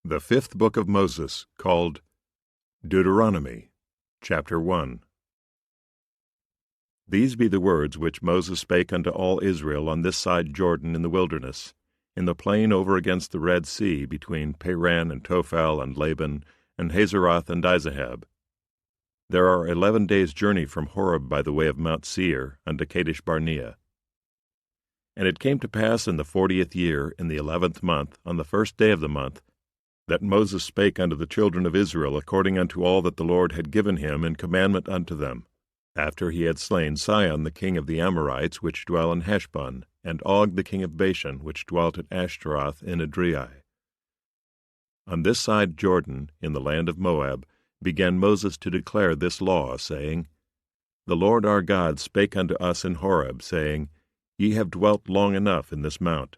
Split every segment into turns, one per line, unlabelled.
The fifth book of Moses, called Deuteronomy, Chapter 1. These be the words which Moses spake unto all Israel on this side Jordan in the wilderness, in the plain over against the Red Sea, between Paran and Tophel and Laban, and Hazeroth and Dizahab. There are 11 days' journey from Horeb by the way of Mount Seir unto Kadesh Barnea. And it came to pass in the 40th year, in the 11th month, on the first day of the month, that Moses spake unto the children of Israel according unto all that the Lord had given him in commandment unto them, after he had slain Sihon the king of the Amorites, which dwell in Heshbon, and Og the king of Bashan, which dwelt at Ashtaroth in Edrei. On this side Jordan, in the land of Moab, began Moses to declare this law, saying, The Lord our God spake unto us in Horeb, saying, Ye have dwelt long enough in this mount.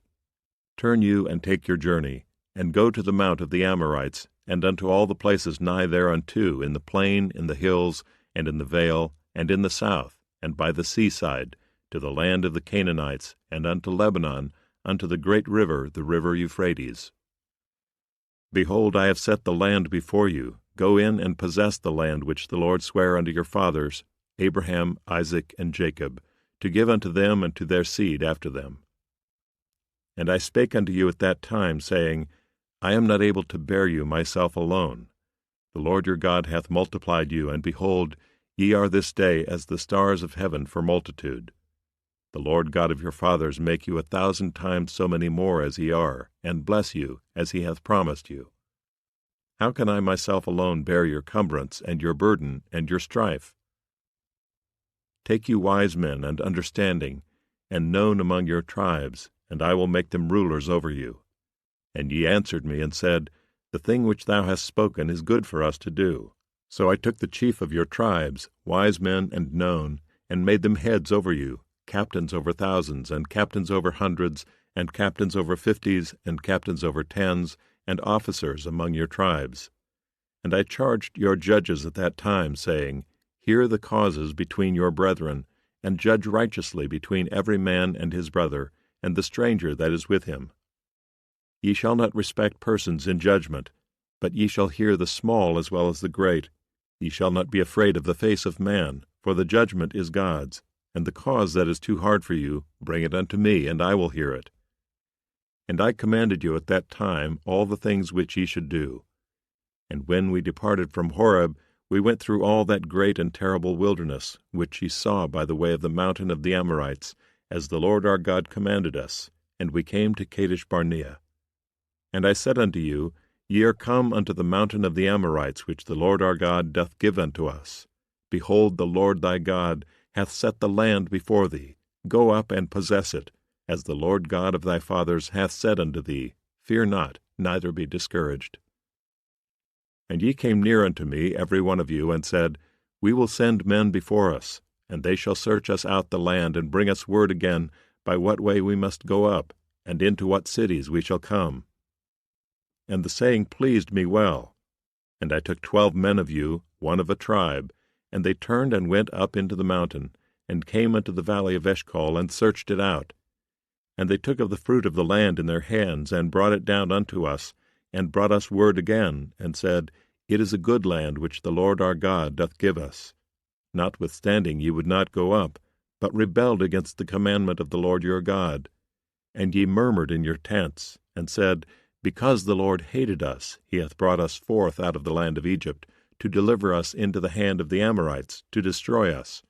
Turn you and take your journey, and go to the mount of the Amorites, and unto all the places nigh thereunto, in the plain, in the hills, and in the vale, and in the south, and by the seaside, to the land of the Canaanites, and unto Lebanon, unto the great river, the river Euphrates. Behold, I have set the land before you. Go in and possess the land which the Lord sware unto your fathers, Abraham, Isaac, and Jacob, to give unto them and to their seed after them. And I spake unto you at that time, saying, I am not able to bear you myself alone. The Lord your God hath multiplied you, and behold, ye are this day as the stars of heaven for multitude. The Lord God of your fathers make you 1,000 times so many more as ye are, and bless you, as he hath promised you. How can I myself alone bear your cumbrance, and your burden, and your strife? Take you wise men and understanding, and known among your tribes, and I will make them rulers over you. And ye answered me, and said, The thing which thou hast spoken is good for us to do. So I took the chief of your tribes, wise men and known, and made them heads over you, captains over thousands, and captains over hundreds, and captains over 50s, and captains over 10s, and officers among your tribes. And I charged your judges at that time, saying, Hear the causes between your brethren, and judge righteously between every man and his brother, and the stranger that is with him. Ye shall not respect persons in judgment, but ye shall hear the small as well as the great. Ye shall not be afraid of the face of man, for the judgment is God's, and the cause that is too hard for you, bring it unto me, and I will hear it. And I commanded you at that time all the things which ye should do. And when we departed from Horeb, we went through all that great and terrible wilderness, which ye saw by the way of the mountain of the Amorites, as the Lord our God commanded us, and we came to Kadesh Barnea. And I said unto you, Ye are come unto the mountain of the Amorites, which the Lord our God doth give unto us. Behold, the Lord thy God hath set the land before thee. Go up and possess it, as the Lord God of thy fathers hath said unto thee. Fear not, neither be discouraged. And ye came near unto me, every one of you, and said, We will send men before us, and they shall search us out the land, and bring us word again by what way we must go up, and into what cities we shall come. And the saying pleased me well. And I took 12 men of you, one of a tribe, and they turned and went up into the mountain, and came unto the valley of Eshcol, and searched it out. And they took of the fruit of the land in their hands, and brought it down unto us, and brought us word again, and said, It is a good land which the Lord our God doth give us. Notwithstanding ye would not go up, but rebelled against the commandment of the Lord your God. And ye murmured in your tents, and said, Because the Lord hated us, he hath brought us forth out of the land of Egypt, to deliver us into the hand of the Amorites, to destroy us.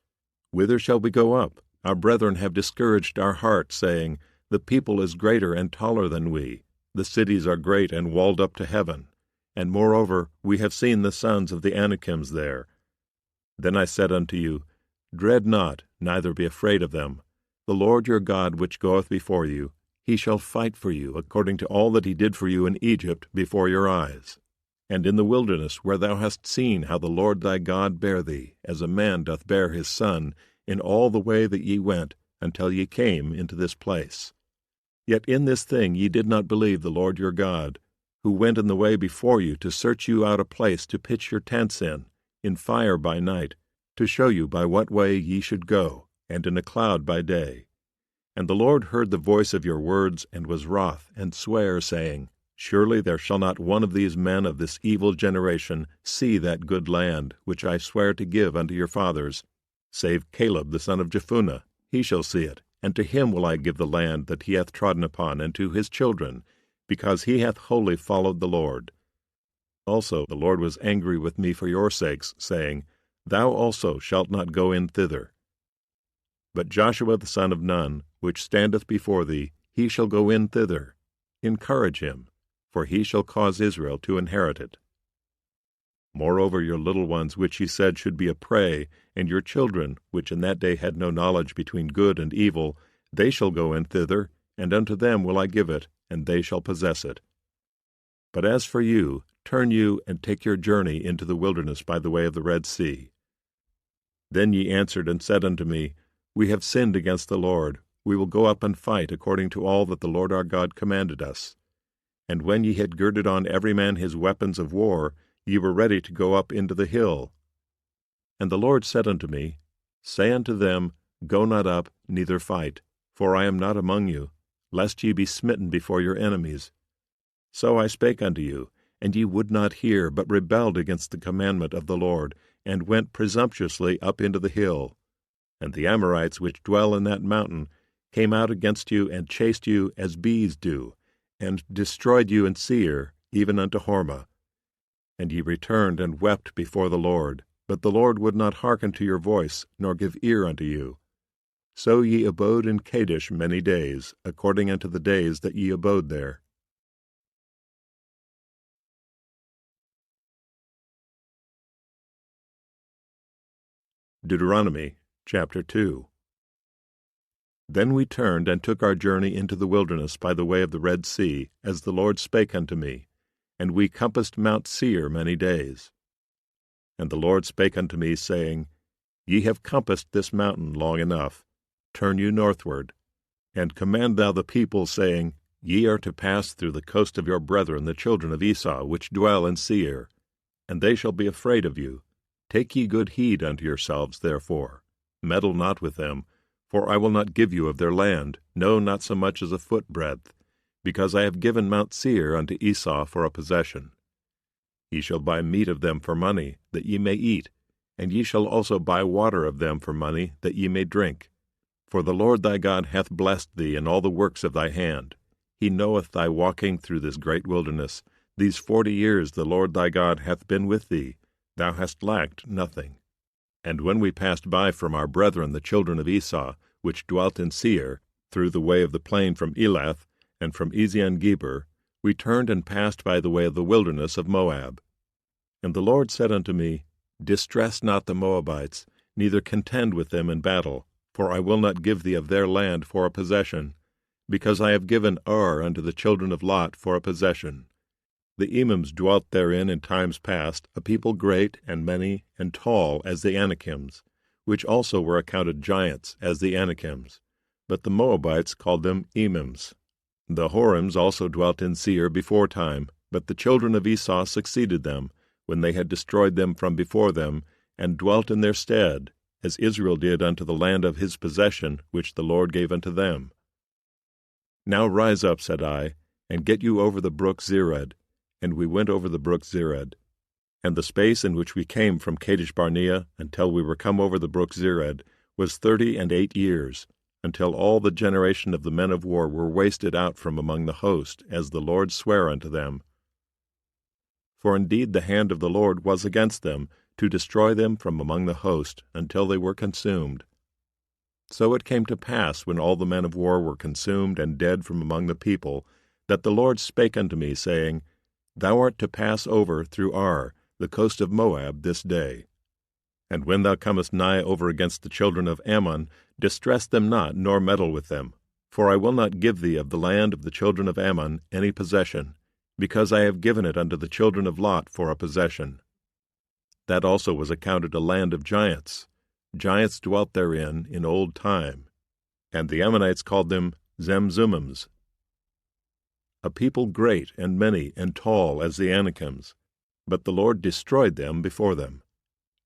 Whither shall we go up? Our brethren have discouraged our heart, saying, The people is greater and taller than we. The cities are great and walled up to heaven. And moreover, we have seen the sons of the Anakims there. Then I said unto you, Dread not, neither be afraid of them. The Lord your God which goeth before you, he shall fight for you, according to all that he did for you in Egypt before your eyes. And in the wilderness, where thou hast seen how the Lord thy God bare thee, as a man doth bear his son, in all the way that ye went, until ye came into this place. Yet in this thing ye did not believe the Lord your God, who went in the way before you to search you out a place to pitch your tents in fire by night, to show you by what way ye should go, and in a cloud by day. And the Lord heard the voice of your words, and was wroth, and sware, saying, Surely there shall not one of these men of this evil generation see that good land, which I swear to give unto your fathers, save Caleb the son of Jephunneh. He shall see it, and to him will I give the land that he hath trodden upon, and to his children, because he hath wholly followed the Lord. Also the Lord was angry with me for your sakes, saying, Thou also shalt not go in thither. But Joshua the son of Nun, which standeth before thee, he shall go in thither. Encourage him, for he shall cause Israel to inherit it. Moreover, your little ones, which he said should be a prey, and your children, which in that day had no knowledge between good and evil, they shall go in thither, and unto them will I give it, and they shall possess it. But as for you, turn you, and take your journey into the wilderness by the way of the Red Sea. Then ye answered and said unto me, We have sinned against the Lord. We will go up and fight according to all that the Lord our God commanded us. And when ye had girded on every man his weapons of war, ye were ready to go up into the hill. And the Lord said unto me, Say unto them, Go not up, neither fight, for I am not among you, lest ye be smitten before your enemies. So I spake unto you, and ye would not hear, but rebelled against the commandment of the Lord, and went presumptuously up into the hill. And the Amorites which dwell in that mountain came out against you, and chased you as bees do, and destroyed you in Seir, even unto Hormah. And ye returned and wept before the Lord, but the Lord would not hearken to your voice, nor give ear unto you. So ye abode in Kadesh many days, according unto the days that ye abode there. Deuteronomy chapter 2. Then we turned and took our journey into the wilderness by the way of the Red Sea, as the Lord spake unto me, and we compassed Mount Seir many days. And the Lord spake unto me, saying, Ye have compassed this mountain long enough. Turn you northward, and command thou the people, saying, Ye are to pass through the coast of your brethren the children of Esau, which dwell in Seir, and they shall be afraid of you. Take ye good heed unto yourselves, therefore. Meddle not with them, for I will not give you of their land, no, not so much as a foot breadth, because I have given Mount Seir unto Esau for a possession. Ye shall buy meat of them for money, that ye may eat, and ye shall also buy water of them for money, that ye may drink. For the Lord thy God hath blessed thee in all the works of thy hand. He knoweth thy walking through this great wilderness. These 40 years the Lord thy God hath been with thee. Thou hast lacked nothing. And when we passed by from our brethren the children of Esau, which dwelt in Seir, through the way of the plain from Elath, and from Ezion-Geber, we turned and passed by the way of the wilderness of Moab. And the Lord said unto me, Distress not the Moabites, neither contend with them in battle, for I will not give thee of their land for a possession, because I have given Ar unto the children of Lot for a possession. The Emims dwelt therein in times past, a people great and many and tall as the Anakims, which also were accounted giants as the Anakims. But the Moabites called them Emims. The Horims also dwelt in Seir before time, but the children of Esau succeeded them, when they had destroyed them from before them, and dwelt in their stead, as Israel did unto the land of his possession, which the Lord gave unto them. Now rise up, said I, and get you over the brook Zered. And we went over the brook Zered. And the space in which we came from Kadesh-barnea until we were come over the brook Zered was 38 years, until all the generation of the men of war were wasted out from among the host, as the Lord sware unto them. For indeed the hand of the Lord was against them, to destroy them from among the host, until they were consumed. So it came to pass, when all the men of war were consumed and dead from among the people, that the Lord spake unto me, saying, Thou art to pass over through Ar, the coast of Moab, this day. And when thou comest nigh over against the children of Ammon, distress them not, nor meddle with them. For I will not give thee of the land of the children of Ammon any possession, because I have given it unto the children of Lot for a possession. That also was accounted a land of giants. Giants dwelt therein in old time, and the Ammonites called them Zamzummims. A people great and many and tall as the Anakims, but the Lord destroyed them before them.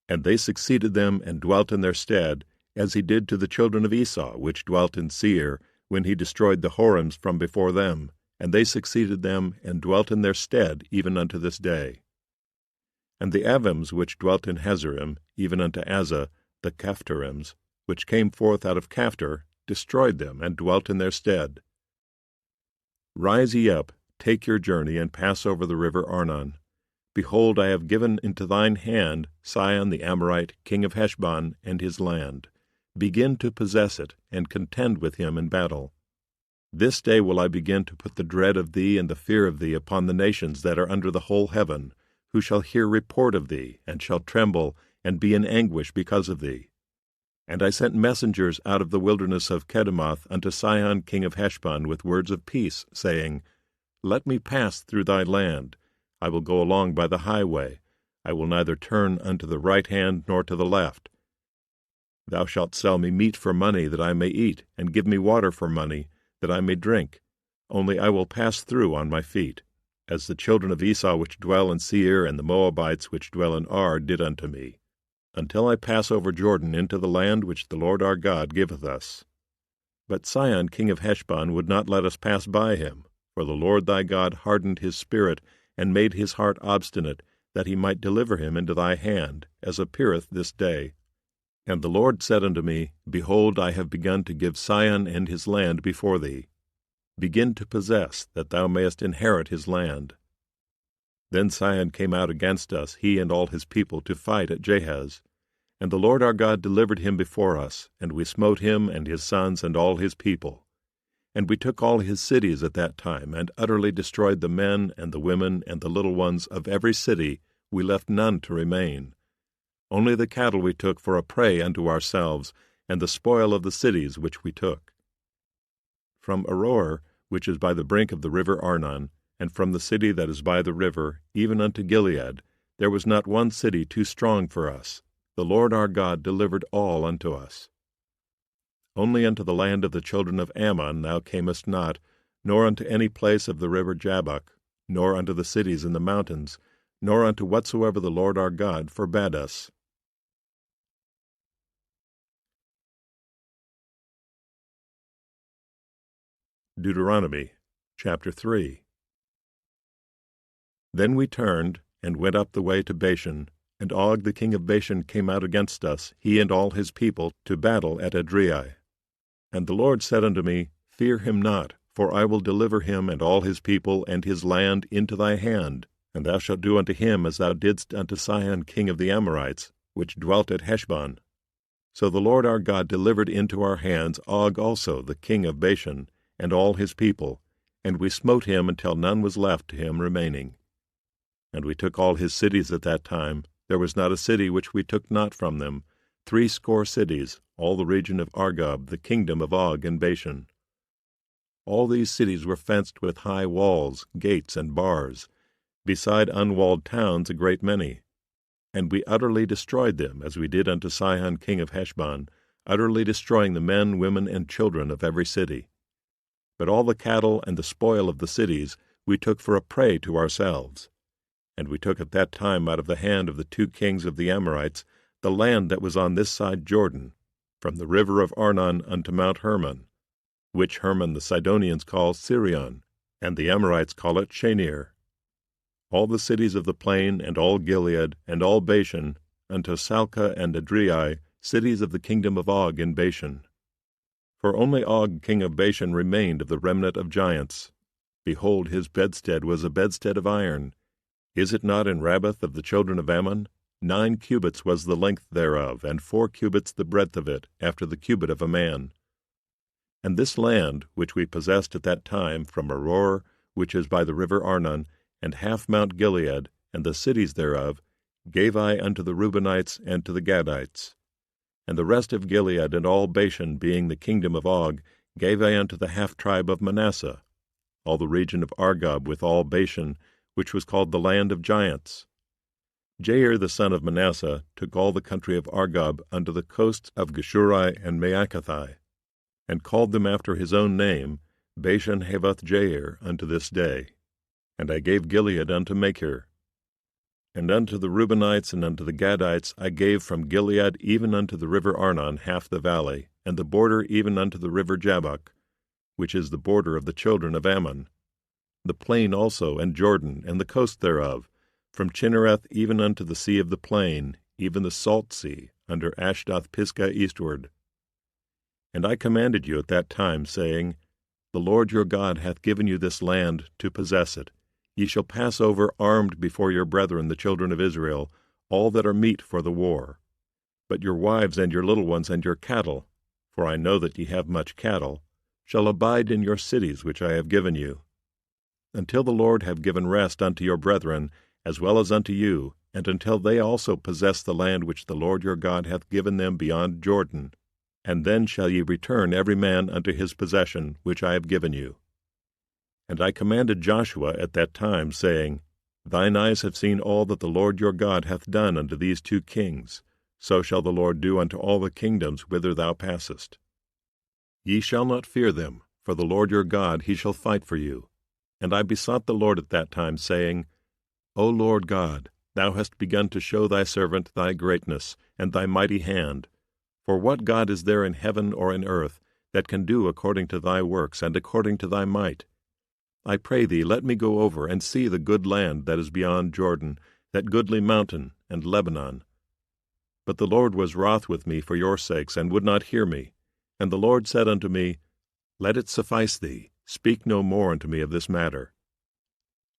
And they succeeded them and dwelt in their stead, as he did to the children of Esau, which dwelt in Seir, when he destroyed the Horims from before them, and they succeeded them, and dwelt in their stead even unto this day. And the Avims which dwelt in Hazerim, even unto Azza, the Caphtarims, which came forth out of Caphtor, destroyed them, and dwelt in their stead. Rise ye up, take your journey, and pass over the river Arnon. Behold, I have given into thine hand Sihon the Amorite, king of Heshbon, and his land. Begin to possess it, and contend with him in battle. This day will I begin to put the dread of thee and the fear of thee upon the nations that are under the whole heaven, who shall hear report of thee, and shall tremble, and be in anguish because of thee. And I sent messengers out of the wilderness of Kedemoth unto Sihon king of Heshbon with words of peace, saying, Let me pass through thy land. I will go along by the highway. I will neither turn unto the right hand nor to the left. Thou shalt sell me meat for money, that I may eat, and give me water for money, that I may drink. Only I will pass through on my feet, as the children of Esau which dwell in Seir and the Moabites which dwell in Ar did unto me, until I pass over Jordan into the land which the Lord our God giveth us. But Sihon king of Heshbon would not let us pass by him, for the Lord thy God hardened his spirit, and made his heart obstinate, that he might deliver him into thy hand, as appeareth this day. And the Lord said unto me, Behold, I have begun to give Sihon and his land before thee. Begin to possess, that thou mayest inherit his land. Then Sihon came out against us, he and all his people, to fight at Jahaz. And the Lord our God delivered him before us, and we smote him and his sons and all his people. And we took all his cities at that time, and utterly destroyed the men and the women and the little ones of every city. We left none to remain. Only the cattle we took for a prey unto ourselves, and the spoil of the cities which we took. From Aroer, which is by the brink of the river Arnon, and from the city that is by the river, even unto Gilead, there was not one city too strong for us. The Lord our God delivered all unto us. Only unto the land of the children of Ammon thou camest not, nor unto any place of the river Jabbok, nor unto the cities in the mountains, nor unto whatsoever the Lord our God forbade us. Deuteronomy chapter 3. Then we turned, and went up the way to Bashan, and Og the king of Bashan came out against us, he and all his people, to battle at Edrei. And the Lord said unto me, Fear him not, for I will deliver him and all his people and his land into thy hand, and thou shalt do unto him as thou didst unto Sihon king of the Amorites, which dwelt at Heshbon. So the Lord our God delivered into our hands Og also the king of Bashan, and all his people, and we smote him until none was left to him remaining. And we took all his cities at that time. There was not a city which we took not from them, 80 cities, all the region of Argob, the kingdom of Og in Bashan. All these cities were fenced with high walls, gates, and bars, beside unwalled towns a great many. And we utterly destroyed them, as we did unto Sihon king of Heshbon, utterly destroying the men, women, and children of every city. But all the cattle and the spoil of the cities we took for a prey to ourselves. And we took at that time out of the hand of the 2 kings of the Amorites the land that was on this side Jordan, from the river of Arnon unto Mount Hermon, which Hermon the Sidonians call Sirion, and the Amorites call it Shenir. All the cities of the plain, and all Gilead, and all Bashan, unto Salcah and Edrei, cities of the kingdom of Og in Bashan. For only Og king of Bashan remained of the remnant of giants. Behold, his bedstead was a bedstead of iron. Is it not in Rabbath of the children of Ammon? 9 cubits was the length thereof, and 4 cubits the breadth of it, after the cubit of a man. And this land, which we possessed at that time, from Aroer, which is by the river Arnon, and half Mount Gilead, and the cities thereof, gave I unto the Reubenites and to the Gadites. And the rest of Gilead and all Bashan, being the kingdom of Og, gave I unto the half-tribe of Manasseh, all the region of Argob with all Bashan, which was called the land of giants. Jair the son of Manasseh took all the country of Argob unto the coasts of Geshuri and Maacathai, and called them after his own name, Bashan Havoth Jair, unto this day. And I gave Gilead unto Machir. And unto the Reubenites and unto the Gadites I gave from Gilead even unto the river Arnon half the valley, and the border even unto the river Jabbok, which is the border of the children of Ammon. the plain also, and Jordan, and the coast thereof, from Chinnereth even unto the sea of the plain, even the salt sea, under Ashdoth-Pisgah eastward. And I commanded you at that time, saying, The Lord your God hath given you this land to possess it. Ye shall pass over armed before your brethren the children of Israel, all that are meet for the war. But your wives and your little ones and your cattle, for I know that ye have much cattle, shall abide in your cities which I have given you, until the Lord have given rest unto your brethren, as well as unto you, and until they also possess the land which the Lord your God hath given them beyond Jordan. And then shall ye return every man unto his possession, which I have given you. And I commanded Joshua at that time, saying, Thine eyes have seen all that the Lord your God hath done unto these 2 kings, so shall the Lord do unto all the kingdoms whither thou passest. Ye shall not fear them, for the Lord your God he shall fight for you. And I besought the Lord at that time, saying, O Lord God, thou hast begun to show thy servant thy greatness, and thy mighty hand. For what God is there in heaven or in earth that can do according to thy works and according to thy might? I pray thee, let me go over and see the good land that is beyond Jordan, that goodly mountain, and Lebanon. But the Lord was wroth with me for your sakes, and would not hear me. And the Lord said unto me, Let it suffice thee, speak no more unto me of this matter.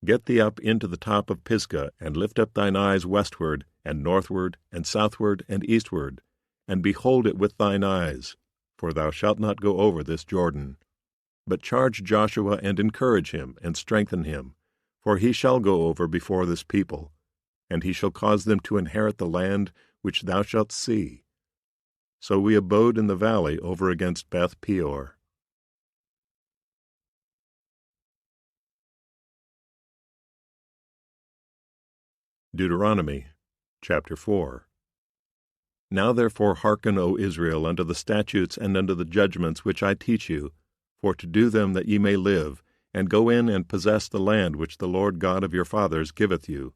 Get thee up into the top of Pisgah, and lift up thine eyes westward, and northward, and southward, and eastward, and behold it with thine eyes, for thou shalt not go over this Jordan. But charge Joshua, and encourage him, and strengthen him, for he shall go over before this people, and he shall cause them to inherit the land which thou shalt see. So we abode in the valley over against Beth Peor. Deuteronomy chapter 4. Now therefore hearken, O Israel, unto the statutes and unto the judgments which I teach you, for to do them that ye may live, and go in and possess the land which the Lord God of your fathers giveth you.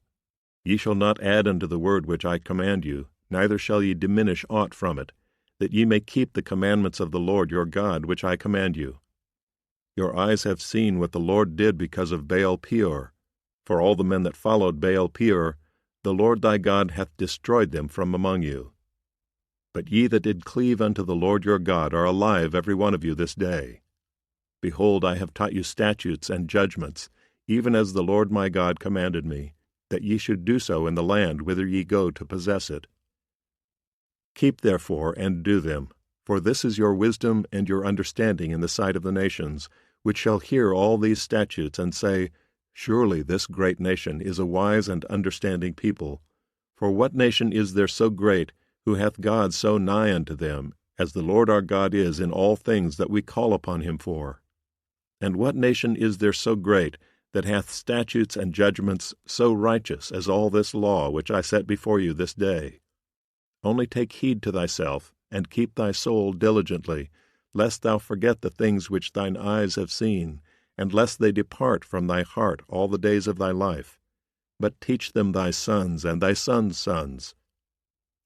Ye shall not add unto the word which I command you, neither shall ye diminish aught from it, that ye may keep the commandments of the Lord your God which I command you. Your eyes have seen what the Lord did because of Baal Peor. For all the men that followed Baal Peor, the Lord thy God hath destroyed them from among you. But ye that did cleave unto the Lord your God are alive every one of you this day. Behold, I have taught you statutes and judgments, even as the Lord my God commanded me, that ye should do so in the land whither ye go to possess it. Keep therefore and do them, for this is your wisdom and your understanding in the sight of the nations, which shall hear all these statutes, and say, Surely this great nation is a wise and understanding people. For what nation is there so great, who hath God so nigh unto them, as the Lord our God is in all things that we call upon him for? And what nation is there so great, that hath statutes and judgments so righteous as all this law which I set before you this day? Only take heed to thyself, and keep thy soul diligently, lest thou forget the things which thine eyes have seen, and lest they depart from thy heart all the days of thy life. But teach them thy sons and thy sons' sons,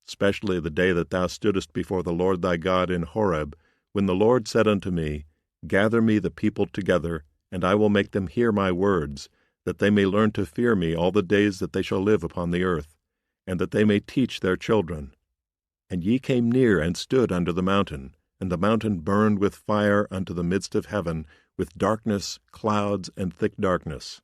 especially the day that thou stoodest before the Lord thy God in Horeb, when the Lord said unto me, Gather me the people together, and I will make them hear my words, that they may learn to fear me all the days that they shall live upon the earth, and that they may teach their children. And ye came near and stood under the mountain, and the mountain burned with fire unto the midst of heaven, with darkness, clouds, and thick darkness.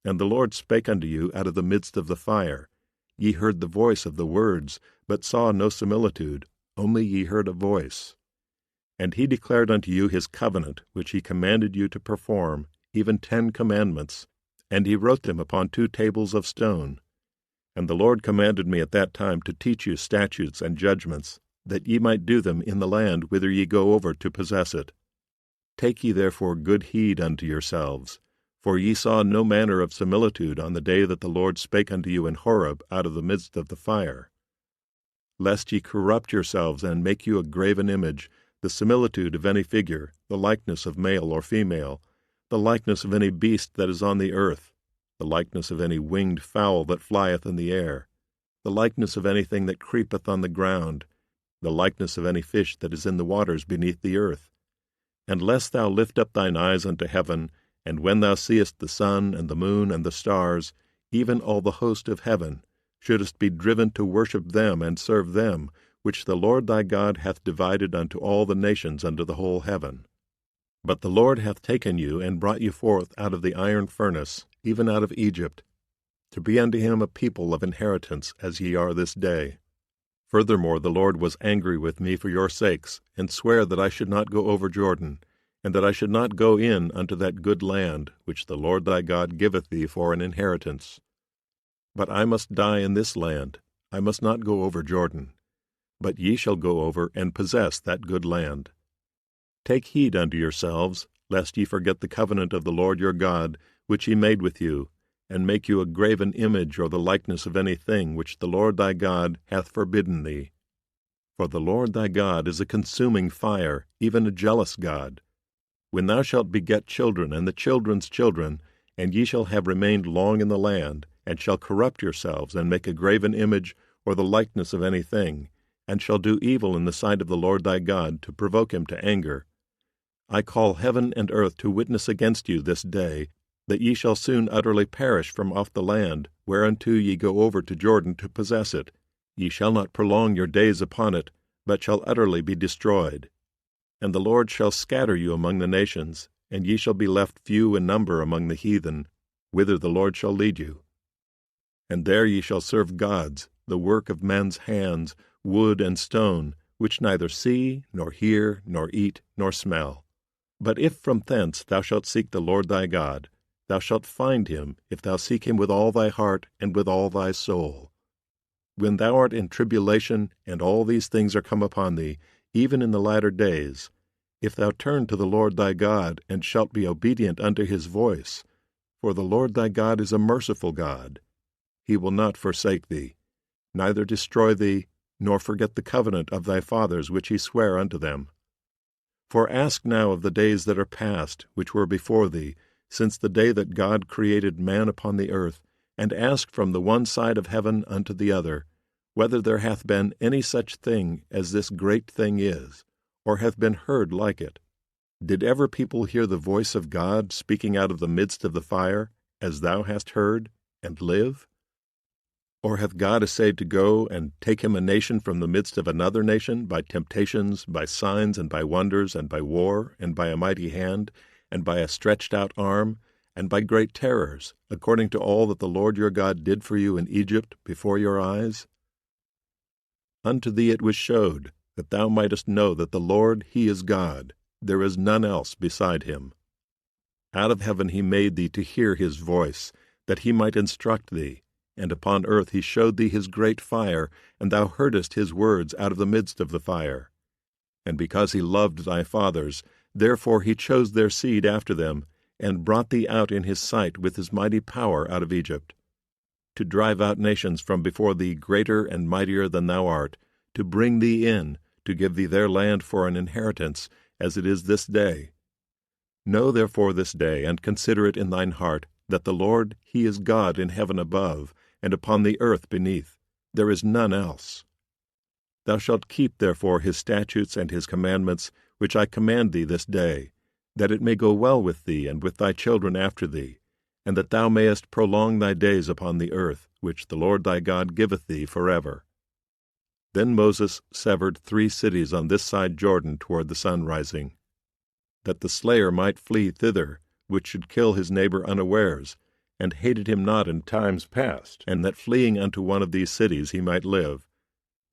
And the Lord spake unto you out of the midst of the fire. Ye heard the voice of the words, but saw no similitude, only ye heard a voice. And he declared unto you his covenant, which he commanded you to perform, even 10 commandments, and he wrote them upon 2 tables of stone. And the Lord commanded me at that time to teach you statutes and judgments, that ye might do them in the land whither ye go over to possess it. Take ye therefore good heed unto yourselves, for ye saw no manner of similitude on the day that the Lord spake unto you in Horeb out of the midst of the fire. Lest ye corrupt yourselves and make you a graven image, the similitude of any figure, the likeness of male or female, the likeness of any beast that is on the earth, the likeness of any winged fowl that flieth in the air, the likeness of anything that creepeth on the ground, the likeness of any fish that is in the waters beneath the earth. And lest thou lift up thine eyes unto heaven, And when thou seest the sun and the moon and the stars, even all the host of heaven, shouldest be driven to worship them and serve them, which the Lord thy God hath divided unto all the nations under the whole heaven. But the Lord hath taken you and brought you forth out of the iron furnace, even out of Egypt, to be unto him a people of inheritance, as ye are this day. Furthermore the Lord was angry with me for your sakes, and sware that I should not go over Jordan, and that I should not go in unto that good land, which the Lord thy God giveth thee for an inheritance. But I must die in this land, I must not go over Jordan. But ye shall go over and possess that good land. Take heed unto yourselves, lest ye forget the covenant of the Lord your God, which he made with you, and make you a graven image or the likeness of any thing which the Lord thy God hath forbidden thee. For the Lord thy God is a consuming fire, even a jealous God. When thou shalt beget children and the children's children, and ye shall have remained long in the land, and shall corrupt yourselves, and make a graven image or the likeness of any thing, and shall do evil in the sight of the Lord thy God, to provoke him to anger, I call heaven and earth to witness against you this day, that ye shall soon utterly perish from off the land, whereunto ye go over to Jordan to possess it. Ye shall not prolong your days upon it, but shall utterly be destroyed. And the Lord shall scatter you among the nations, and ye shall be left few in number among the heathen, whither the Lord shall lead you. And there ye shall serve gods, the work of men's hands, wood and stone, which neither see, nor hear, nor eat, nor smell. But if from thence thou shalt seek the Lord thy God, thou shalt find him, if thou seek him with all thy heart and with all thy soul. When thou art in tribulation, and all these things are come upon thee, even in the latter days, if thou turn to the Lord thy God, and shalt be obedient unto his voice, for the Lord thy God is a merciful God, he will not forsake thee, neither destroy thee, nor forget the covenant of thy fathers which he sware unto them. For ask now of the days that are past, which were before thee, since the day that God created man upon the earth, and ask from the one side of heaven unto the other, whether there hath been any such thing as this great thing is, or hath been heard like it. Did ever people hear the voice of God speaking out of the midst of the fire, as thou hast heard, and live? Or hath God essayed to go and take him a nation from the midst of another nation, by temptations, by signs, and by wonders, and by war, and by a mighty hand, and by a stretched out arm, and by great terrors, according to all that the Lord your God did for you in Egypt before your eyes? Unto thee it was showed, that thou mightest know that the Lord, he is God, there is none else beside him. Out of heaven he made thee to hear his voice, that he might instruct thee, and upon earth he showed thee his great fire, and thou heardest his words out of the midst of the fire. And because he loved thy fathers, therefore he chose their seed after them, and brought thee out in his sight with his mighty power out of Egypt, to drive out nations from before thee greater and mightier than thou art, to bring thee in, to give thee their land for an inheritance, as it is this day. Know therefore this day, and consider it in thine heart, that the Lord, he is God in heaven above, and upon the earth beneath. There is none else. Thou shalt keep therefore his statutes and his commandments, which I command thee this day, that it may go well with thee and with thy children after thee, and that thou mayest prolong thy days upon the earth, which the Lord thy God giveth thee forever. Then Moses severed 3 cities on this side Jordan toward the sun rising, that the slayer might flee thither, which should kill his neighbor unawares, and hated him not in times past, and that fleeing unto one of these cities he might live,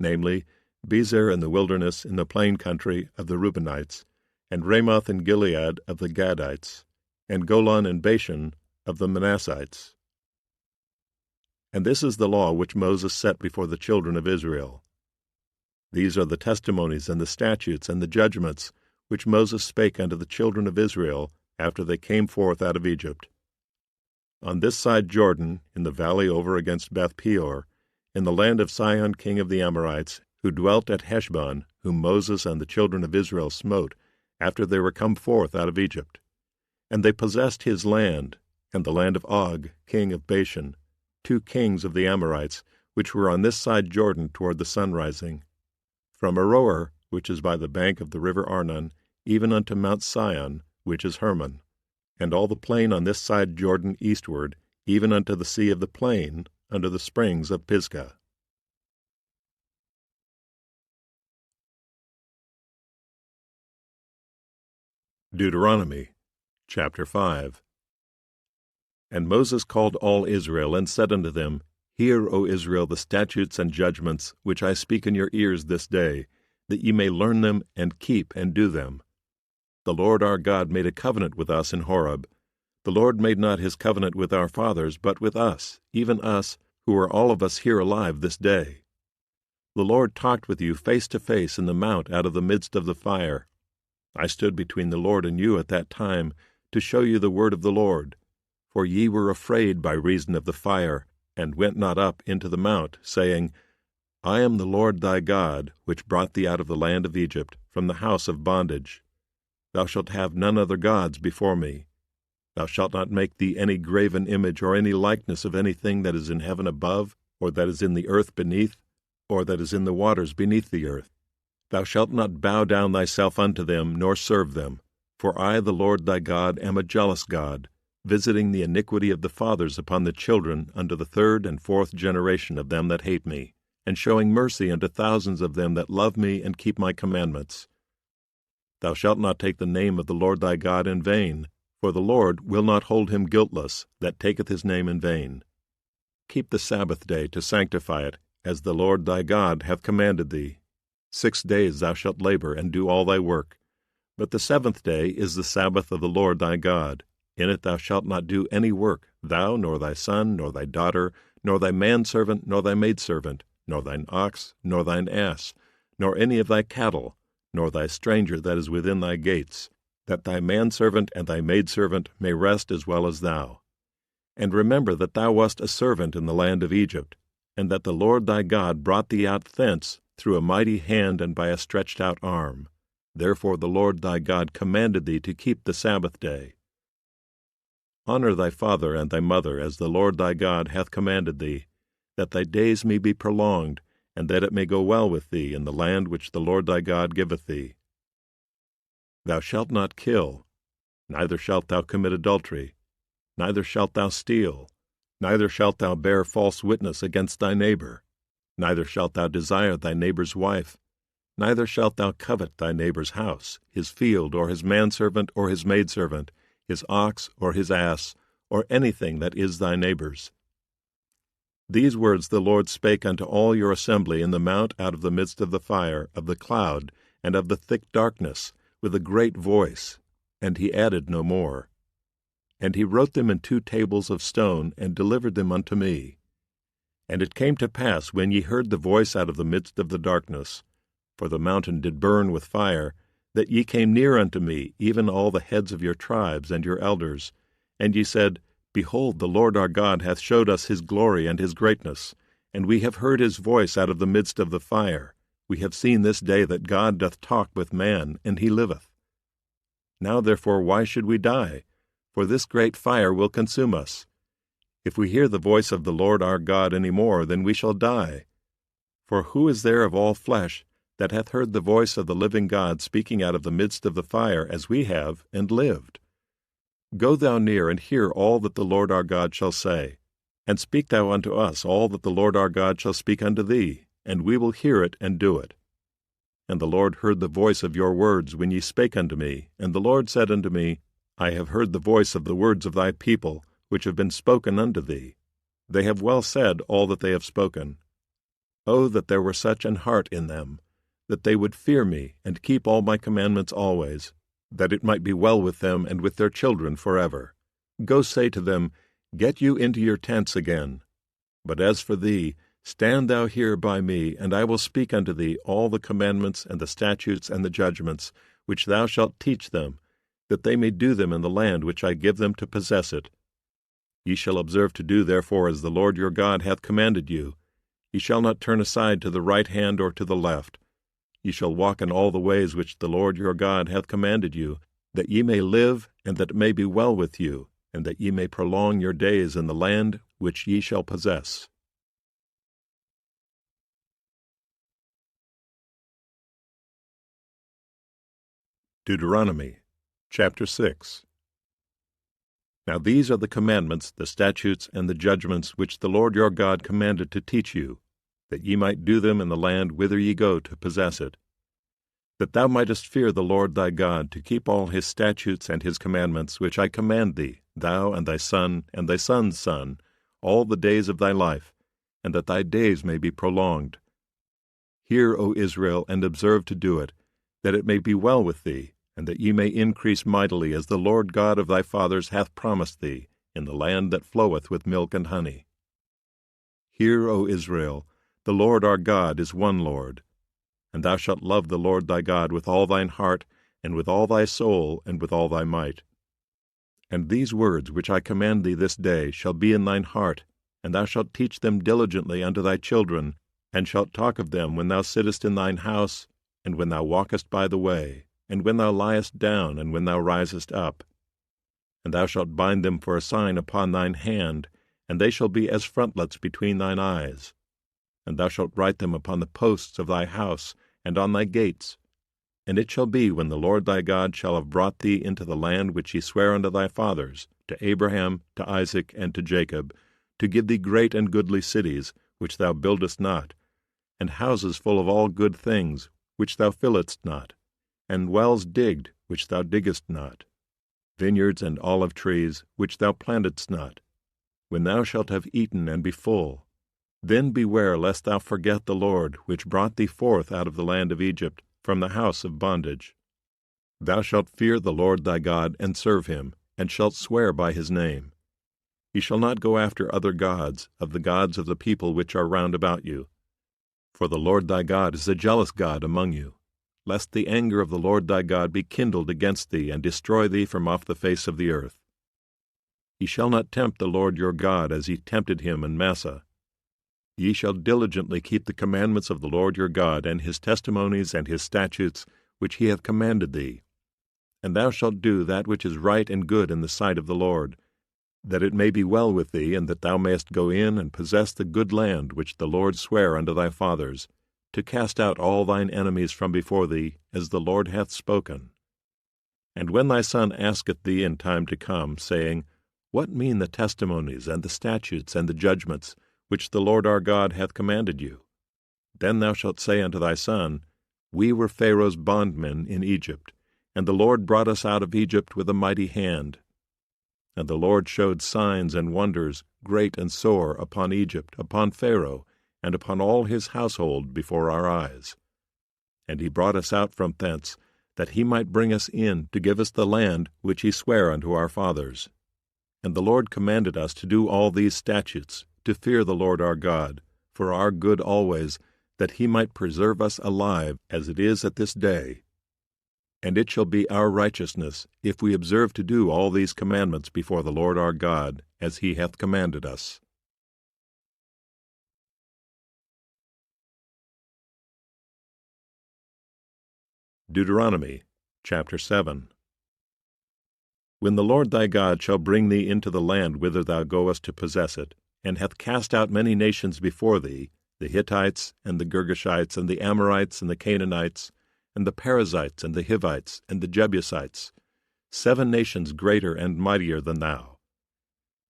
namely, Bezer in the wilderness in the plain country of the Reubenites, and Ramoth in Gilead of the Gadites, and Golan in Bashan of the Manassites. And this is the law which Moses set before the children of Israel. These are the testimonies and the statutes and the judgments which Moses spake unto the children of Israel after they came forth out of Egypt. On this side Jordan, in the valley over against Beth-peor, in the land of Sihon king of the Amorites, who dwelt at Heshbon, whom Moses and the children of Israel smote, after they were come forth out of Egypt. And they possessed his land, and the land of Og, king of Bashan, 2 kings of the Amorites, which were on this side Jordan toward the sun rising, from Aroer, which is by the bank of the river Arnon, even unto Mount Sion, which is Hermon. and all the plain on this side Jordan eastward, even unto the sea of the plain, under the springs of Pisgah. Deuteronomy chapter 5. And Moses called all Israel, and said unto them, Hear, O Israel, the statutes and judgments which I speak in your ears this day, that ye may learn them, and keep and do them. The Lord our God made a covenant with us in Horeb. The Lord made not his covenant with our fathers, but with us, even us, who are all of us here alive this day. The Lord talked with you face to face in the mount out of the midst of the fire. I stood between the Lord and you at that time, to show you the word of the Lord. For ye were afraid by reason of the fire, and went not up into the mount, saying, I am the Lord thy God, which brought thee out of the land of Egypt, from the house of bondage. Thou shalt have none other gods before me. Thou shalt not make thee any graven image or any likeness of anything that is in heaven above, or that is in the earth beneath, or that is in the waters beneath the earth. Thou shalt not bow down thyself unto them, nor serve them. For I, the Lord thy God, am a jealous God, visiting the iniquity of the fathers upon the children unto the third and fourth generation of them that hate me, and showing mercy unto thousands of them that love me and keep my commandments. Thou shalt not take the name of the Lord thy God in vain, for the Lord will not hold him guiltless that taketh his name in vain. Keep the Sabbath day to sanctify it, as the Lord thy God hath commanded thee. 6 days thou shalt labor and do all thy work. But the seventh day is the Sabbath of the Lord thy God. In it thou shalt not do any work, thou, nor thy son, nor thy daughter, nor thy manservant, nor thy maidservant, nor thine ox, nor thine ass, nor any of thy cattle, nor thy stranger that is within thy gates, that thy manservant and thy maidservant may rest as well as thou. And remember that thou wast a servant in the land of Egypt, and that the Lord thy God brought thee out thence through a mighty hand and by a stretched out arm. Therefore the Lord thy God commanded thee to keep the Sabbath day. Honor thy father and thy mother, as the Lord thy God hath commanded thee, that thy days may be prolonged, and that it may go well with thee in the land which the Lord thy God giveth thee. Thou shalt not kill, neither shalt thou commit adultery, neither shalt thou steal, neither shalt thou bear false witness against thy neighbor, neither shalt thou desire thy neighbor's wife, neither shalt thou covet thy neighbor's house, his field, or his manservant, or his maidservant, his ox, or his ass, or anything that is thy neighbor's. These words the Lord spake unto all your assembly in the mount out of the midst of the fire, of the cloud, and of the thick darkness, with a great voice, and he added no more. And he wrote them in 2 tables of stone, and delivered them unto me. And it came to pass, when ye heard the voice out of the midst of the darkness, for the mountain did burn with fire, that ye came near unto me, even all the heads of your tribes and your elders. And ye said, Behold, the Lord our God hath showed us his glory and his greatness, and we have heard his voice out of the midst of the fire. We have seen this day that God doth talk with man, and he liveth. Now therefore why should we die? For this great fire will consume us. If we hear the voice of the Lord our God any more, then we shall die. For who is there of all flesh that hath heard the voice of the living God speaking out of the midst of the fire, as we have, and lived? Go thou near, and hear all that the Lord our God shall say. And speak thou unto us all that the Lord our God shall speak unto thee, and we will hear it and do it. And the Lord heard the voice of your words when ye spake unto me. And the Lord said unto me, I have heard the voice of the words of thy people, which have been spoken unto thee. They have well said all that they have spoken. O that there were such an heart in them, that they would fear me, and keep all my commandments always, that it might be well with them and with their children forever. Go say to them, Get you into your tents again. But as for thee, stand thou here by me, and I will speak unto thee all the commandments and the statutes and the judgments, which thou shalt teach them, that they may do them in the land which I give them to possess it. Ye shall observe to do therefore as the Lord your God hath commanded you. Ye shall not turn aside to the right hand or to the left. Ye shall walk in all the ways which the Lord your God hath commanded you, that ye may live, and that it may be well with you, and that ye may prolong your days in the land which ye shall possess. Deuteronomy chapter 6. Now these are the commandments, the statutes, and the judgments which the Lord your God commanded to teach you, that ye might do them in the land whither ye go to possess it, that thou mightest fear the Lord thy God, to keep all his statutes and his commandments, which I command thee, thou and thy son and thy son's son, all the days of thy life, and that thy days may be prolonged. Hear, O Israel, and observe to do it, that it may be well with thee, and that ye may increase mightily, as the Lord God of thy fathers hath promised thee, in the land that floweth with milk and honey. Hear, O Israel, the Lord our God is one Lord. And thou shalt love the Lord thy God with all thine heart, and with all thy soul, and with all thy might. And these words which I command thee this day shall be in thine heart, and thou shalt teach them diligently unto thy children, and shalt talk of them when thou sittest in thine house, and when thou walkest by the way, and when thou liest down, and when thou risest up. And thou shalt bind them for a sign upon thine hand, and they shall be as frontlets between thine eyes. And thou shalt write them upon the posts of thy house, and on thy gates. And it shall be, when the Lord thy God shall have brought thee into the land which he sware unto thy fathers, to Abraham, to Isaac, and to Jacob, to give thee great and goodly cities, which thou buildest not, and houses full of all good things, which thou fillest not, and wells digged, which thou diggest not, vineyards and olive trees, which thou plantedst not, when thou shalt have eaten and be full. Then beware lest thou forget the Lord, which brought thee forth out of the land of Egypt, from the house of bondage. Thou shalt fear the Lord thy God, and serve him, and shalt swear by his name. Ye shall not go after other gods, of the gods of the people which are round about you. For the Lord thy God is a jealous God among you, lest the anger of the Lord thy God be kindled against thee, and destroy thee from off the face of the earth. Ye shall not tempt the Lord your God, as ye tempted him in Massah. Ye shall diligently keep the commandments of the Lord your God, and his testimonies and his statutes, which he hath commanded thee. And thou shalt do that which is right and good in the sight of the Lord, that it may be well with thee, and that thou mayest go in and possess the good land which the Lord sware unto thy fathers, to cast out all thine enemies from before thee, as the Lord hath spoken. And when thy son asketh thee in time to come, saying, What mean the testimonies and the statutes and the judgments, which the Lord our God hath commanded you? Then thou shalt say unto thy son, We were Pharaoh's bondmen in Egypt, and the Lord brought us out of Egypt with a mighty hand. And the Lord showed signs and wonders, great and sore, upon Egypt, upon Pharaoh, and upon all his household before our eyes. And he brought us out from thence, that he might bring us in to give us the land which he sware unto our fathers. And the Lord commanded us to do all these statutes, to fear the Lord our God, for our good always, that he might preserve us alive, as it is at this day. And it shall be our righteousness, if we observe to do all these commandments before the Lord our God, as he hath commanded us. Deuteronomy chapter 7. When the Lord thy God shall bring thee into the land whither thou goest to possess it, and hath cast out many nations before thee, the Hittites, and the Girgashites, and the Amorites, and the Canaanites, and the Perizzites, and the Hivites, and the Jebusites, 7 nations greater and mightier than thou.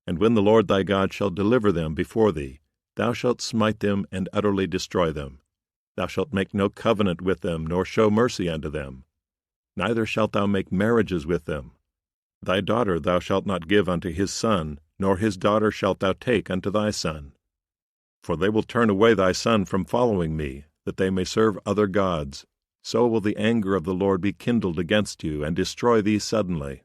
And when the Lord thy God shall deliver them before thee, thou shalt smite them and utterly destroy them. Thou shalt make no covenant with them, nor show mercy unto them. Neither shalt thou make marriages with them. Thy daughter thou shalt not give unto his son, nor his daughter shalt thou take unto thy son. For they will turn away thy son from following me, that they may serve other gods. So will the anger of the Lord be kindled against you, and destroy thee suddenly.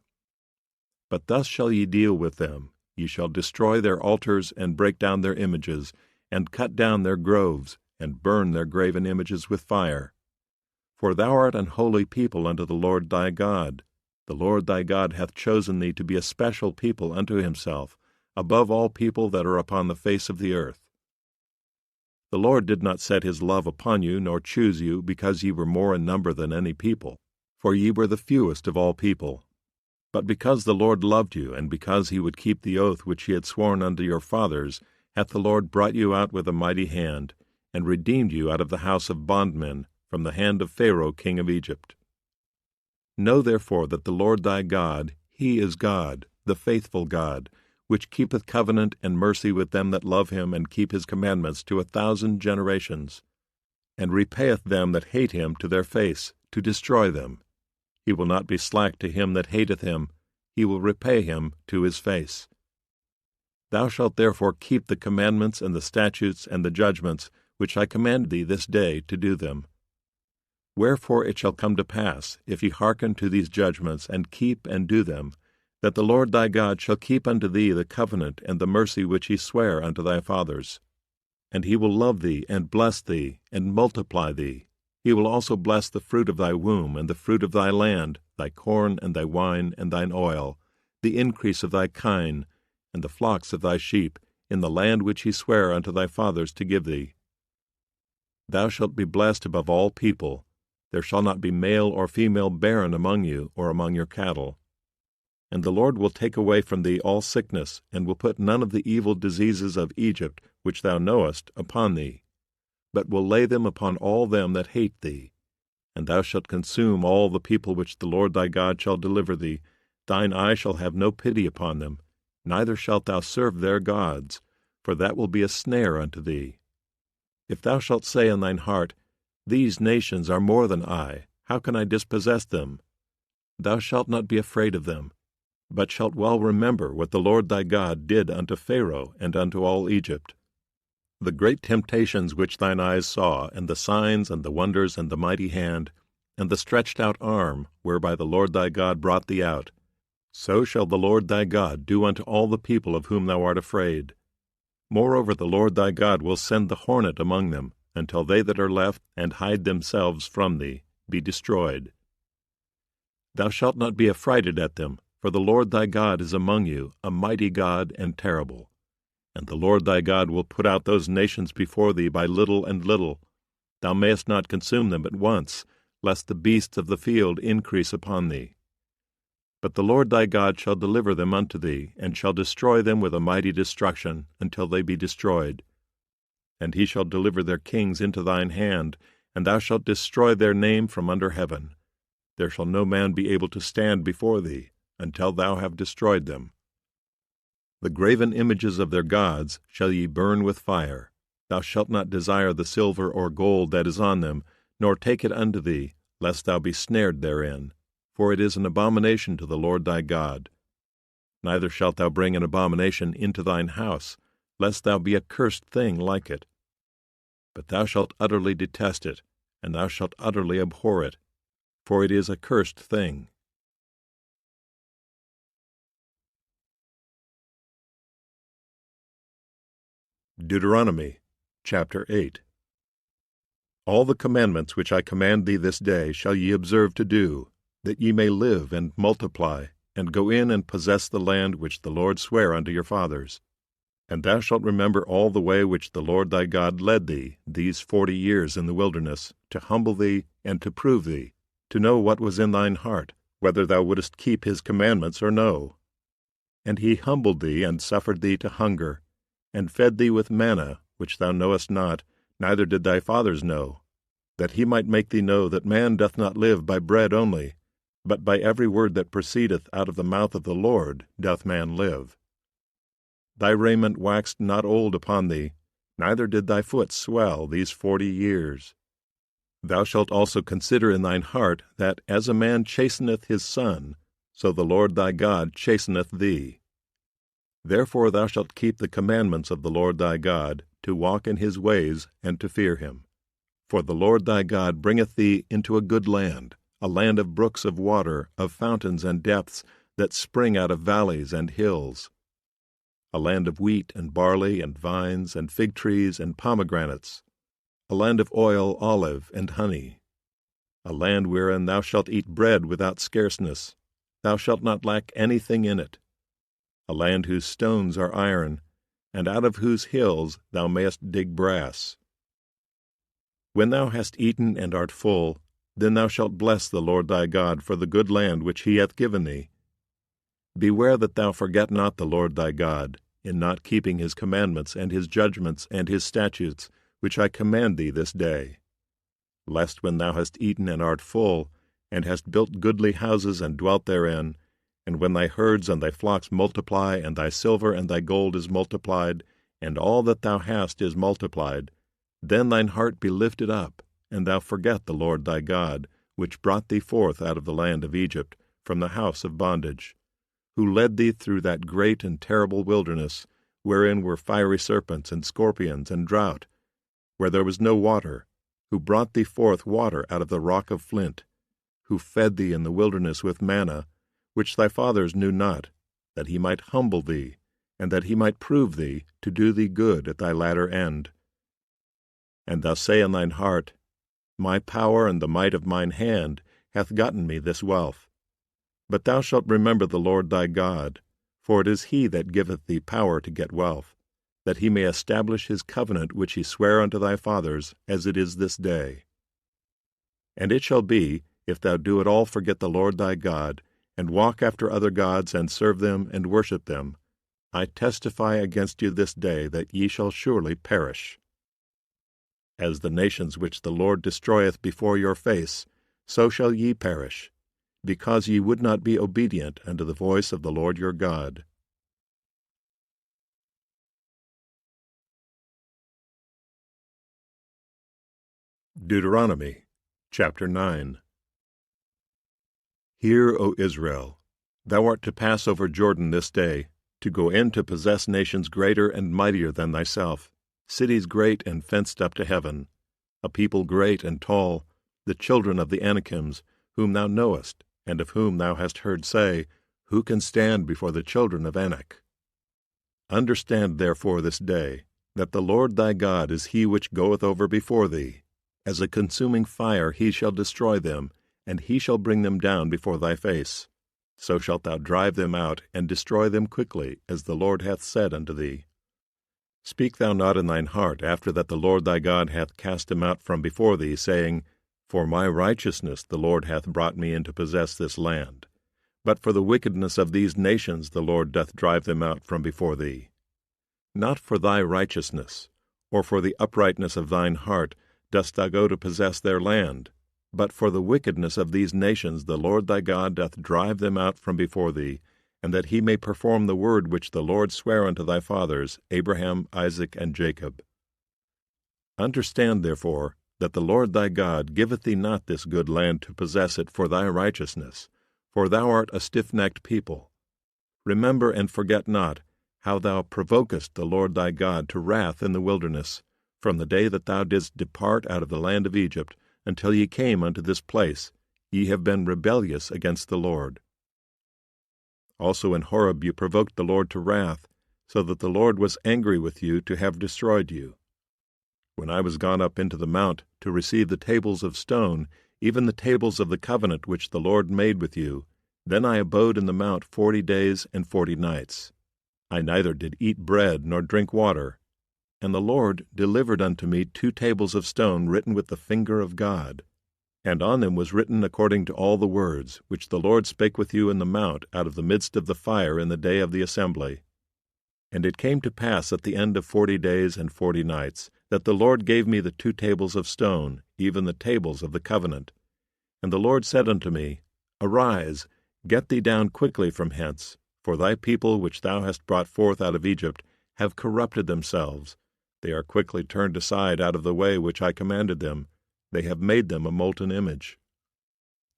But thus shall ye deal with them. Ye shall destroy their altars, and break down their images, and cut down their groves, and burn their graven images with fire. For thou art an holy people unto the Lord thy God. The Lord thy God hath chosen thee to be a special people unto himself, above all people that are upon the face of the earth. The Lord did not set his love upon you, nor choose you, because ye were more in number than any people, for ye were the fewest of all people. But because the Lord loved you, and because he would keep the oath which he had sworn unto your fathers, hath the Lord brought you out with a mighty hand, and redeemed you out of the house of bondmen, from the hand of Pharaoh king of Egypt. Know therefore that the Lord thy God, he is God, the faithful God, which keepeth covenant and mercy with them that love him and keep his commandments to 1,000 generations, and repayeth them that hate him to their face, to destroy them. He will not be slack to him that hateth him, he will repay him to his face. Thou shalt therefore keep the commandments and the statutes and the judgments, which I command thee this day to do them. Wherefore it shall come to pass, if ye hearken to these judgments, and keep and do them, that the Lord thy God shall keep unto thee the covenant and the mercy which he sware unto thy fathers. And he will love thee, and bless thee, and multiply thee. He will also bless the fruit of thy womb, and the fruit of thy land, thy corn, and thy wine, and thine oil, the increase of thy kine, and the flocks of thy sheep, in the land which he sware unto thy fathers to give thee. Thou shalt be blessed above all people. There shall not be male or female barren among you, or among your cattle. And the Lord will take away from thee all sickness, and will put none of the evil diseases of Egypt, which thou knowest, upon thee, but will lay them upon all them that hate thee. And thou shalt consume all the people which the Lord thy God shall deliver thee. Thine eye shall have no pity upon them, neither shalt thou serve their gods, for that will be a snare unto thee. If thou shalt say in thine heart, These nations are more than I, how can I dispossess them? Thou shalt not be afraid of them, but shalt well remember what the Lord thy God did unto Pharaoh and unto all Egypt. The great temptations which thine eyes saw, and the signs and the wonders and the mighty hand, and the stretched out arm, whereby the Lord thy God brought thee out, so shall the Lord thy God do unto all the people of whom thou art afraid. Moreover, the Lord thy God will send the hornet among them, until they that are left and hide themselves from thee be destroyed. Thou shalt not be affrighted at them, for the Lord thy God is among you, a mighty God and terrible. And the Lord thy God will put out those nations before thee by little and little. Thou mayest not consume them at once, lest the beasts of the field increase upon thee. But the Lord thy God shall deliver them unto thee, and shall destroy them with a mighty destruction, until they be destroyed. And he shall deliver their kings into thine hand, and thou shalt destroy their name from under heaven. There shall no man be able to stand before thee, until thou have destroyed them. The graven images of their gods shall ye burn with fire. Thou shalt not desire the silver or gold that is on them, nor take it unto thee, lest thou be snared therein. For it is an abomination to the Lord thy God. Neither shalt thou bring an abomination into thine house, lest thou be a cursed thing like it. But thou shalt utterly detest it, and thou shalt utterly abhor it, for it is a cursed thing. Deuteronomy chapter 8. All the commandments which I command thee this day shall ye observe to do, that ye may live and multiply, and go in and possess the land which the Lord sware unto your fathers. And thou shalt remember all the way which the Lord thy God led thee these 40 years in the wilderness, to humble thee and to prove thee, to know what was in thine heart, whether thou wouldest keep his commandments or no. And he humbled thee and suffered thee to hunger, and fed thee with manna, which thou knowest not, neither did thy fathers know, that he might make thee know that man doth not live by bread only, but by every word that proceedeth out of the mouth of the Lord doth man live. Thy raiment waxed not old upon thee, neither did thy foot swell these 40 years. Thou shalt also consider in thine heart that as a man chasteneth his son, so the Lord thy God chasteneth thee. Therefore thou shalt keep the commandments of the Lord thy God, to walk in his ways, and to fear him. For the Lord thy God bringeth thee into a good land, a land of brooks of water, of fountains and depths, that spring out of valleys and hills, a land of wheat and barley and vines and fig trees and pomegranates, a land of oil, olive, and honey, a land wherein thou shalt eat bread without scarceness, thou shalt not lack anything in it, a land whose stones are iron, and out of whose hills thou mayest dig brass. When thou hast eaten and art full, then thou shalt bless the Lord thy God for the good land which he hath given thee. Beware that thou forget not the Lord thy God, in not keeping his commandments and his judgments and his statutes, which I command thee this day. Lest when thou hast eaten and art full, and hast built goodly houses and dwelt therein, And when thy herds and thy flocks multiply, and thy silver and thy gold is multiplied, and all that thou hast is multiplied, then thine heart be lifted up, and thou forget the Lord thy God, which brought thee forth out of the land of Egypt, from the house of bondage, who led thee through that great and terrible wilderness, wherein were fiery serpents and scorpions and drought, where there was no water, who brought thee forth water out of the rock of flint, who fed thee in the wilderness with manna, which thy fathers knew not, that he might humble thee, and that he might prove thee, to do thee good at thy latter end. And thou say in thine heart, My power and the might of mine hand hath gotten me this wealth. But thou shalt remember the Lord thy God, for it is he that giveth thee power to get wealth, that he may establish his covenant which he sware unto thy fathers, as it is this day. And it shall be, if thou do at all forget the Lord thy God, and walk after other gods, and serve them, and worship them, I testify against you this day that ye shall surely perish. As the nations which the Lord destroyeth before your face, so shall ye perish, because ye would not be obedient unto the voice of the Lord your God. Deuteronomy chapter 9. Hear, O Israel, thou art to pass over Jordan this day, to go in to possess nations greater and mightier than thyself, cities great and fenced up to heaven, a people great and tall, the children of the Anakims, whom thou knowest, and of whom thou hast heard say, Who can stand before the children of Anak? Understand therefore this day, that the Lord thy God is he which goeth over before thee. As a consuming fire he shall destroy them, and he shall bring them down before thy face. So shalt thou drive them out, and destroy them quickly, as the Lord hath said unto thee. Speak thou not in thine heart after that the Lord thy God hath cast them out from before thee, saying, For my righteousness the Lord hath brought me in to possess this land. But for the wickedness of these nations the Lord doth drive them out from before thee. Not for thy righteousness, or for the uprightness of thine heart, dost thou go to possess their land, but for the wickedness of these nations the Lord thy God doth drive them out from before thee, and that he may perform the word which the Lord sware unto thy fathers, Abraham, Isaac, and Jacob. Understand, therefore, that the Lord thy God giveth thee not this good land to possess it for thy righteousness, for thou art a stiff-necked people. Remember and forget not how thou provokest the Lord thy God to wrath in the wilderness, from the day that thou didst depart out of the land of Egypt, until ye came unto this place, ye have been rebellious against the Lord. Also in Horeb you provoked the Lord to wrath, so that the Lord was angry with you to have destroyed you. When I was gone up into the mount to receive the tables of stone, even the tables of the covenant which the Lord made with you, then I abode in the mount 40 days and 40 nights. I neither did eat bread nor drink water. And the Lord delivered unto me 2 tables of stone written with the finger of God. And on them was written according to all the words, which the Lord spake with you in the mount out of the midst of the fire in the day of the assembly. And it came to pass at the end of 40 days and 40 nights, that the Lord gave me the 2 tables of stone, even the tables of the covenant. And the Lord said unto me, Arise, get thee down quickly from hence, for thy people which thou hast brought forth out of Egypt have corrupted themselves. They are quickly turned aside out of the way which I commanded them. They have made them a molten image.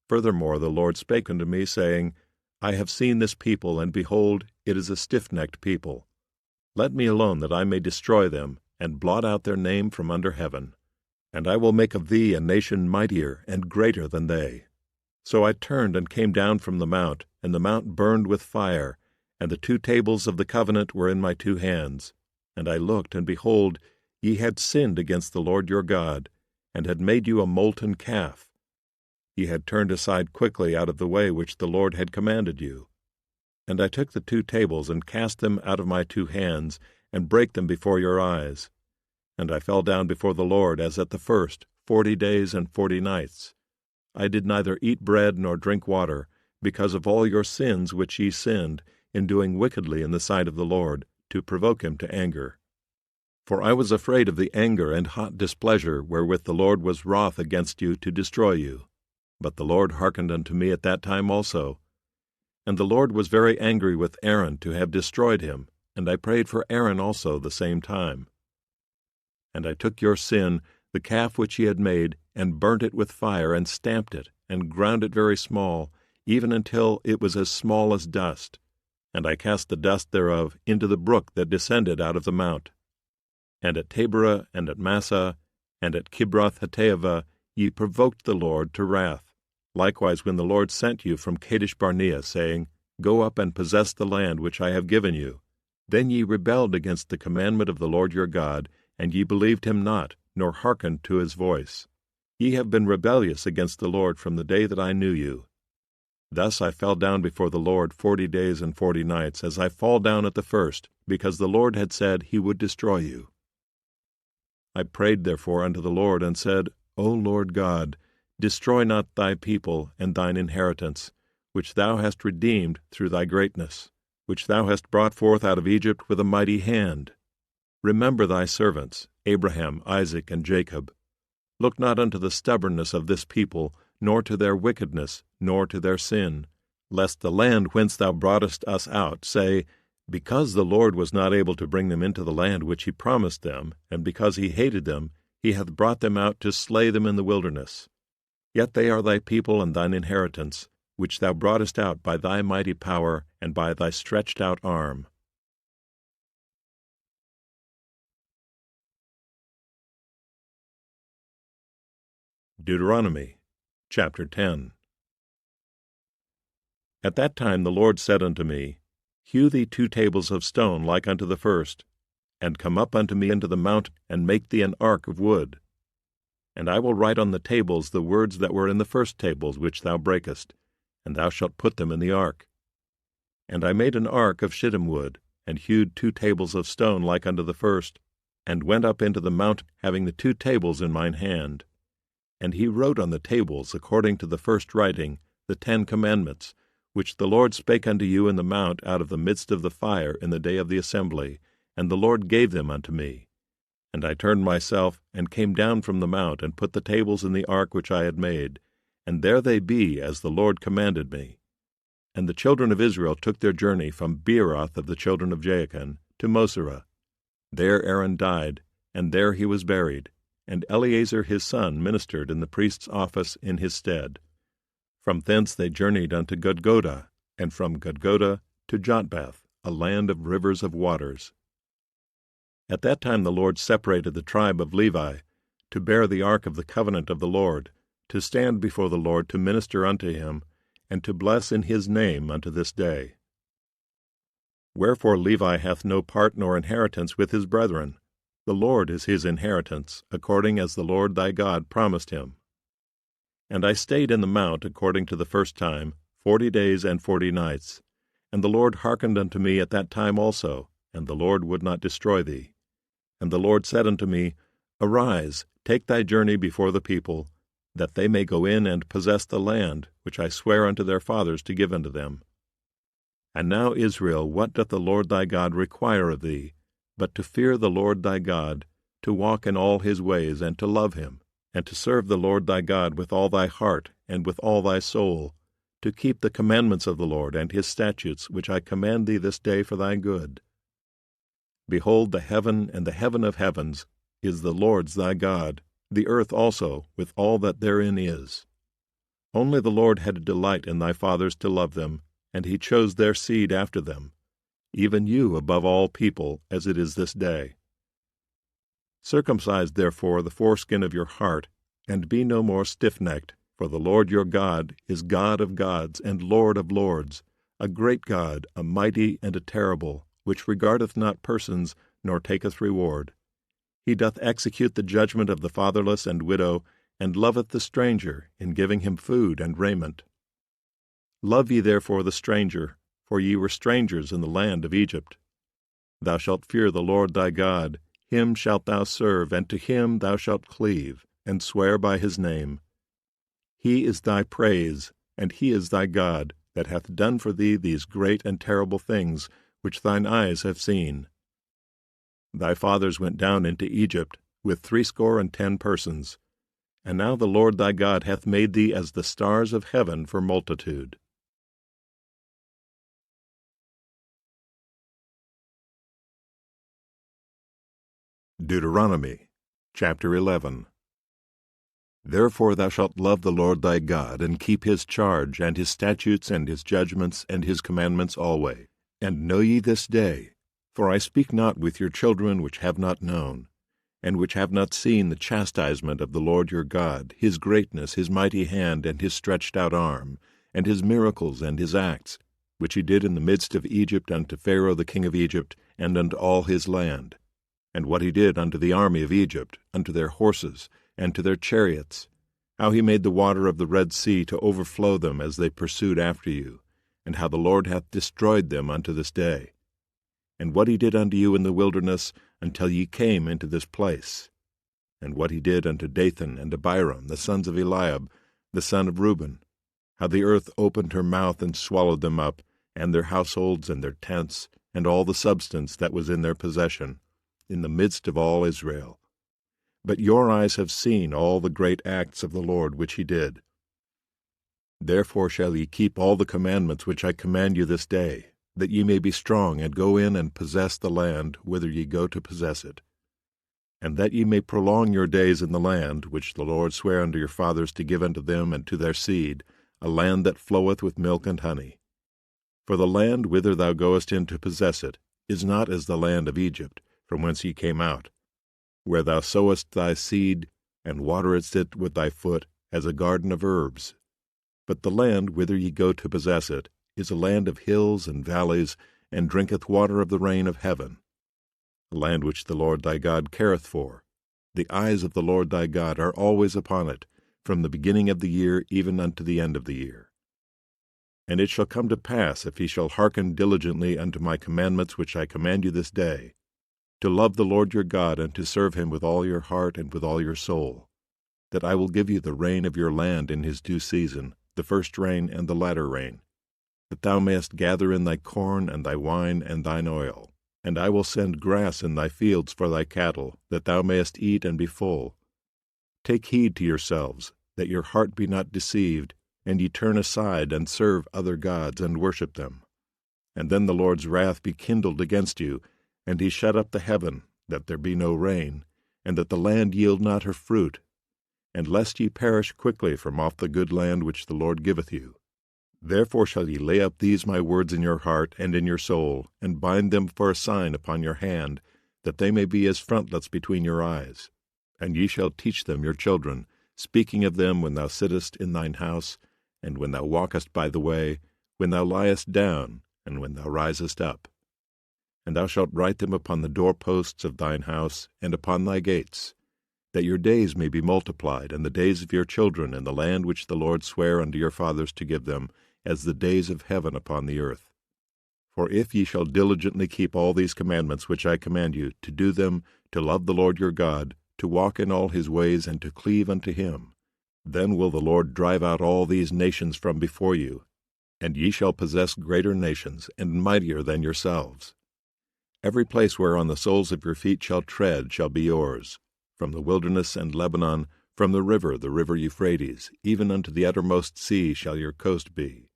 Furthermore the Lord spake unto me, saying, I have seen this people, and behold, it is a stiff-necked people. Let me alone, that I may destroy them, and blot out their name from under heaven. And I will make of thee a nation mightier and greater than they. So I turned and came down from the mount, and the mount burned with fire, and the 2 tables of the covenant were in my 2 hands. And I looked, and behold, ye had sinned against the Lord your God, and had made you a molten calf. Ye had turned aside quickly out of the way which the Lord had commanded you. And I took the 2 tables, and cast them out of my 2 hands, and brake them before your eyes. And I fell down before the Lord as at the first, 40 days and 40 nights. I did neither eat bread nor drink water, because of all your sins which ye sinned, in doing wickedly in the sight of the Lord, to provoke him to anger. For I was afraid of the anger and hot displeasure wherewith the Lord was wroth against you to destroy you. But the Lord hearkened unto me at that time also. And the Lord was very angry with Aaron to have destroyed him, and I prayed for Aaron also the same time. And I took your sin, the calf which ye had made, and burnt it with fire, and stamped it, and ground it very small, even until it was as small as dust. And I cast the dust thereof into the brook that descended out of the mount. And at Taberah, and at Massah, and at Kibroth-Hattaavah, ye provoked the Lord to wrath. Likewise when the Lord sent you from Kadesh-barnea, saying, Go up and possess the land which I have given you, then ye rebelled against the commandment of the Lord your God, and ye believed him not, nor hearkened to his voice. Ye have been rebellious against the Lord from the day that I knew you. Thus I fell down before the Lord 40 days and 40 nights, as I fall down at the first, because the Lord had said he would destroy you. I prayed therefore unto the Lord, and said, O Lord God, destroy not thy people and thine inheritance, which thou hast redeemed through thy greatness, which thou hast brought forth out of Egypt with a mighty hand. Remember thy servants, Abraham, Isaac, and Jacob. Look not unto the stubbornness of this people, nor to their wickedness, nor to their sin, lest the land whence thou broughtest us out say, Because the Lord was not able to bring them into the land which he promised them, and because he hated them, he hath brought them out to slay them in the wilderness. Yet they are thy people and thine inheritance, which thou broughtest out by thy mighty power and by thy stretched out arm. Deuteronomy chapter 10. At that time the Lord said unto me, Hew thee 2 tables of stone like unto the first, and come up unto me into the mount, and make thee an ark of wood. And I will write on the tables the words that were in the first tables which thou breakest, and thou shalt put them in the ark. And I made an ark of shittim wood, and hewed 2 tables of stone like unto the first, and went up into the mount, having the 2 tables in mine hand. And he wrote on the tables, according to the first writing, the 10 commandments, which the Lord spake unto you in the mount out of the midst of the fire in the day of the assembly, and the Lord gave them unto me. And I turned myself, and came down from the mount, and put the tables in the ark which I had made, and there they be, as the Lord commanded me. And the children of Israel took their journey from Beeroth of the children of Jaachan to Moserah. There Aaron died, and there he was buried, and Eleazar his son ministered in the priest's office in his stead. From thence they journeyed unto Gudgodah, and from Gudgodah to Jotbath, a land of rivers of waters. At that time the Lord separated the tribe of Levi, to bear the ark of the covenant of the Lord, to stand before the Lord to minister unto him, and to bless in his name unto this day. Wherefore Levi hath no part nor inheritance with his brethren. The Lord is his inheritance, according as the Lord thy God promised him. And I stayed in the mount according to the first time 40 days and 40 nights. And the Lord hearkened unto me at that time also, and the Lord would not destroy thee. And the Lord said unto me, Arise, take thy journey before the people, that they may go in and possess the land, which I swear unto their fathers to give unto them. And now, Israel, what doth the Lord thy God require of thee, but to fear the Lord thy God, to walk in all his ways, and to love him, and to serve the Lord thy God with all thy heart and with all thy soul, to keep the commandments of the Lord and his statutes, which I command thee this day for thy good. Behold, the heaven and the heaven of heavens is the Lord's thy God, the earth also, with all that therein is. Only the Lord had a delight in thy fathers to love them, and he chose their seed after them, even you above all people, as it is this day. Circumcise therefore the foreskin of your heart, and be no more stiff-necked, for the Lord your God is God of gods and Lord of lords, a great God, a mighty and a terrible, which regardeth not persons, nor taketh reward. He doth execute the judgment of the fatherless and widow, and loveth the stranger, in giving him food and raiment. Love ye therefore the stranger, for ye were strangers in the land of Egypt. Thou shalt fear the Lord thy God, him shalt thou serve, and to him thou shalt cleave, and swear by his name. He is thy praise, and he is thy God, that hath done for thee these great and terrible things, which thine eyes have seen. Thy fathers went down into Egypt with 70 persons, and now the Lord thy God hath made thee as the stars of heaven for multitude. Deuteronomy chapter 11. Therefore thou shalt love the Lord thy God, and keep his charge, and his statutes, and his judgments, and his commandments alway. And know ye this day, for I speak not with your children which have not known, and which have not seen the chastisement of the Lord your God, his greatness, his mighty hand, and his stretched out arm, and his miracles, and his acts, which he did in the midst of Egypt unto Pharaoh the king of Egypt, and unto all his land, and what he did unto the army of Egypt, unto their horses, and to their chariots, how he made the water of the Red Sea to overflow them as they pursued after you, and how the Lord hath destroyed them unto this day, and what he did unto you in the wilderness until ye came into this place, and what he did unto Dathan and Abiram, the sons of Eliab, the son of Reuben, how the earth opened her mouth and swallowed them up, and their households and their tents, and all the substance that was in their possession, in the midst of all Israel. But your eyes have seen all the great acts of the Lord which he did. Therefore shall ye keep all the commandments which I command you this day, that ye may be strong, and go in and possess the land whither ye go to possess it, and that ye may prolong your days in the land which the Lord sware unto your fathers to give unto them and to their seed, a land that floweth with milk and honey. For the land whither thou goest in to possess it is not as the land of Egypt, from whence ye came out, where thou sowest thy seed, and waterest it with thy foot, as a garden of herbs. But the land whither ye go to possess it is a land of hills and valleys, and drinketh water of the rain of heaven, a land which the Lord thy God careth for. The eyes of the Lord thy God are always upon it, from the beginning of the year even unto the end of the year. And it shall come to pass, if ye shall hearken diligently unto my commandments which I command you this day, to love the Lord your God, and to serve him with all your heart and with all your soul, that I will give you the rain of your land in his due season, the first rain and the latter rain, that thou mayest gather in thy corn and thy wine and thine oil. And I will send grass in thy fields for thy cattle, that thou mayest eat and be full. Take heed to yourselves, that your heart be not deceived, and ye turn aside and serve other gods and worship them. And then the Lord's wrath be kindled against you, and he shut up the heaven, that there be no rain, and that the land yield not her fruit, and lest ye perish quickly from off the good land which the Lord giveth you. Therefore shall ye lay up these my words in your heart and in your soul, and bind them for a sign upon your hand, that they may be as frontlets between your eyes. And ye shall teach them your children, speaking of them when thou sittest in thine house, and when thou walkest by the way, when thou liest down, and when thou risest up. And thou shalt write them upon the doorposts of thine house, and upon thy gates, that your days may be multiplied, and the days of your children in the land which the Lord sware unto your fathers to give them, as the days of heaven upon the earth. For if ye shall diligently keep all these commandments which I command you, to do them, to love the Lord your God, to walk in all his ways, and to cleave unto him, then will the Lord drive out all these nations from before you, and ye shall possess greater nations, and mightier than yourselves. Every place whereon the soles of your feet shall tread shall be yours, from the wilderness and Lebanon, from the river Euphrates, even unto the uttermost sea shall your coast be.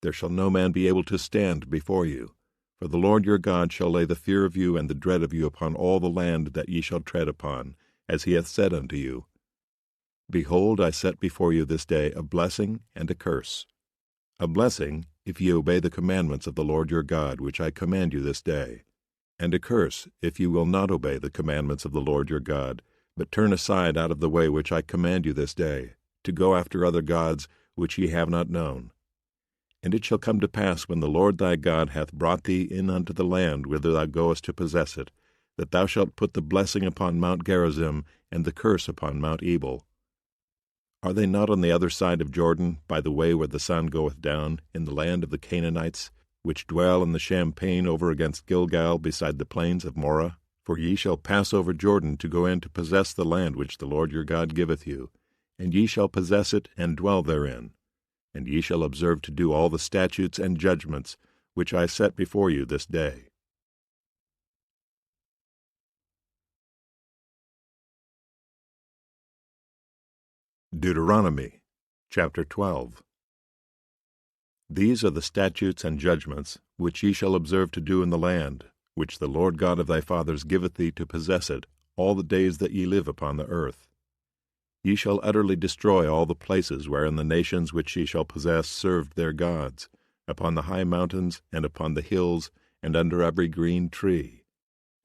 There shall no man be able to stand before you, for the Lord your God shall lay the fear of you and the dread of you upon all the land that ye shall tread upon, as he hath said unto you. Behold, I set before you this day a blessing and a curse. A blessing, if ye obey the commandments of the Lord your God, which I command you this day, and a curse, if ye will not obey the commandments of the Lord your God, but turn aside out of the way which I command you this day, to go after other gods which ye have not known. And it shall come to pass, when the Lord thy God hath brought thee in unto the land whither thou goest to possess it, that thou shalt put the blessing upon Mount Gerizim, and the curse upon Mount Ebal. Are they not on the other side of Jordan, by the way where the sun goeth down, in the land of the Canaanites, which dwell in the champaign over against Gilgal, beside the plains of Moreh? For ye shall pass over Jordan to go in to possess the land which the Lord your God giveth you, and ye shall possess it and dwell therein. And ye shall observe to do all the statutes and judgments which I set before you this day. Deuteronomy chapter 12. These are the statutes and judgments which ye shall observe to do in the land, which the Lord God of thy fathers giveth thee to possess it all the days that ye live upon the earth. Ye shall utterly destroy all the places wherein the nations which ye shall possess served their gods, upon the high mountains, and upon the hills, and under every green tree.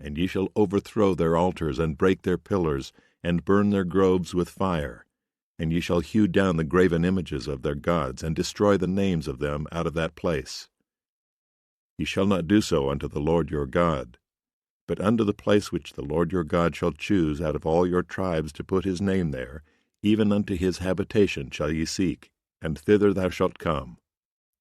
And ye shall overthrow their altars, and break their pillars, and burn their groves with fire. And ye shall hew down the graven images of their gods, and destroy the names of them out of that place. Ye shall not do so unto the Lord your God, but unto the place which the Lord your God shall choose out of all your tribes to put his name there, even unto his habitation shall ye seek, and thither thou shalt come.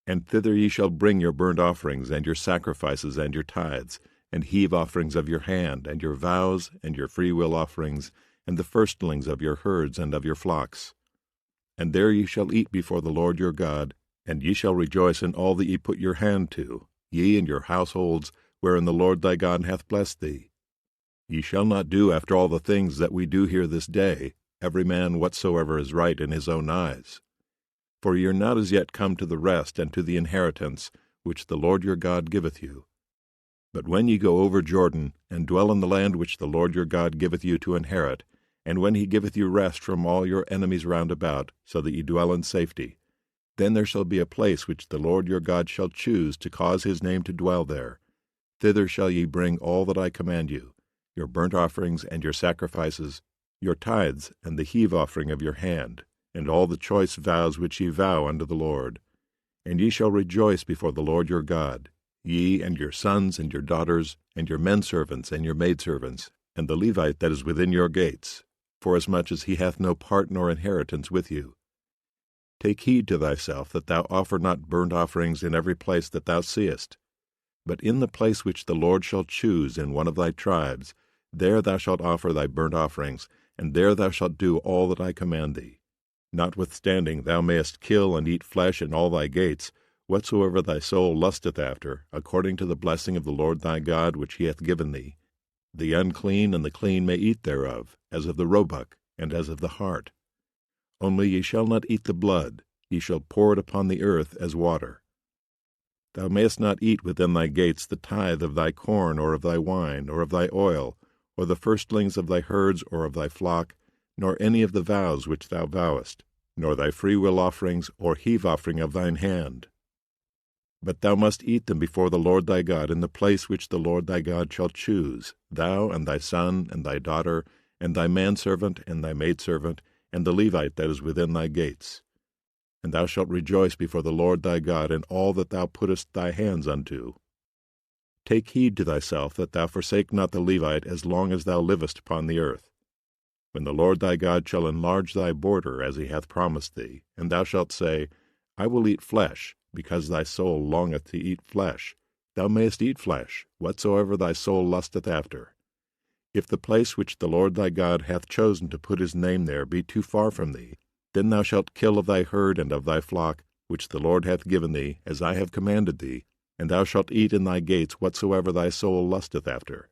And thither ye shall bring your burnt offerings, and your sacrifices, and your tithes, and heave offerings of your hand, and your vows, and your freewill offerings, and the firstlings of your herds and of your flocks. And there ye shall eat before the Lord your God, and ye shall rejoice in all that ye put your hand to, ye and your households, wherein the Lord thy God hath blessed thee. Ye shall not do after all the things that we do here this day, every man whatsoever is right in his own eyes. For ye are not as yet come to the rest and to the inheritance which the Lord your God giveth you. But when ye go over Jordan, and dwell in the land which the Lord your God giveth you to inherit, and when he giveth you rest from all your enemies round about, so that ye dwell in safety, then there shall be a place which the Lord your God shall choose to cause his name to dwell there. Thither shall ye bring all that I command you, your burnt offerings and your sacrifices, your tithes and the heave offering of your hand, and all the choice vows which ye vow unto the Lord. And ye shall rejoice before the Lord your God, ye and your sons and your daughters, and your menservants and your maidservants, and the Levite that is within your gates, forasmuch as he hath no part nor inheritance with you. Take heed to thyself that thou offer not burnt offerings in every place that thou seest, but in the place which the Lord shall choose in one of thy tribes, there thou shalt offer thy burnt offerings, and there thou shalt do all that I command thee. Notwithstanding thou mayest kill and eat flesh in all thy gates, whatsoever thy soul lusteth after, according to the blessing of the Lord thy God which he hath given thee. The unclean and the clean may eat thereof, as of the roebuck, and as of the hart. Only ye shall not eat the blood, ye shall pour it upon the earth as water. Thou mayest not eat within thy gates the tithe of thy corn, or of thy wine, or of thy oil, or the firstlings of thy herds or of thy flock, nor any of the vows which thou vowest, nor thy freewill offerings or heave offering of thine hand. But thou must eat them before the Lord thy God in the place which the Lord thy God shall choose, thou and thy son and thy daughter, and thy manservant and thy maidservant, and the Levite that is within thy gates. And thou shalt rejoice before the Lord thy God in all that thou puttest thy hands unto. Take heed to thyself that thou forsake not the Levite as long as thou livest upon the earth. When the Lord thy God shall enlarge thy border as he hath promised thee, and thou shalt say, I will eat flesh, because thy soul longeth to eat flesh, thou mayest eat flesh, whatsoever thy soul lusteth after. If the place which the Lord thy God hath chosen to put his name there be too far from thee, then thou shalt kill of thy herd and of thy flock, which the Lord hath given thee, as I have commanded thee, and thou shalt eat in thy gates whatsoever thy soul lusteth after.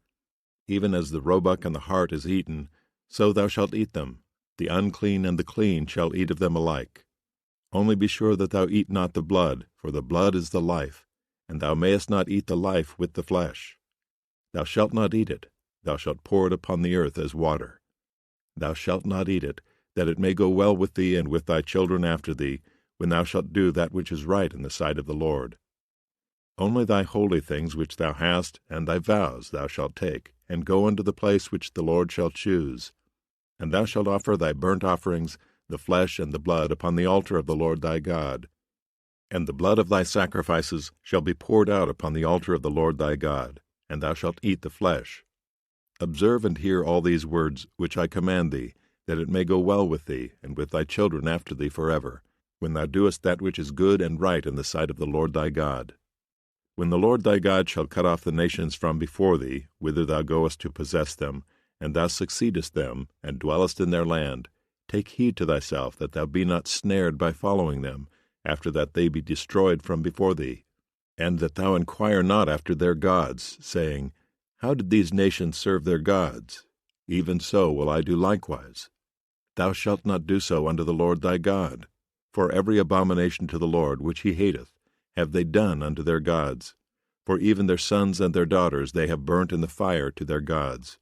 Even as the roebuck and the hart is eaten, so thou shalt eat them. The unclean and the clean shall eat of them alike. Only be sure that thou eat not the blood, for the blood is the life, and thou mayest not eat the life with the flesh. Thou shalt not eat it, thou shalt pour it upon the earth as water. Thou shalt not eat it, that it may go well with thee and with thy children after thee, when thou shalt do that which is right in the sight of the Lord. Only thy holy things which thou hast, and thy vows thou shalt take, and go unto the place which the Lord shall choose. And thou shalt offer thy burnt offerings, the flesh and the blood, upon the altar of the Lord thy God. And the blood of thy sacrifices shall be poured out upon the altar of the Lord thy God, and thou shalt eat the flesh. Observe and hear all these words which I command thee, that it may go well with thee, and with thy children after thee forever, when thou doest that which is good and right in the sight of the Lord thy God. When the Lord thy God shall cut off the nations from before thee, whither thou goest to possess them, and thou succeedest them, and dwellest in their land, take heed to thyself that thou be not snared by following them, after that they be destroyed from before thee, and that thou inquire not after their gods, saying, How did these nations serve their gods? Even so will I do likewise. Thou shalt not do so unto the Lord thy God. For every abomination to the Lord which he hateth have they done unto their gods. for even their sons and their daughters they have burnt in the fire to their gods.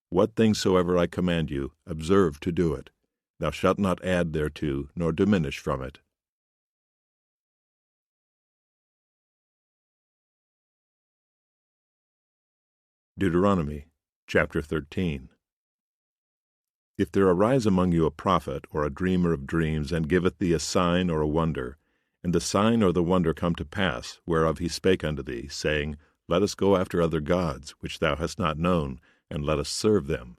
What things soever I command you, observe to do it. Thou shalt not add thereto, nor diminish from it. Deuteronomy chapter 13. If there arise among you a prophet or a dreamer of dreams, and giveth thee a sign or a wonder, and the sign or the wonder come to pass, whereof he spake unto thee, saying, Let us go after other gods, which thou hast not known, and let us serve them,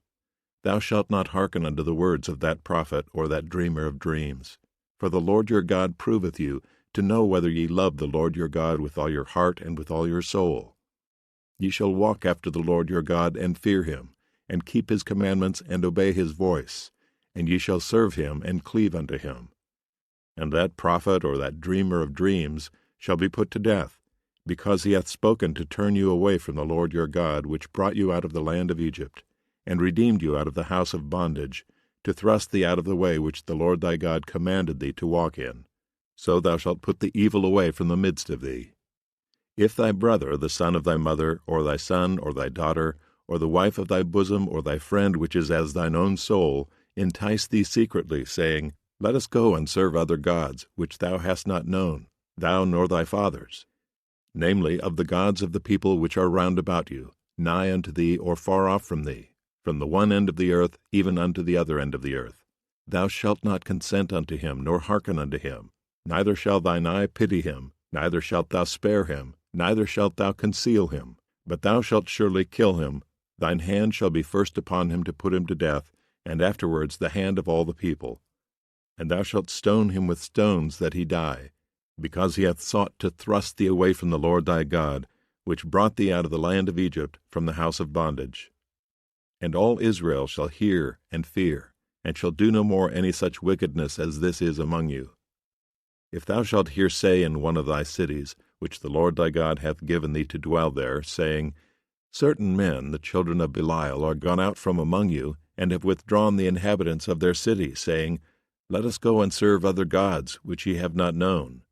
thou shalt not hearken unto the words of that prophet or that dreamer of dreams. For the Lord your God proveth you, to know whether ye love the Lord your God with all your heart and with all your soul. Ye shall walk after the Lord your God, and fear him, and keep his commandments, and obey his voice, and ye shall serve him, and cleave unto him. And that prophet or that dreamer of dreams shall be put to death, because he hath spoken to turn you away from the Lord your God, which brought you out of the land of Egypt, and redeemed you out of the house of bondage, to thrust thee out of the way which the Lord thy God commanded thee to walk in. So thou shalt put the evil away from the midst of thee. If thy brother, the son of thy mother, or thy son, or thy daughter, or the wife of thy bosom, or thy friend which is as thine own soul, entice thee secretly, saying, Let us go and serve other gods, which thou hast not known, thou nor thy fathers, namely, of the gods of the people which are round about you, nigh unto thee or far off from thee, from the one end of the earth even unto the other end of the earth. Thou shalt not consent unto him, nor hearken unto him, neither shall thine eye pity him, neither shalt thou spare him, neither shalt thou conceal him, but thou shalt surely kill him. Thine hand shall be first upon him to put him to death, and afterwards the hand of all the people. And thou shalt stone him with stones that he die, because he hath sought to thrust thee away from the Lord thy God, which brought thee out of the land of Egypt, from the house of bondage. And all Israel shall hear and fear, and shall do no more any such wickedness as this is among you. If thou shalt hear say in one of thy cities, which the Lord thy God hath given thee to dwell there, saying, Certain men, the children of Belial, are gone out from among you, and have withdrawn the inhabitants of their city, saying, Let us go and serve other gods, which ye have not known.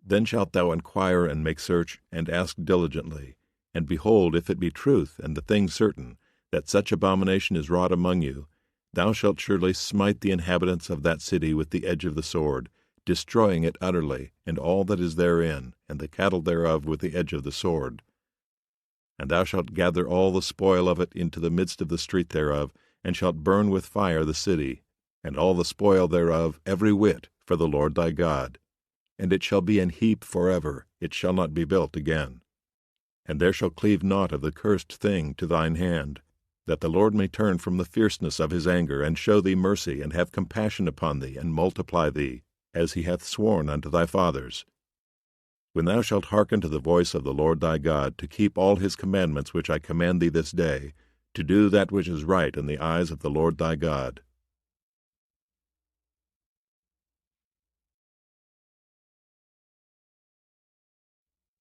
Then shalt thou inquire and make search, and ask diligently. And behold, if it be truth, and the thing certain, that such abomination is wrought among you, thou shalt surely smite the inhabitants of that city with the edge of the sword, destroying it utterly, and all that is therein, and the cattle thereof with the edge of the sword. And thou shalt gather all the spoil of it into the midst of the street thereof, and shalt burn with fire the city, and all the spoil thereof, every whit, for the Lord thy God. And it shall be an heap forever, it shall not be built again. And there shall cleave naught of the cursed thing to thine hand, that the Lord may turn from the fierceness of his anger, and show thee mercy, and have compassion upon thee, and multiply thee, as he hath sworn unto thy fathers. When thou shalt hearken to the voice of the Lord thy God, to keep all his commandments which I command thee this day, to do that which is right in the eyes of the Lord thy God.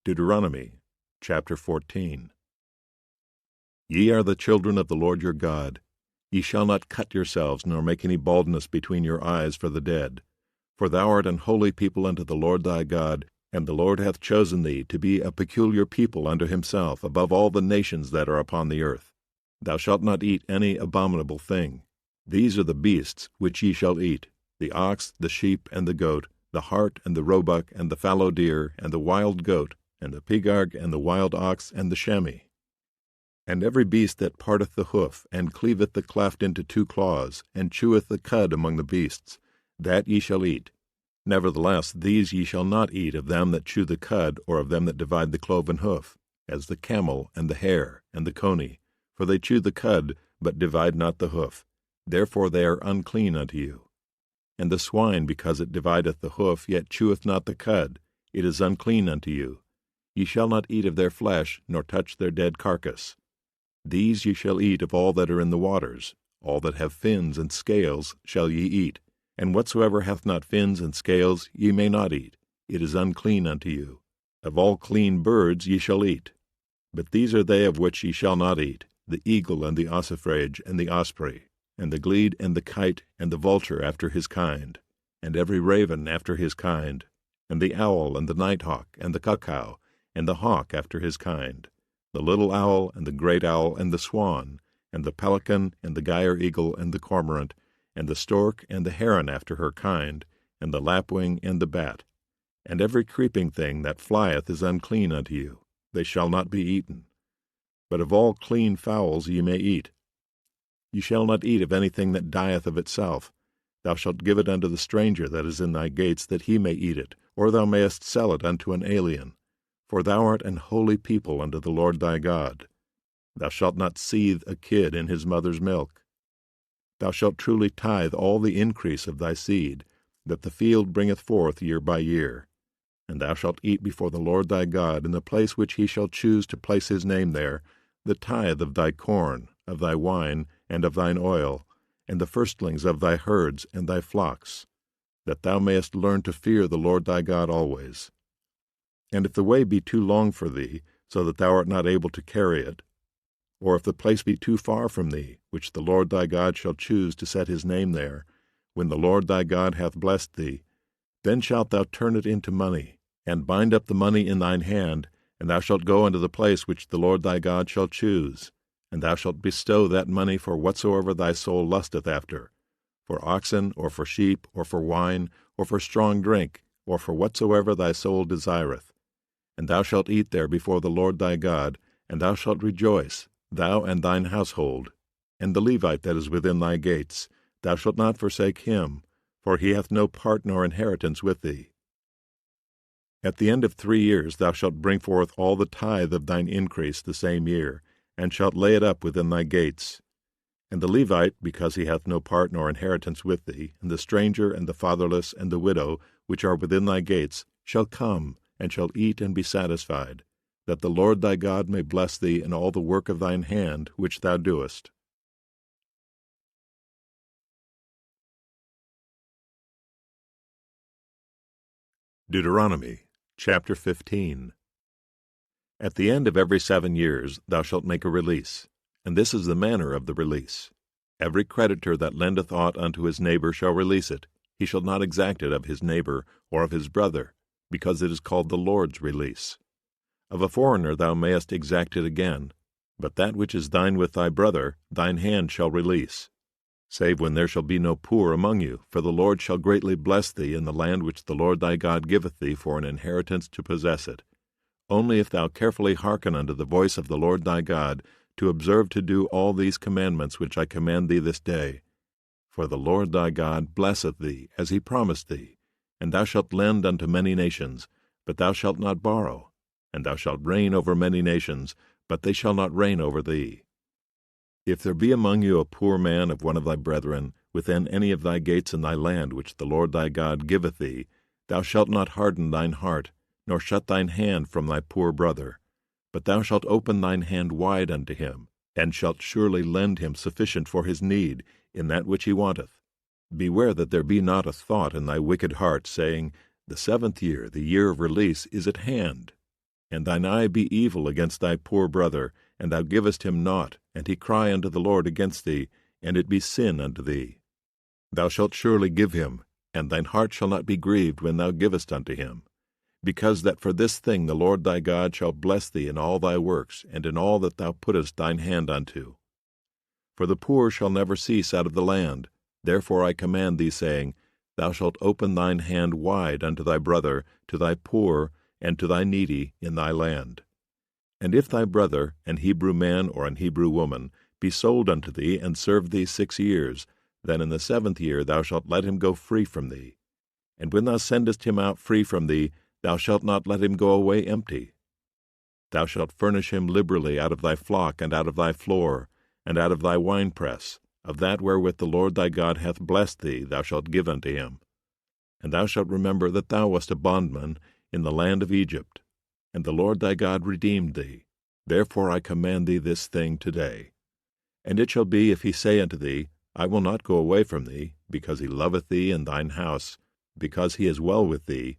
Deuteronomy chapter 14. Ye are the children of the Lord your God. Ye shall not cut yourselves, nor make any baldness between your eyes for the dead. For thou art an holy people unto the Lord thy God, and the Lord hath chosen thee to be a peculiar people unto himself above all the nations that are upon the earth. Thou shalt not eat any abominable thing. These are the beasts which ye shall eat, the ox, the sheep, and the goat, the hart, and the roebuck, and the fallow deer, and the wild goat, and the pigarg, and the wild ox, and the chamois. And every beast that parteth the hoof, and cleaveth the cleft into two claws, and cheweth the cud among the beasts, that ye shall eat. Nevertheless, these ye shall not eat of them that chew the cud, or of them that divide the cloven hoof, as the camel, and the hare, and the coney, for they chew the cud, but divide not the hoof. Therefore they are unclean unto you. And the swine, because it divideth the hoof, yet cheweth not the cud, it is unclean unto you. Ye shall not eat of their flesh, nor touch their dead carcass. These ye shall eat of all that are in the waters. All that have fins and scales shall ye eat. And whatsoever hath not fins and scales ye may not eat. It is unclean unto you. Of all clean birds ye shall eat. But these are they of which ye shall not eat, the eagle, and the ossifrage, and the osprey, and the glede, and the kite, and the vulture after his kind, and every raven after his kind, and the owl, and the nighthawk, and the cuckoo, and the hawk after his kind, the little owl, and the great owl, and the swan, and the pelican, and the gyre eagle, and the cormorant, and the stork, and the heron after her kind, and the lapwing, and the bat. And every creeping thing that flieth is unclean unto you, they shall not be eaten. But of all clean fowls ye may eat. Ye shall not eat of anything that dieth of itself. Thou shalt give it unto the stranger that is in thy gates, that he may eat it, or thou mayest sell it unto an alien. For thou art an holy people unto the Lord thy God. Thou shalt not seethe a kid in his mother's milk. Thou shalt truly tithe all the increase of thy seed, that the field bringeth forth year by year. And thou shalt eat before the Lord thy God in the place which he shall choose to place his name there, the tithe of thy corn, of thy wine, and of thine oil, and the firstlings of thy herds and thy flocks, that thou mayest learn to fear the Lord thy God always. And if the way be too long for thee, so that thou art not able to carry it, or if the place be too far from thee, which the Lord thy God shall choose to set his name there, when the Lord thy God hath blessed thee, then shalt thou turn it into money, and bind up the money in thine hand, and thou shalt go unto the place which the Lord thy God shall choose, and thou shalt bestow that money for whatsoever thy soul lusteth after, for oxen, or for sheep, or for wine, or for strong drink, or for whatsoever thy soul desireth. And thou shalt eat there before the Lord thy God, and thou shalt rejoice, thou and thine household. And the Levite that is within thy gates, thou shalt not forsake him, for he hath no part nor inheritance with thee. At the end of 3 years thou shalt bring forth all the tithe of thine increase the same year, and shalt lay it up within thy gates. And the Levite, because he hath no part nor inheritance with thee, and the stranger, and the fatherless, and the widow, which are within thy gates, shall come, and shall eat and be satisfied, that the Lord thy God may bless thee in all the work of thine hand which thou doest. Deuteronomy chapter 15. At the end of every 7 years thou shalt make a release, and this is the manner of the release. Every creditor that lendeth aught unto his neighbor shall release it. He shall not exact it of his neighbor or of his brother, because it is called the Lord's release. Of a foreigner thou mayest exact it again, but that which is thine with thy brother thine hand shall release. Save when there shall be no poor among you, for the Lord shall greatly bless thee in the land which the Lord thy God giveth thee for an inheritance to possess it. Only if thou carefully hearken unto the voice of the Lord thy God, to observe to do all these commandments which I command thee this day. For the Lord thy God blesseth thee, as he promised thee, and thou shalt lend unto many nations, but thou shalt not borrow, and thou shalt reign over many nations, but they shall not reign over thee. If there be among you a poor man of one of thy brethren, within any of thy gates in thy land which the Lord thy God giveth thee, thou shalt not harden thine heart, nor shut thine hand from thy poor brother, but thou shalt open thine hand wide unto him, and shalt surely lend him sufficient for his need in that which he wanteth. Beware that there be not a thought in thy wicked heart, saying, The 7th year, the year of release, is at hand. And thine eye be evil against thy poor brother, and thou givest him naught, and he cry unto the Lord against thee, and it be sin unto thee. Thou shalt surely give him, and thine heart shall not be grieved when thou givest unto him. Because that for this thing the Lord thy God shall bless thee in all thy works, and in all that thou puttest thine hand unto. For the poor shall never cease out of the land. Therefore I command thee, saying, Thou shalt open thine hand wide unto thy brother, to thy poor, and to thy needy in thy land. And if thy brother, an Hebrew man or an Hebrew woman, be sold unto thee, and serve thee 6 years, then in the 7th year thou shalt let him go free from thee. And when thou sendest him out free from thee, thou shalt not let him go away empty. Thou shalt furnish him liberally out of thy flock, and out of thy floor, and out of thy winepress, of that wherewith the Lord thy God hath blessed thee thou shalt give unto him. And thou shalt remember that thou wast a bondman in the land of Egypt, and the Lord thy God redeemed thee. Therefore I command thee this thing today. And it shall be, if he say unto thee, I will not go away from thee, because he loveth thee and thine house, because he is well with thee,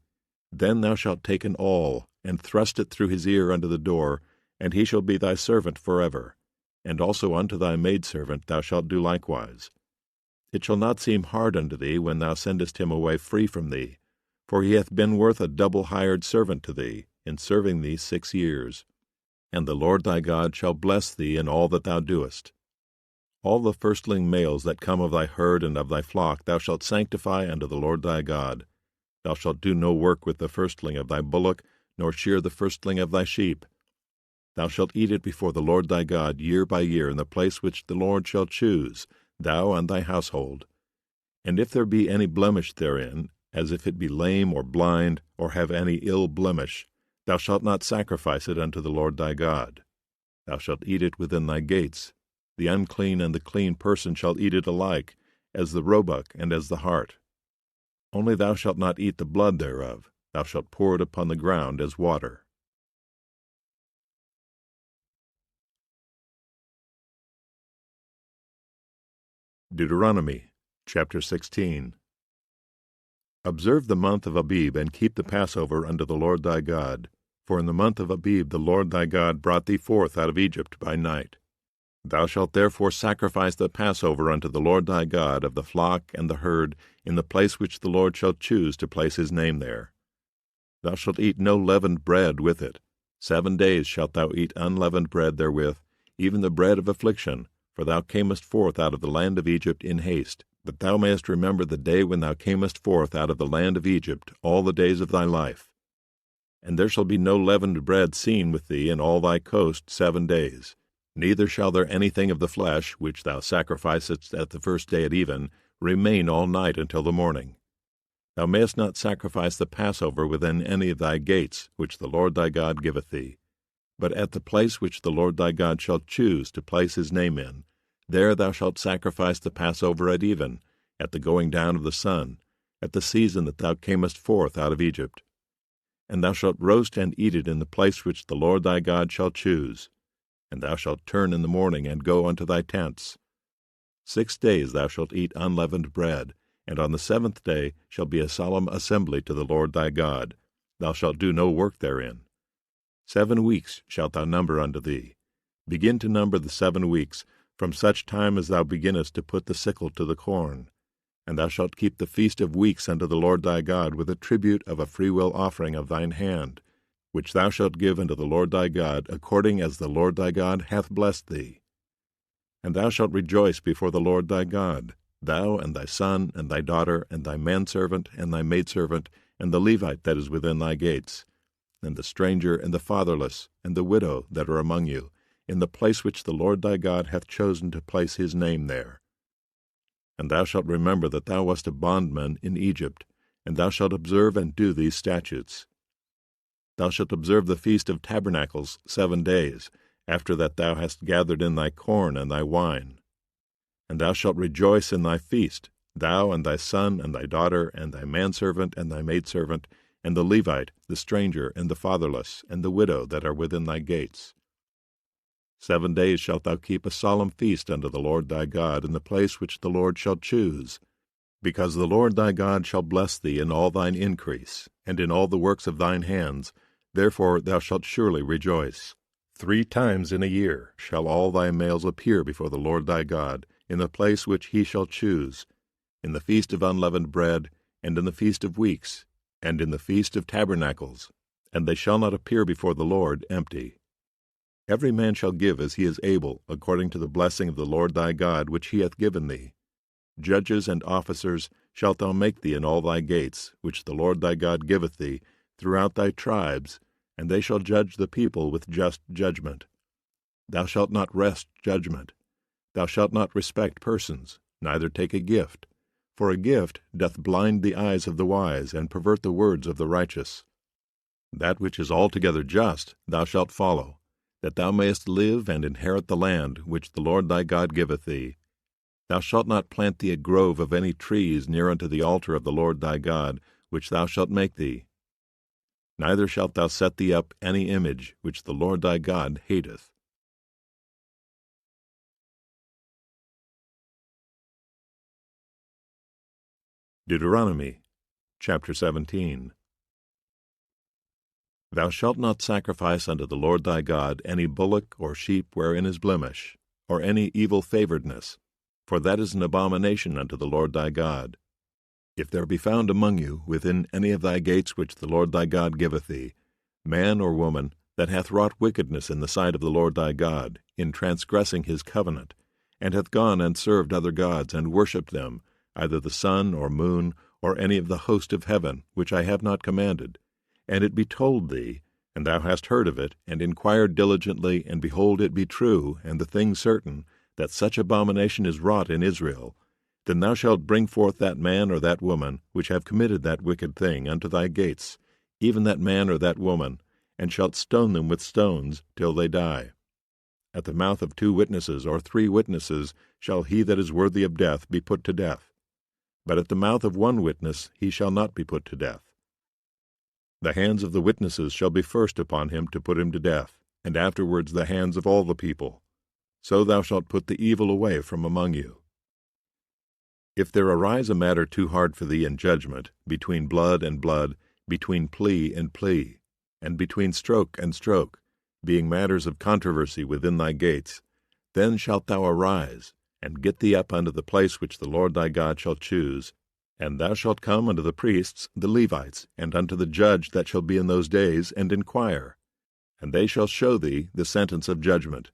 then thou shalt take an awl, and thrust it through his ear under the door, and he shall be thy servant forever. And also unto thy maidservant thou shalt do likewise. It shall not seem hard unto thee when thou sendest him away free from thee, for he hath been worth a double hired servant to thee, in serving thee 6 years. And the Lord thy God shall bless thee in all that thou doest. All the firstling males that come of thy herd and of thy flock thou shalt sanctify unto the Lord thy God. Thou shalt do no work with the firstling of thy bullock, nor shear the firstling of thy sheep. Thou shalt eat it before the Lord thy God year by year in the place which the Lord shall choose, thou and thy household. And if there be any blemish therein, as if it be lame or blind, or have any ill blemish, thou shalt not sacrifice it unto the Lord thy God. Thou shalt eat it within thy gates. The unclean and the clean person shall eat it alike, as the roebuck and as the hart. Only thou shalt not eat the blood thereof. Thou shalt pour it upon the ground as water. Deuteronomy chapter 16. Observe the month of Abib, and keep the Passover unto the Lord thy God. For in the month of Abib the Lord thy God brought thee forth out of Egypt by night. Thou shalt therefore sacrifice the Passover unto the Lord thy God of the flock and the herd in the place which the Lord shall choose to place his name there. Thou shalt eat no leavened bread with it. 7 days shalt thou eat unleavened bread therewith, even the bread of affliction, for thou camest forth out of the land of Egypt in haste, that thou mayest remember the day when thou camest forth out of the land of Egypt all the days of thy life. And there shall be no leavened bread seen with thee in all thy coast 7 days. Neither shall there anything of the flesh, which thou sacrificest at the first day at even, remain all night until the morning. Thou mayest not sacrifice the Passover within any of thy gates, which the Lord thy God giveth thee. But at the place which the Lord thy God shall choose to place his name in, there thou shalt sacrifice the Passover at even, at the going down of the sun, at the season that thou camest forth out of Egypt. And thou shalt roast and eat it in the place which the Lord thy God shall choose. And thou shalt turn in the morning and go unto thy tents. 6 days thou shalt eat unleavened bread, and on the 7th day shall be a solemn assembly to the Lord thy God. Thou shalt do no work therein. 7 weeks shalt thou number unto thee. Begin to number the 7 weeks, from such time as thou beginnest to put the sickle to the corn. And thou shalt keep the feast of weeks unto the Lord thy God with a tribute of a freewill offering of thine hand, which thou shalt give unto the Lord thy God, according as the Lord thy God hath blessed thee. And thou shalt rejoice before the Lord thy God, thou and thy son and thy daughter and thy manservant and thy maidservant and the Levite that is within thy gates, and the stranger and the fatherless and the widow that are among you, in the place which the Lord thy God hath chosen to place his name there. And thou shalt remember that thou wast a bondman in Egypt, and thou shalt observe and do these statutes. Thou shalt observe the Feast of Tabernacles 7 days, after that thou hast gathered in thy corn and thy wine. And thou shalt rejoice in thy feast, thou and thy son and thy daughter and thy manservant and thy maidservant, and the Levite, the stranger, and the fatherless, and the widow that are within thy gates. 7 days shalt thou keep a solemn feast unto the Lord thy God in the place which the Lord shall choose, because the Lord thy God shall bless thee in all thine increase, and in all the works of thine hands. Therefore thou shalt surely rejoice. 3 times in a year shall all thy males appear before the Lord thy God, in the place which he shall choose, in the feast of unleavened bread, and in the feast of weeks, and in the feast of tabernacles, and they shall not appear before the Lord empty. Every man shall give as he is able, according to the blessing of the Lord thy God which he hath given thee. Judges and officers shalt thou make thee in all thy gates, which the Lord thy God giveth thee, throughout thy tribes, and they shall judge the people with just judgment. Thou shalt not wrest judgment. Thou shalt not respect persons, neither take a gift. For a gift doth blind the eyes of the wise, and pervert the words of the righteous. That which is altogether just thou shalt follow, that thou mayest live and inherit the land which the Lord thy God giveth thee. Thou shalt not plant thee a grove of any trees near unto the altar of the Lord thy God, which thou shalt make thee. Neither shalt thou set thee up any image which the Lord thy God hateth. Deuteronomy chapter 17. Thou shalt not sacrifice unto the Lord thy God any bullock or sheep wherein is blemish, or any evil favoredness, for that is an abomination unto the Lord thy God. If there be found among you within any of thy gates which the Lord thy God giveth thee, Man or woman that hath wrought wickedness in the sight of the Lord thy God, in transgressing his covenant, and hath gone and served other gods, and worshipped them, either the sun or moon, or any of the host of heaven, which I have not commanded, and it be told thee, and thou hast heard of it, and inquired diligently, and behold, it be true, and the thing certain, that such abomination is wrought in Israel, then thou shalt bring forth that man or that woman, which have committed that wicked thing, unto thy gates, even that man or that woman, and shalt stone them with stones till they die. At the mouth of 2 witnesses or 3 witnesses shall he that is worthy of death be put to death. But at the mouth of 1 witness he shall not be put to death. The hands of the witnesses shall be first upon him to put him to death, and afterwards the hands of all the people. So thou shalt put the evil away from among you. If there arise a matter too hard for thee in judgment, between blood and blood, between plea and plea, and between stroke and stroke, being matters of controversy within thy gates, then shalt thou arise, and get thee up unto the place which the Lord thy God shall choose, and thou shalt come unto the priests, the Levites, and unto the judge that shall be in those days, and inquire. And they shall show thee the sentence of judgment.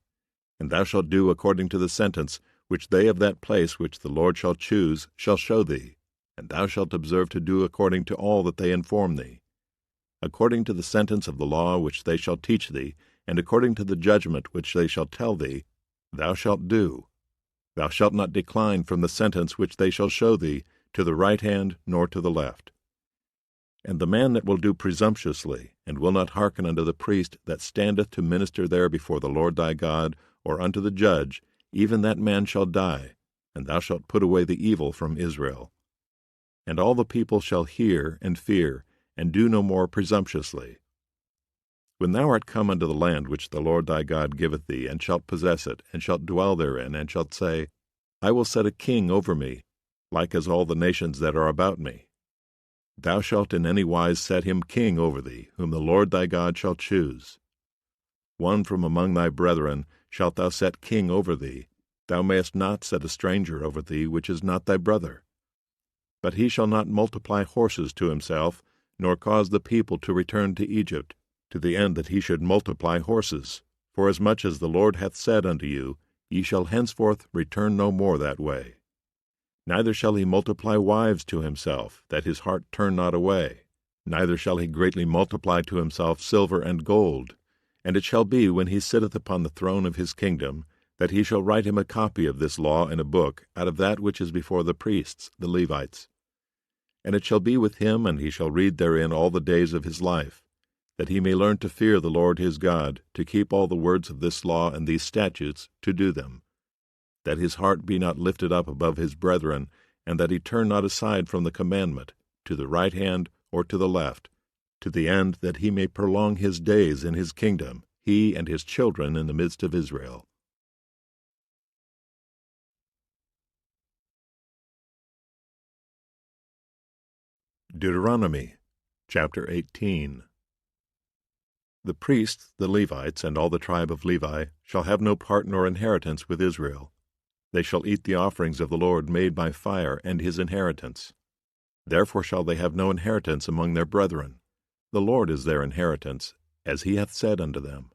And thou shalt do according to the sentence which they of that place which the Lord shall choose shall show thee, and thou shalt observe to do according to all that they inform thee. According to the sentence of the law which they shall teach thee, and according to the judgment which they shall tell thee, thou shalt do. Thou shalt not decline from the sentence which they shall show thee, to the right hand nor to the left. And the man that will do presumptuously, and will not hearken unto the priest that standeth to minister there before the Lord thy God, or unto the judge, even that man shall die, and thou shalt put away the evil from Israel. And all the people shall hear and fear, and do no more presumptuously. When thou art come unto the land which the Lord thy God giveth thee, and shalt possess it, and shalt dwell therein, and shalt say, I will set a king over me, like as all the nations that are about me. Thou shalt in any wise set him king over thee, whom the Lord thy God shall choose. One from among thy brethren shalt thou set king over thee. Thou mayest not set a stranger over thee, which is not thy brother. But he shall not multiply horses to himself, nor cause the people to return to Egypt, to the end that he should multiply horses. Forasmuch as the Lord hath said unto you, Ye shall henceforth return no more that way. Neither shall he multiply wives to himself, that his heart turn not away. Neither shall he greatly multiply to himself silver and gold. And it shall be, when he sitteth upon the throne of his kingdom, that he shall write him a copy of this law in a book, out of that which is before the priests, the Levites. And it shall be with him, and he shall read therein all the days of his life, that he may learn to fear the Lord his God, to keep all the words of this law and these statutes, to do them, that his heart be not lifted up above his brethren, and that he turn not aside from the commandment, to the right hand or to the left, to the end that he may prolong his days in his kingdom, he and his children in the midst of Israel. Deuteronomy chapter 18. The priests, the Levites, and all the tribe of Levi, shall have no part nor inheritance with Israel. They shall eat the offerings of the Lord made by fire, and his inheritance. Therefore shall they have no inheritance among their brethren. The Lord is their inheritance, as he hath said unto them.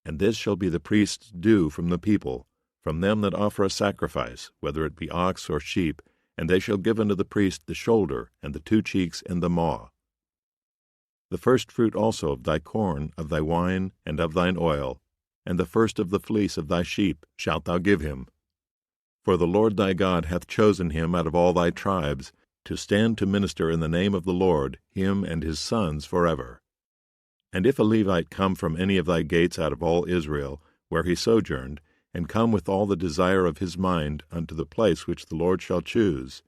And this shall be the priest's due from the people, from them that offer a sacrifice, whether it be ox or sheep, and they shall give unto the priest the shoulder, and the 2 cheeks, and the maw. The first fruit also of thy corn, of thy wine, and of thine oil, and the first of the fleece of thy sheep shalt thou give him. For the Lord thy God hath chosen him out of all thy tribes, to stand to minister in the name of the Lord, him and his sons forever. And if a Levite come from any of thy gates out of all Israel, where he sojourned, and come with all the desire of his mind unto the place which the Lord shall choose,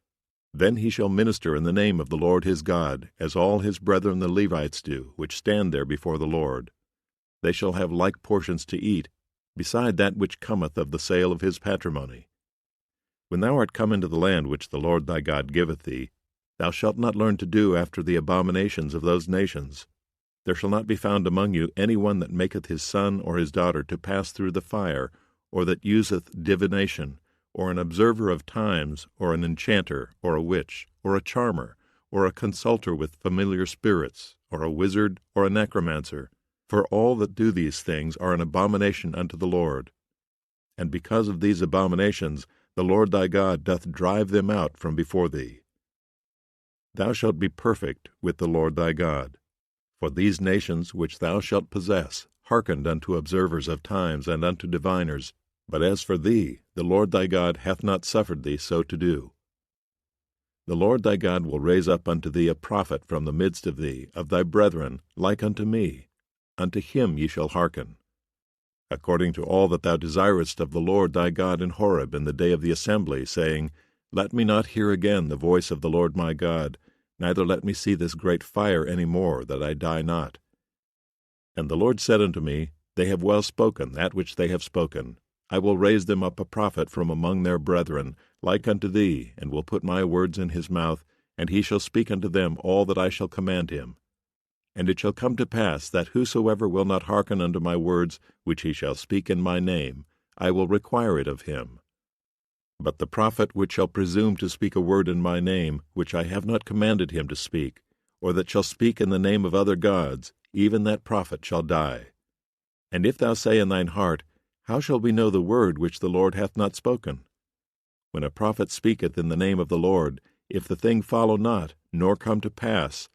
then he shall minister in the name of the Lord his God, as all his brethren the Levites do, which stand there before the Lord. They shall have like portions to eat, beside that which cometh of the sale of his patrimony. When thou art come into the land which the Lord thy God giveth thee, thou shalt not learn to do after the abominations of those nations. There shall not be found among you any one that maketh his son or his daughter to pass through the fire, or that useth divination, or an observer of times, or an enchanter, or a witch, or a charmer, or a consulter with familiar spirits, or a wizard, or a necromancer, for all that do these things are an abomination unto the Lord. And because of these abominations the Lord thy God doth drive them out from before thee. Thou shalt be perfect with the Lord thy God. For these nations which thou shalt possess hearkened unto observers of times and unto diviners, but as for thee, the Lord thy God hath not suffered thee so to do. The Lord thy God will raise up unto thee a prophet from the midst of thee, of thy brethren, like unto me. Unto him ye shall hearken. According to all that thou desirest of the Lord thy God in Horeb in the day of the assembly, saying, Let me not hear again the voice of the Lord my God, neither let me see this great fire any more, that I die not. And the Lord said unto me, They have well spoken that which they have spoken. I will raise them up a prophet from among their brethren, like unto thee, and will put my words in his mouth, and he shall speak unto them all that I shall command him. And it shall come to pass, that whosoever will not hearken unto my words, which he shall speak in my name, I will require it of him. But the prophet which shall presume to speak a word in my name, which I have not commanded him to speak, or that shall speak in the name of other gods, even that prophet shall die. And if thou say in thine heart, How shall we know the word which the Lord hath not spoken? When a prophet speaketh in the name of the Lord, if the thing follow not, nor come to pass,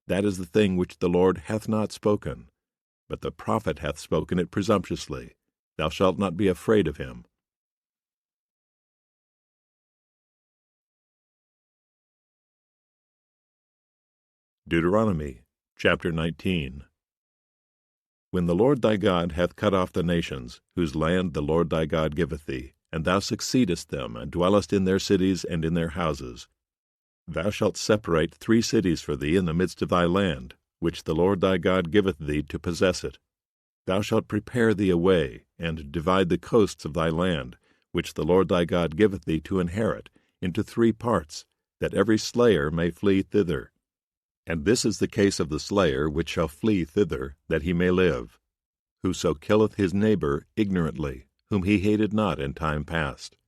that is the thing which the Lord hath not spoken. But the prophet hath spoken it presumptuously. Thou shalt not be afraid of him. Deuteronomy chapter 19. When the Lord thy God hath cut off the nations, whose land the Lord thy God giveth thee, and thou succeedest them, and dwellest in their cities and in their houses, thou shalt separate 3 cities for thee in the midst of thy land, which the Lord thy God giveth thee to possess it. Thou shalt prepare thee a way, and divide the coasts of thy land, which the Lord thy God giveth thee to inherit, into 3 parts, that every slayer may flee thither. And this is the case of the slayer which shall flee thither, that he may live. Whoso killeth his neighbor ignorantly, whom he hated not in time past,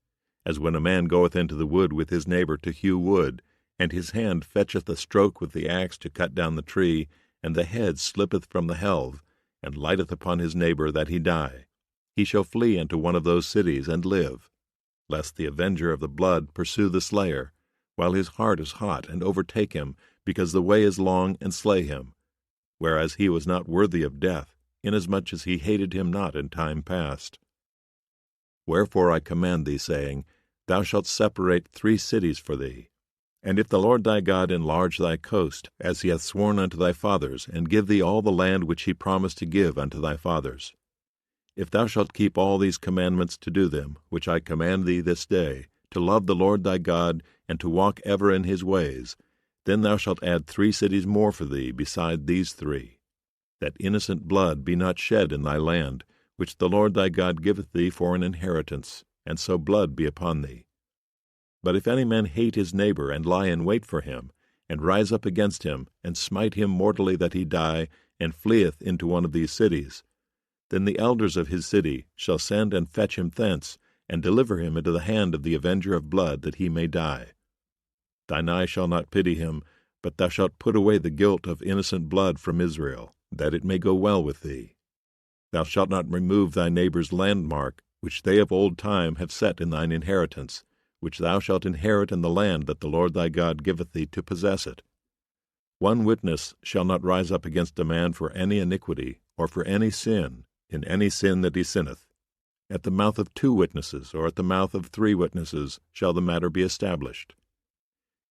as when a man goeth into the wood with his neighbor to hew wood, and his hand fetcheth a stroke with the axe to cut down the tree, and the head slippeth from the helve, and lighteth upon his neighbor that he die. He shall flee into one of those cities and live, lest the avenger of the blood pursue the slayer, while his heart is hot, and overtake him, because the way is long, and slay him, whereas he was not worthy of death, inasmuch as he hated him not in time past. Wherefore I command thee, saying, Thou shalt separate 3 cities for thee. And if the Lord thy God enlarge thy coast, as he hath sworn unto thy fathers, and give thee all the land which he promised to give unto thy fathers, if thou shalt keep all these commandments to do them, which I command thee this day, to love the Lord thy God, and to walk ever in his ways, then thou shalt add 3 cities more for thee beside these 3, that innocent blood be not shed in thy land, which the Lord thy God giveth thee for an inheritance, and so blood be upon thee. But if any man hate his neighbor, and lie in wait for him, and rise up against him, and smite him mortally that he die, and fleeth into one of these cities, then the elders of his city shall send and fetch him thence, and deliver him into the hand of the avenger of blood, that he may die. Thine eye shall not pity him, but thou shalt put away the guilt of innocent blood from Israel, that it may go well with thee. Thou shalt not remove thy neighbor's landmark, which they of old time have set in thine inheritance, which thou shalt inherit in the land that the Lord thy God giveth thee to possess it. 1 witness shall not rise up against a man for any iniquity, or for any sin, in any sin that he sinneth. At the mouth of 2 witnesses, or at the mouth of 3 witnesses, shall the matter be established.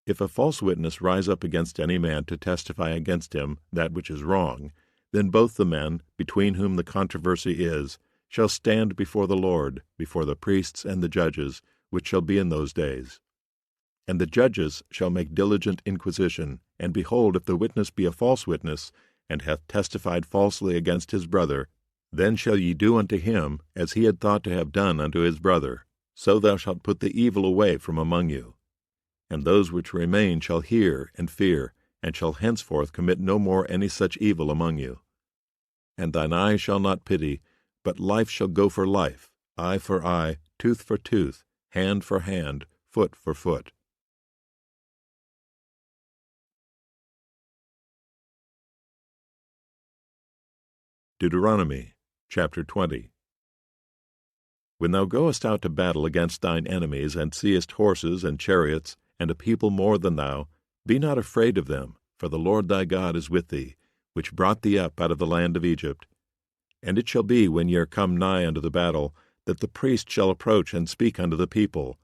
If a false witness rise up against any man to testify against him that which is wrong, then both the men, between whom the controversy is, shall stand before the Lord, before the priests and the judges, which shall be in those days. And the judges shall make diligent inquisition, and behold, if the witness be a false witness, and hath testified falsely against his brother, then shall ye do unto him as he had thought to have done unto his brother. So thou shalt put the evil away from among you. And those which remain shall hear and fear, and shall henceforth commit no more any such evil among you. And thine eye shall not pity, but life shall go for life, eye for eye, tooth for tooth, hand for hand, foot for foot. Deuteronomy chapter 20. When thou goest out to battle against thine enemies, and seest horses and chariots, and a people more than thou, be not afraid of them, for the Lord thy God is with thee, which brought thee up out of the land of Egypt. And it shall be, when ye are come nigh unto the battle, that the priest shall approach and speak unto the people,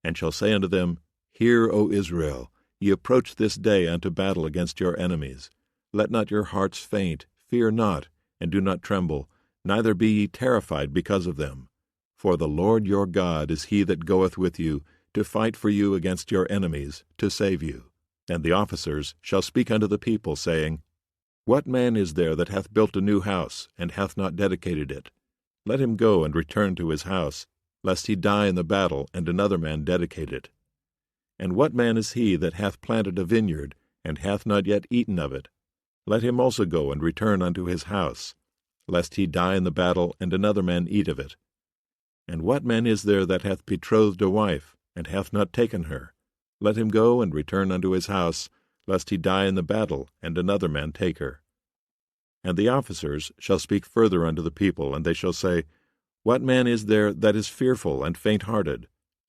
and shall say unto them, Hear, O Israel, ye approach this day unto battle against your enemies. Let not your hearts faint, fear not, and do not tremble, neither be ye terrified because of them. For the Lord your God is he that goeth with you, to fight for you against your enemies, to save you. And the officers shall speak unto the people, saying, What man is there that hath built a new house, and hath not dedicated it? Let him go and return to his house, lest he die in the battle, and another man dedicate it. And what man is he that hath planted a vineyard, and hath not yet eaten of it? Let him also go and return unto his house, lest he die in the battle, and another man eat of it. And what man is there that hath betrothed a wife, and hath not taken her? Let him go and return unto his house, lest he die in the battle, and another man take her. And the officers shall speak further unto the people, and they shall say, What man is there that is fearful and faint-hearted?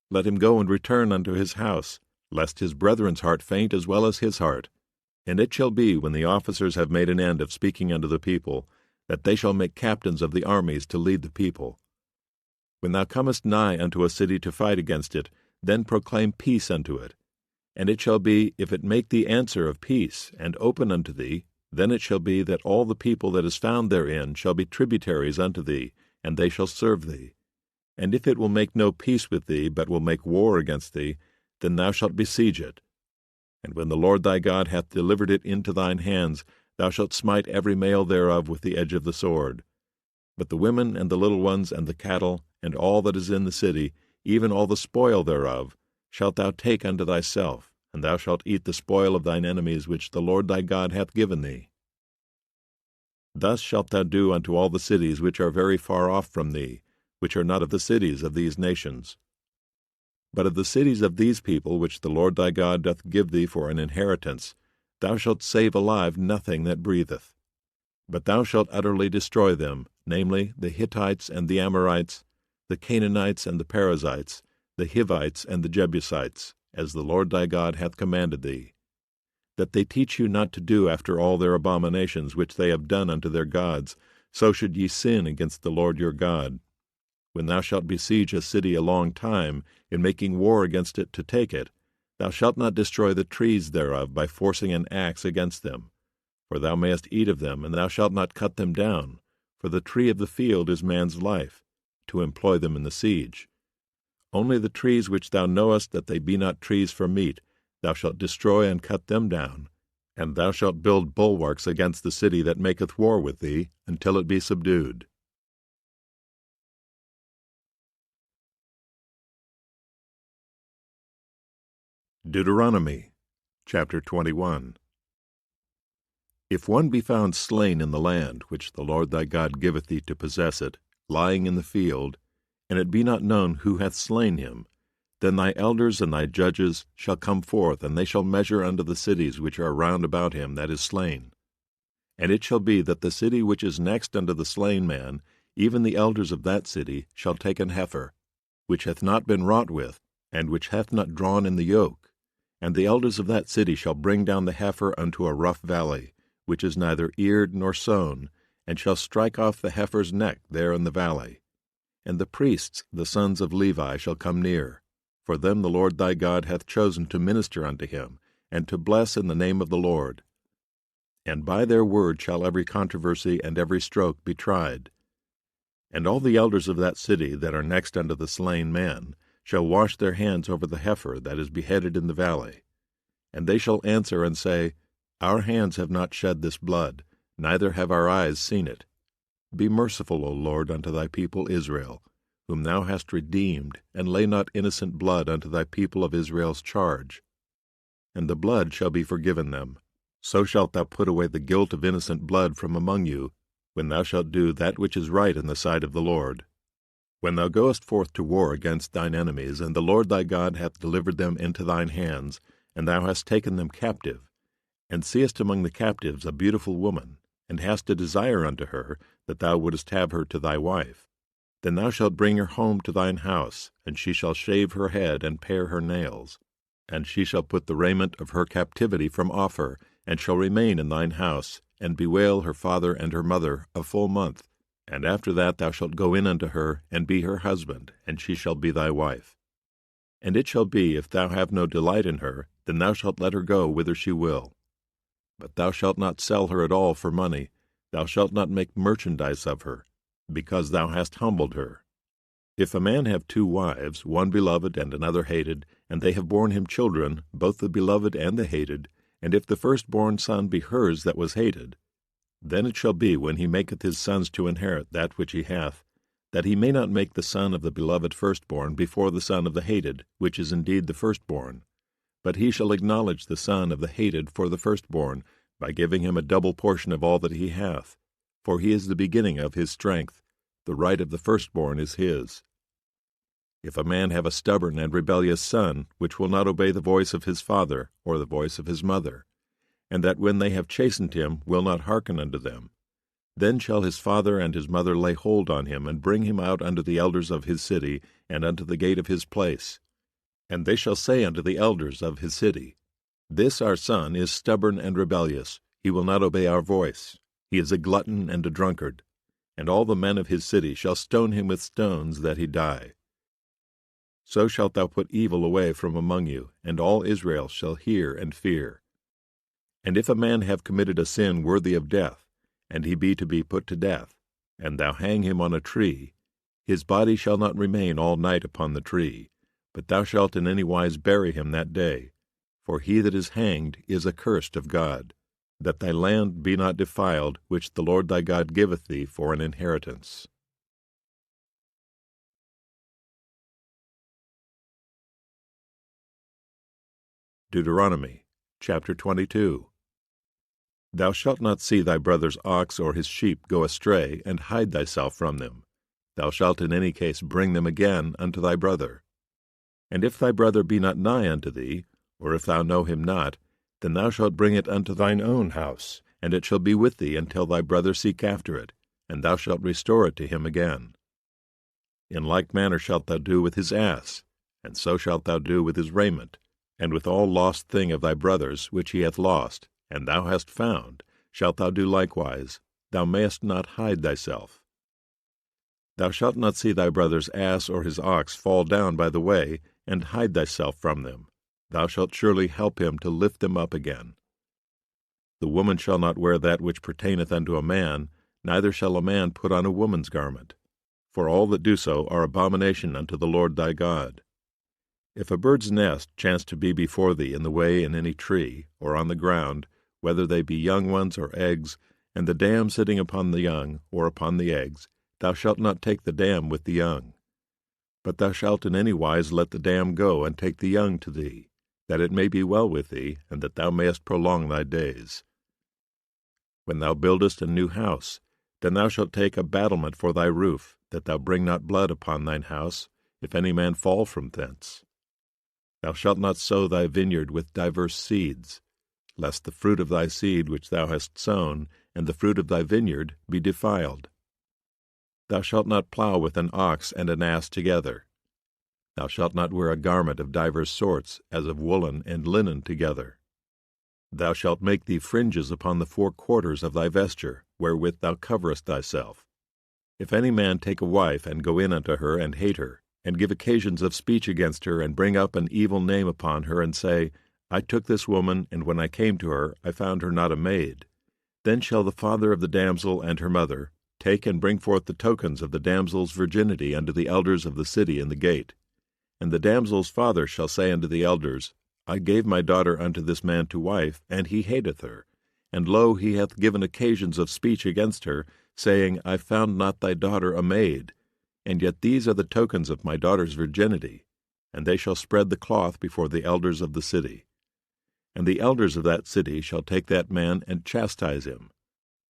Let him go and return unto his house, lest his brethren's heart faint as well as his heart. And it shall be, when the officers have made an end of speaking unto the people, that they shall make captains of the armies to lead the people. When thou comest nigh unto a city to fight against it, then proclaim peace unto it. And it shall be, if it make thee answer of peace, and open unto thee, then it shall be that all the people that is found therein shall be tributaries unto thee, and they shall serve thee. And if it will make no peace with thee, but will make war against thee, then thou shalt besiege it. And when the Lord thy God hath delivered it into thine hands, thou shalt smite every male thereof with the edge of the sword. But the women and the little ones and the cattle, and all that is in the city, even all the spoil thereof, shalt thou take unto thyself, and thou shalt eat the spoil of thine enemies which the Lord thy God hath given thee. Thus shalt thou do unto all the cities which are very far off from thee, which are not of the cities of these nations. But of the cities of these people which the Lord thy God doth give thee for an inheritance, thou shalt save alive nothing that breatheth. But thou shalt utterly destroy them, namely, the Hittites and the Amorites, the Canaanites and the Perizzites, the Hivites and the Jebusites, as the Lord thy God hath commanded thee, that they teach you not to do after all their abominations which they have done unto their gods, so should ye sin against the Lord your God. When thou shalt besiege a city a long time, in making war against it to take it, thou shalt not destroy the trees thereof by forcing an axe against them. For thou mayest eat of them, and thou shalt not cut them down, for the tree of the field is man's life, to employ them in the siege. Only the trees which thou knowest that they be not trees for meat, thou shalt destroy and cut them down, and thou shalt build bulwarks against the city that maketh war with thee, until it be subdued. Deuteronomy chapter 21. If one be found slain in the land which the Lord thy God giveth thee to possess it, lying in the field, and it be not known who hath slain him, then thy elders and thy judges shall come forth, and they shall measure unto the cities which are round about him that is slain. And it shall be that the city which is next unto the slain man, even the elders of that city, shall take an heifer, which hath not been wrought with, and which hath not drawn in the yoke. And the elders of that city shall bring down the heifer unto a rough valley, which is neither eared nor sown, and shall strike off the heifer's neck there in the valley. And the priests, the sons of Levi, shall come near, for them the Lord thy God hath chosen to minister unto him, and to bless in the name of the Lord. And by their word shall every controversy and every stroke be tried. And all the elders of that city that are next unto the slain man shall wash their hands over the heifer that is beheaded in the valley. And they shall answer and say, Our hands have not shed this blood, neither have our eyes seen it. Be merciful, O Lord, unto thy people Israel, whom thou hast redeemed, and lay not innocent blood unto thy people of Israel's charge. And the blood shall be forgiven them. So shalt thou put away the guilt of innocent blood from among you, when thou shalt do that which is right in the sight of the Lord. When thou goest forth to war against thine enemies, and the Lord thy God hath delivered them into thine hands, and thou hast taken them captive, and seest among the captives a beautiful woman, and hast a desire unto her, that thou wouldest have her to thy wife, then thou shalt bring her home to thine house, and she shall shave her head and pare her nails. And she shall put the raiment of her captivity from off her, and shall remain in thine house, and bewail her father and her mother a full month. And after that thou shalt go in unto her, and be her husband, and she shall be thy wife. And it shall be, if thou have no delight in her, then thou shalt let her go whither she will. But thou shalt not sell her at all for money, thou shalt not make merchandise of her, because thou hast humbled her. If a man have 2 wives, one beloved and another hated, and they have borne him children, both the beloved and the hated, and if the firstborn son be hers that was hated, then it shall be, when he maketh his sons to inherit that which he hath, that he may not make the son of the beloved firstborn before the son of the hated, which is indeed the firstborn. But he shall acknowledge the son of the hated for the firstborn, by giving him a double portion of all that he hath. For he is the beginning of his strength, the right of the firstborn is his. If a man have a stubborn and rebellious son, which will not obey the voice of his father, or the voice of his mother, and that when they have chastened him will not hearken unto them, then shall his father and his mother lay hold on him, and bring him out unto the elders of his city, and unto the gate of his place. And they shall say unto the elders of his city, This our son is stubborn and rebellious, he will not obey our voice. He is a glutton and a drunkard. And all the men of his city shall stone him with stones, that he die. So shalt thou put evil away from among you, and all Israel shall hear and fear. And if a man have committed a sin worthy of death, and he be to be put to death, and thou hang him on a tree, his body shall not remain all night upon the tree, but thou shalt in any wise bury him that day. For he that is hanged is accursed of God, that thy land be not defiled, which the Lord thy God giveth thee for an inheritance. Deuteronomy chapter 22. Thou shalt not see thy brother's ox or his sheep go astray, and hide thyself from them. Thou shalt in any case bring them again unto thy brother. And if thy brother be not nigh unto thee, or if thou know him not, then thou shalt bring it unto thine own house, and it shall be with thee until thy brother seek after it, and thou shalt restore it to him again. In like manner shalt thou do with his ass, and so shalt thou do with his raiment, and with all lost thing of thy brother's which he hath lost, and thou hast found, shalt thou do likewise. Thou mayest not hide thyself. Thou shalt not see thy brother's ass or his ox fall down by the way, and hide thyself from them. Thou shalt surely help him to lift them up again. The woman shall not wear that which pertaineth unto a man, neither shall a man put on a woman's garment. For all that do so are abomination unto the Lord thy God. If a bird's nest chance to be before thee in the way in any tree, or on the ground, whether they be young ones or eggs, and the dam sitting upon the young, or upon the eggs, thou shalt not take the dam with the young. But thou shalt in any wise let the dam go, and take the young to thee, that it may be well with thee, and that thou mayest prolong thy days. When thou buildest a new house, then thou shalt take a battlement for thy roof, that thou bring not blood upon thine house, if any man fall from thence. Thou shalt not sow thy vineyard with diverse seeds, lest the fruit of thy seed which thou hast sown, and the fruit of thy vineyard, be defiled. Thou shalt not plow with an ox and an ass together. Thou shalt not wear a garment of divers sorts, as of woolen and linen together. Thou shalt make thee fringes upon the 4 quarters of thy vesture, wherewith thou coverest thyself. If any man take a wife, and go in unto her, and hate her, and give occasions of speech against her, and bring up an evil name upon her, and say, I took this woman, and when I came to her, I found her not a maid, then shall the father of the damsel and her mother take and bring forth the tokens of the damsel's virginity unto the elders of the city in the gate. And the damsel's father shall say unto the elders, I gave my daughter unto this man to wife, and he hateth her. And lo, he hath given occasions of speech against her, saying, I found not thy daughter a maid. And yet these are the tokens of my daughter's virginity. And they shall spread the cloth before the elders of the city. And the elders of that city shall take that man and chastise him.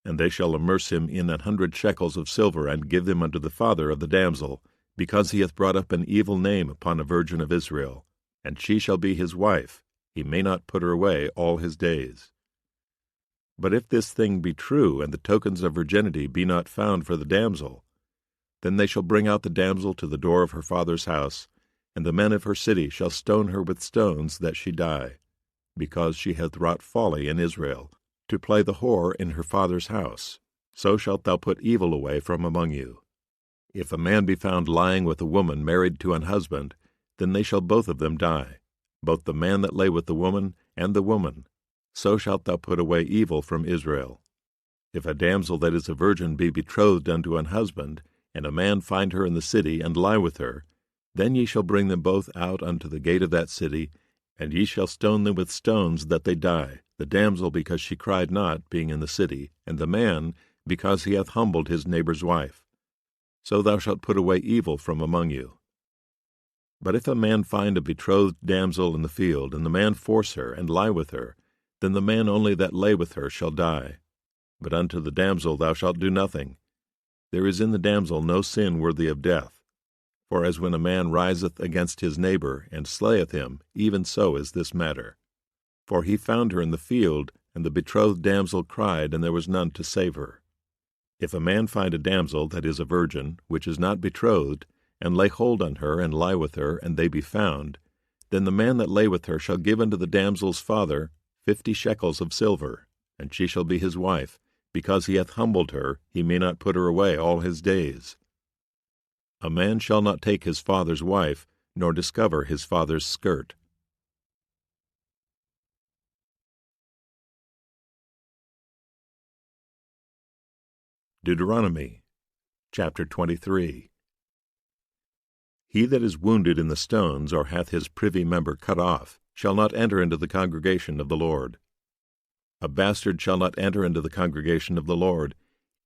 And they shall immerse him in 100 shekels of silver, and give them unto the father of the damsel, because he hath brought up an evil name upon a virgin of Israel. And she shall be his wife, he may not put her away all his days. But if this thing be true, and the tokens of virginity be not found for the damsel, then they shall bring out the damsel to the door of her father's house, and the men of her city shall stone her with stones, that she die, because she hath wrought folly in Israel, to play the whore in her father's house. So shalt thou put evil away from among you. If a man be found lying with a woman married to an husband, then they shall both of them die, both the man that lay with the woman, and the woman. So shalt thou put away evil from Israel. If a damsel that is a virgin be betrothed unto an husband, and a man find her in the city, and lie with her, then ye shall bring them both out unto the gate of that city, and ye shall stone them with stones, that they die, the damsel because she cried not, being in the city, and the man because he hath humbled his neighbor's wife. So thou shalt put away evil from among you. But if a man find a betrothed damsel in the field, and the man force her, and lie with her, then the man only that lay with her shall die. But unto the damsel thou shalt do nothing. There is in the damsel no sin worthy of death. For as when a man riseth against his neighbor, and slayeth him, even so is this matter. For he found her in the field, and the betrothed damsel cried, and there was none to save her. If a man find a damsel that is a virgin, which is not betrothed, and lay hold on her, and lie with her, and they be found, then the man that lay with her shall give unto the damsel's father 50 shekels of silver, and she shall be his wife. Because he hath humbled her, he may not put her away all his days. A man shall not take his father's wife, nor discover his father's skirt. Deuteronomy chapter 23. He that is wounded in the stones, or hath his privy member cut off, shall not enter into the congregation of the Lord. A bastard shall not enter into the congregation of the Lord.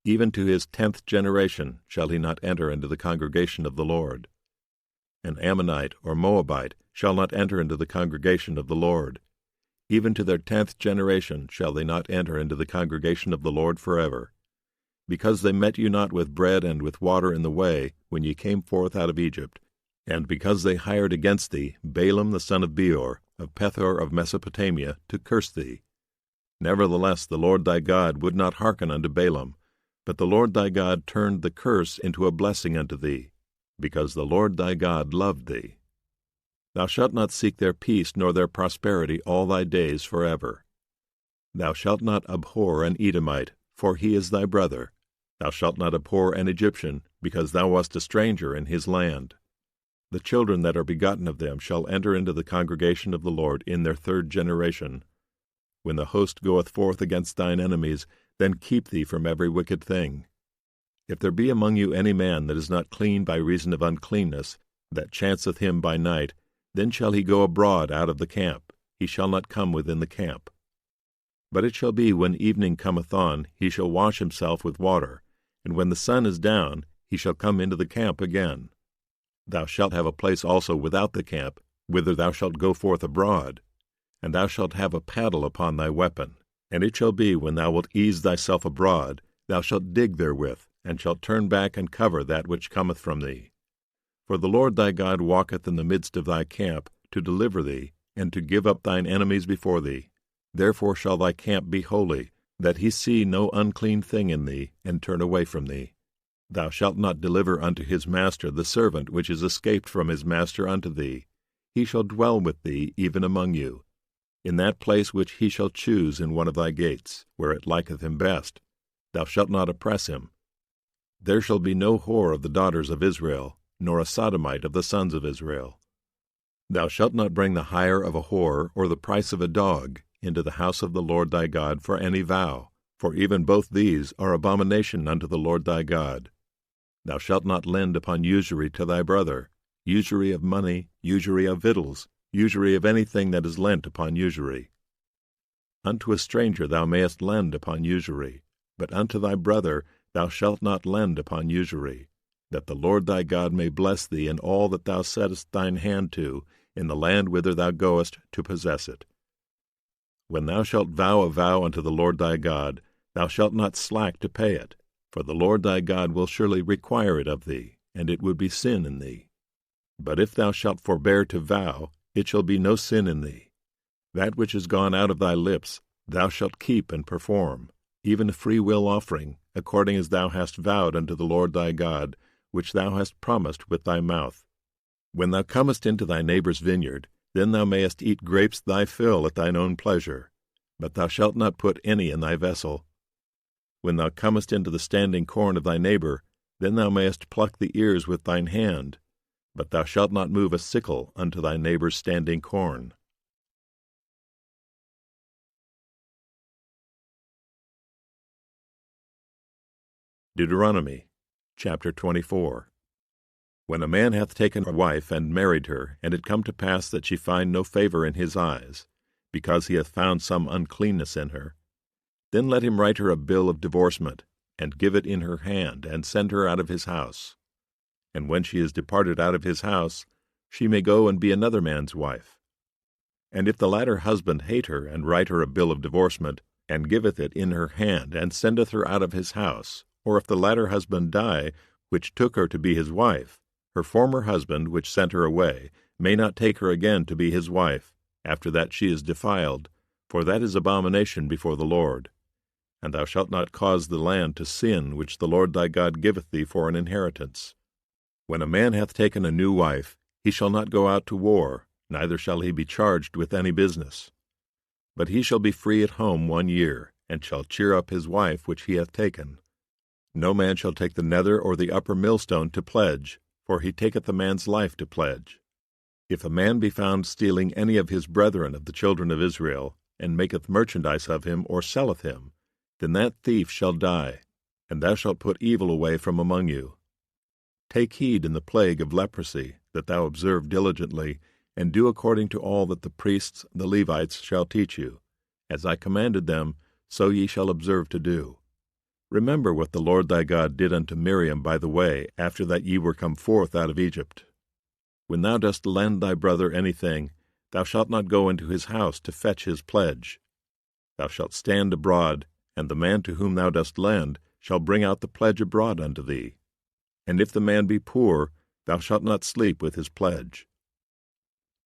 Even to his 10th generation shall he not enter into the congregation of the Lord. An Ammonite or Moabite shall not enter into the congregation of the Lord. Even to their 10th generation shall they not enter into the congregation of the Lord forever. Because they met you not with bread and with water in the way, when ye came forth out of Egypt, and because they hired against thee Balaam the son of Beor, of Pethor of Mesopotamia, to curse thee. Nevertheless the Lord thy God would not hearken unto Balaam, but the Lord thy God turned the curse into a blessing unto thee, because the Lord thy God loved thee. Thou shalt not seek their peace nor their prosperity all thy days forever. Thou shalt not abhor an Edomite, for he is thy brother. Thou shalt not abhor an Egyptian, because thou wast a stranger in his land. The children that are begotten of them shall enter into the congregation of the Lord in their 3rd generation. When the host goeth forth against thine enemies, then keep thee from every wicked thing. If there be among you any man that is not clean by reason of uncleanness, that chanceth him by night, then shall he go abroad out of the camp, he shall not come within the camp. But it shall be, when evening cometh on, he shall wash himself with water, and when the sun is down, he shall come into the camp again. Thou shalt have a place also without the camp, whither thou shalt go forth abroad, and thou shalt have a paddle upon thy weapon. And it shall be, when thou wilt ease thyself abroad, thou shalt dig therewith, and shalt turn back and cover that which cometh from thee. For the Lord thy God walketh in the midst of thy camp, to deliver thee, and to give up thine enemies before thee. Therefore shall thy camp be holy, that he see no unclean thing in thee, and turn away from thee. Thou shalt not deliver unto his master the servant which is escaped from his master unto thee. He shall dwell with thee even among you, in that place which he shall choose in one of thy gates, where it liketh him best. Thou shalt not oppress him. There shall be no whore of the daughters of Israel, nor a sodomite of the sons of Israel. Thou shalt not bring the hire of a whore or the price of a dog into the house of the Lord thy God for any vow, for even both these are abomination unto the Lord thy God. Thou shalt not lend upon usury to thy brother, usury of money, usury of victuals, usury of anything that is lent upon usury. Unto a stranger thou mayest lend upon usury, but unto thy brother thou shalt not lend upon usury, that the Lord thy God may bless thee in all that thou settest thine hand to, in the land whither thou goest to possess it. When thou shalt vow a vow unto the Lord thy God, thou shalt not slack to pay it, for the Lord thy God will surely require it of thee, and it would be sin in thee. But if thou shalt forbear to vow, it shall be no sin in thee. That which is gone out of thy lips, thou shalt keep and perform, even a freewill offering, according as thou hast vowed unto the Lord thy God, which thou hast promised with thy mouth. When thou comest into thy neighbor's vineyard, then thou mayest eat grapes thy fill at thine own pleasure, but thou shalt not put any in thy vessel. When thou comest into the standing corn of thy neighbor, then thou mayest pluck the ears with thine hand, but thou shalt not move a sickle unto thy neighbor's standing corn. Deuteronomy chapter 24. When a man hath taken a wife and married her, and it come to pass that she find no favor in his eyes, because he hath found some uncleanness in her, then let him write her a bill of divorcement, and give it in her hand, and send her out of his house. And when she is departed out of his house, she may go and be another man's wife. And if the latter husband hate her, and write her a bill of divorcement, and giveth it in her hand, and sendeth her out of his house, or if the latter husband die, which took her to be his wife, her former husband, which sent her away, may not take her again to be his wife, after that she is defiled, for that is abomination before the Lord. And thou shalt not cause the land to sin, which the Lord thy God giveth thee for an inheritance. When a man hath taken a new wife, he shall not go out to war, neither shall he be charged with any business. But he shall be free at home 1 year, and shall cheer up his wife which he hath taken. No man shall take the nether or the upper millstone to pledge, for he taketh a man's life to pledge. If a man be found stealing any of his brethren of the children of Israel, and maketh merchandise of him, or selleth him, then that thief shall die, and thou shalt put evil away from among you. Take heed in the plague of leprosy, that thou observe diligently, and do according to all that the priests the Levites shall teach you. As I commanded them, so ye shall observe to do. Remember what the Lord thy God did unto Miriam by the way, after that ye were come forth out of Egypt. When thou dost lend thy brother anything, thou shalt not go into his house to fetch his pledge. Thou shalt stand abroad, and the man to whom thou dost lend shall bring out the pledge abroad unto thee. And if the man be poor, thou shalt not sleep with his pledge.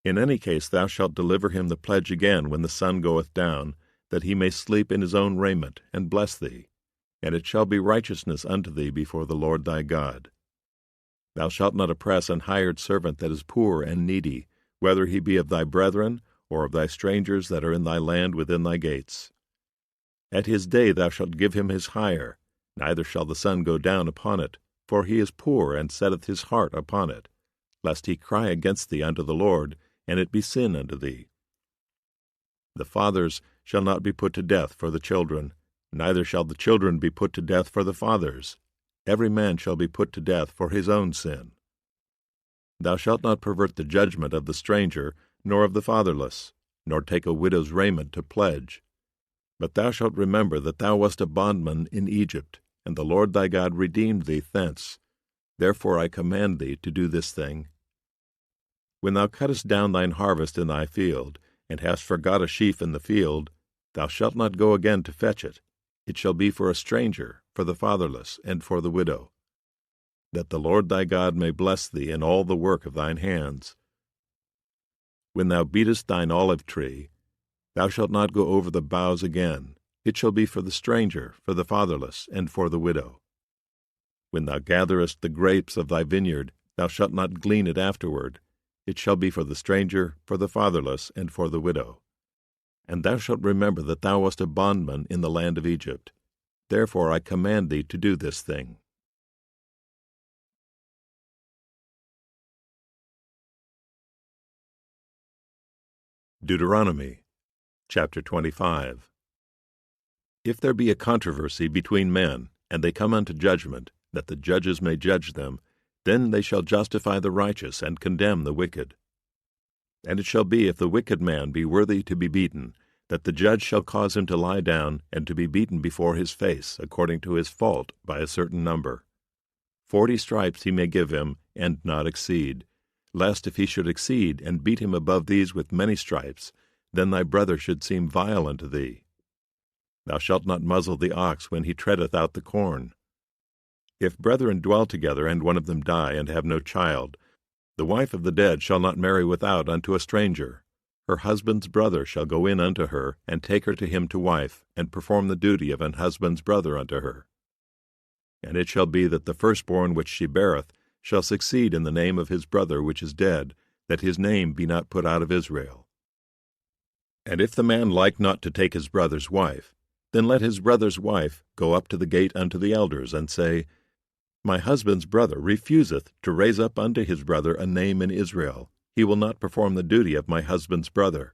In any case thou shalt deliver him the pledge again when the sun goeth down, that he may sleep in his own raiment, and bless thee. And it shall be righteousness unto thee before the Lord thy God. Thou shalt not oppress an hired servant that is poor and needy, whether he be of thy brethren, or of thy strangers that are in thy land within thy gates. At his day thou shalt give him his hire, neither shall the sun go down upon it, for he is poor, and setteth his heart upon it, lest he cry against thee unto the Lord, and it be sin unto thee. The fathers shall not be put to death for the children, neither shall the children be put to death for the fathers. Every man shall be put to death for his own sin. Thou shalt not pervert the judgment of the stranger, nor of the fatherless, nor take a widow's raiment to pledge. But thou shalt remember that thou wast a bondman in Egypt, and the Lord thy God redeemed thee thence. Therefore I command thee to do this thing. When thou cuttest down thine harvest in thy field, and hast forgot a sheaf in the field, thou shalt not go again to fetch it. It shall be for a stranger, for the fatherless, and for the widow, that the Lord thy God may bless thee in all the work of thine hands. When thou beatest thine olive tree, thou shalt not go over the boughs again. It shall be for the stranger, for the fatherless, and for the widow. When thou gatherest the grapes of thy vineyard, thou shalt not glean it afterward. It shall be for the stranger, for the fatherless, and for the widow. And thou shalt remember that thou wast a bondman in the land of Egypt. Therefore I command thee to do this thing. Deuteronomy chapter 25. If there be a controversy between men, and they come unto judgment, that the judges may judge them, then they shall justify the righteous, and condemn the wicked. And it shall be, if the wicked man be worthy to be beaten, that the judge shall cause him to lie down, and to be beaten before his face, according to his fault, by a certain number. 40 stripes he may give him, and not exceed, lest if he should exceed, and beat him above these with many stripes, then thy brother should seem vile unto thee. Thou shalt not muzzle the ox when he treadeth out the corn. If brethren dwell together, and one of them die, and have no child, the wife of the dead shall not marry without unto a stranger. her husband's brother shall go in unto her, and take her to him to wife, and perform the duty of an husband's brother unto her. And it shall be that the firstborn which she beareth shall succeed in the name of his brother which is dead, that his name be not put out of Israel. And if the man like not to take his brother's wife, then let his brother's wife go up to the gate unto the elders, and say, My husband's brother refuseth to raise up unto his brother a name in Israel. He will not perform the duty of my husband's brother.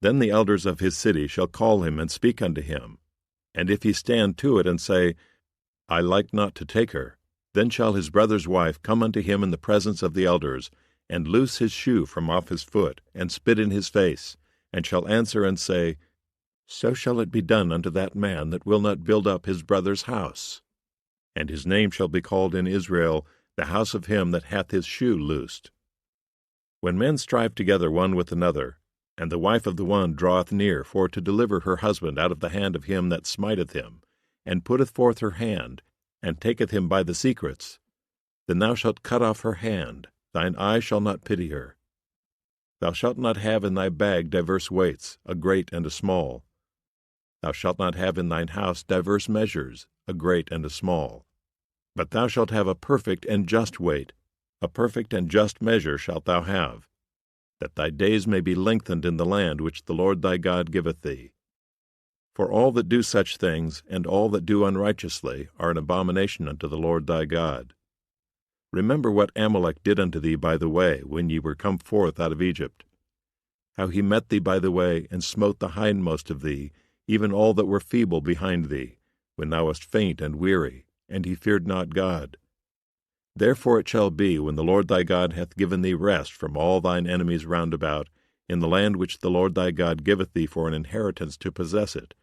Then the elders of his city shall call him and speak unto him. And if he stand to it and say, I like not to take her, then shall his brother's wife come unto him in the presence of the elders, and loose his shoe from off his foot, and spit in his face, and shall answer and say, So shall it be done unto that man that will not build up his brother's house. And his name shall be called in Israel, the house of him that hath his shoe loosed. When men strive together one with another, and the wife of the one draweth near for to deliver her husband out of the hand of him that smiteth him, and putteth forth her hand, and taketh him by the secrets, then thou shalt cut off her hand, thine eye shall not pity her. Thou shalt not have in thy bag diverse weights, a great and a small. Thou shalt not have in thine house diverse measures, a great and a small. But thou shalt have a perfect and just weight, a perfect and just measure shalt thou have, that thy days may be lengthened in the land which the Lord thy God giveth thee. For all that do such things, and all that do unrighteously, are an abomination unto the Lord thy God. Remember what Amalek did unto thee by the way, when ye were come forth out of Egypt, how he met thee by the way, and smote the hindmost of thee, even all that were feeble behind thee, when thou wast faint and weary, and he feared not God. Therefore it shall be, when the Lord thy God hath given thee rest from all thine enemies round about, in the land which the Lord thy God giveth thee for an inheritance to possess it,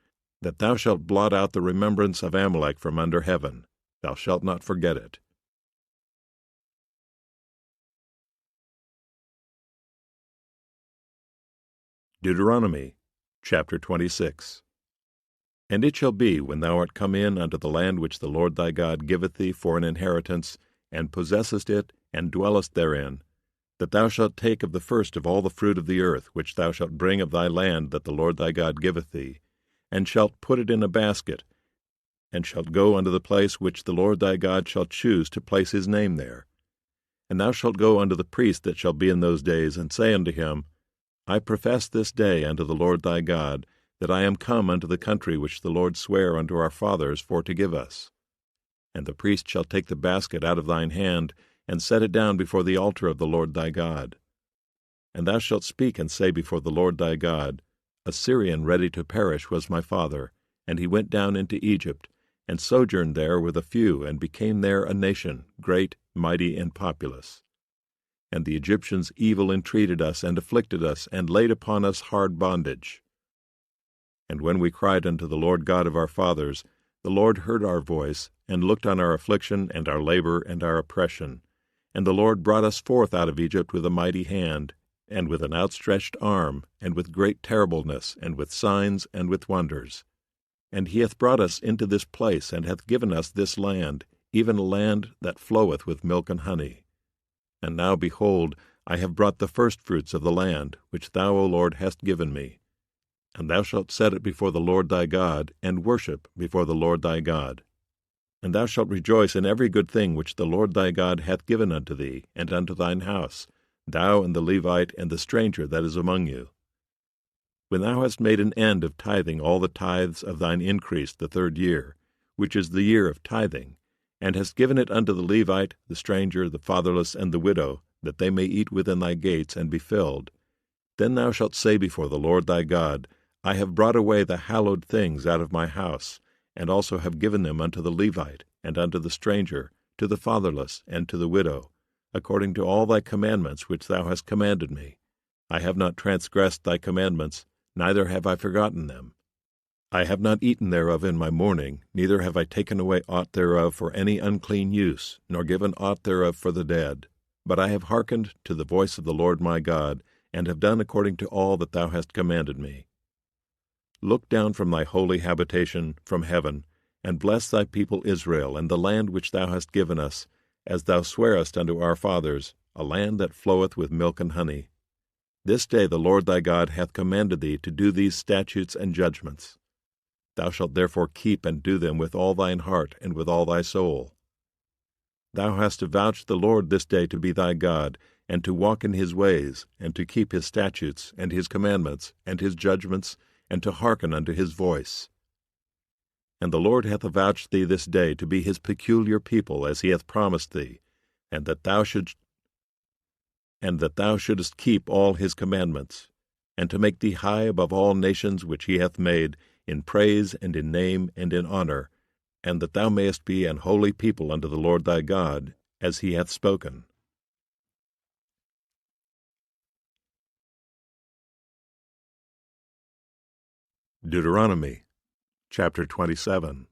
that thou shalt blot out the remembrance of Amalek from under heaven. Thou shalt not forget it. Deuteronomy chapter 26. And it shall be, when thou art come in unto the land which the Lord thy God giveth thee for an inheritance, and possessest it, and dwellest therein, that thou shalt take of the first of all the fruit of the earth, which thou shalt bring of thy land that the Lord thy God giveth thee, and shalt put it in a basket, and shalt go unto the place which the Lord thy God shall choose to place his name there. And thou shalt go unto the priest that shall be in those days, and say unto him, I profess this day unto the Lord thy God, that I am come unto the country which the Lord sware unto our fathers for to give us. And the priest shall take the basket out of thine hand, and set it down before the altar of the Lord thy God. And thou shalt speak and say before the Lord thy God, A Syrian ready to perish was my father, and he went down into Egypt, and sojourned there with a few, and became there a nation, great, mighty, and populous. And the Egyptians evil entreated us, and afflicted us, and laid upon us hard bondage. And when we cried unto the Lord God of our fathers, the Lord heard our voice, and looked on our affliction, and our labor, and our oppression. And the Lord brought us forth out of Egypt with a mighty hand, and with an outstretched arm, and with great terribleness, and with signs, and with wonders. And he hath brought us into this place, and hath given us this land, even a land that floweth with milk and honey. And now, behold, I have brought the firstfruits of the land, which thou, O Lord, hast given me. And thou shalt set it before the Lord thy God, and worship before the Lord thy God. And thou shalt rejoice in every good thing which the Lord thy God hath given unto thee, and unto thine house, thou and the Levite and the stranger that is among you. When thou hast made an end of tithing all the tithes of thine increase the 3rd year, which is the year of tithing, and hast given it unto the Levite, the stranger, the fatherless, and the widow, that they may eat within thy gates and be filled, then thou shalt say before the Lord thy God, I have brought away the hallowed things out of my house, and also have given them unto the Levite, and unto the stranger, to the fatherless, and to the widow, according to all thy commandments which thou hast commanded me. I have not transgressed thy commandments, neither have I forgotten them. I have not eaten thereof in my mourning, neither have I taken away aught thereof for any unclean use, nor given aught thereof for the dead. But I have hearkened to the voice of the Lord my God, and have done according to all that thou hast commanded me. Look down from thy holy habitation, from heaven, and bless thy people Israel, and the land which thou hast given us, as thou swarest unto our fathers, a land that floweth with milk and honey. This day the Lord thy God hath commanded thee to do these statutes and judgments. Thou shalt therefore keep and do them with all thine heart and with all thy soul. Thou hast avouched the Lord this day to be thy God, and to walk in his ways, and to keep his statutes, and his commandments, and his judgments, and to hearken unto his voice. And the Lord hath avouched thee this day to be his peculiar people, as he hath promised thee, and that thou shouldest keep all his commandments, and to make thee high above all nations which he hath made, in praise and in name and in honor, and that thou mayest be an holy people unto the Lord thy God, as he hath spoken. Deuteronomy chapter 27.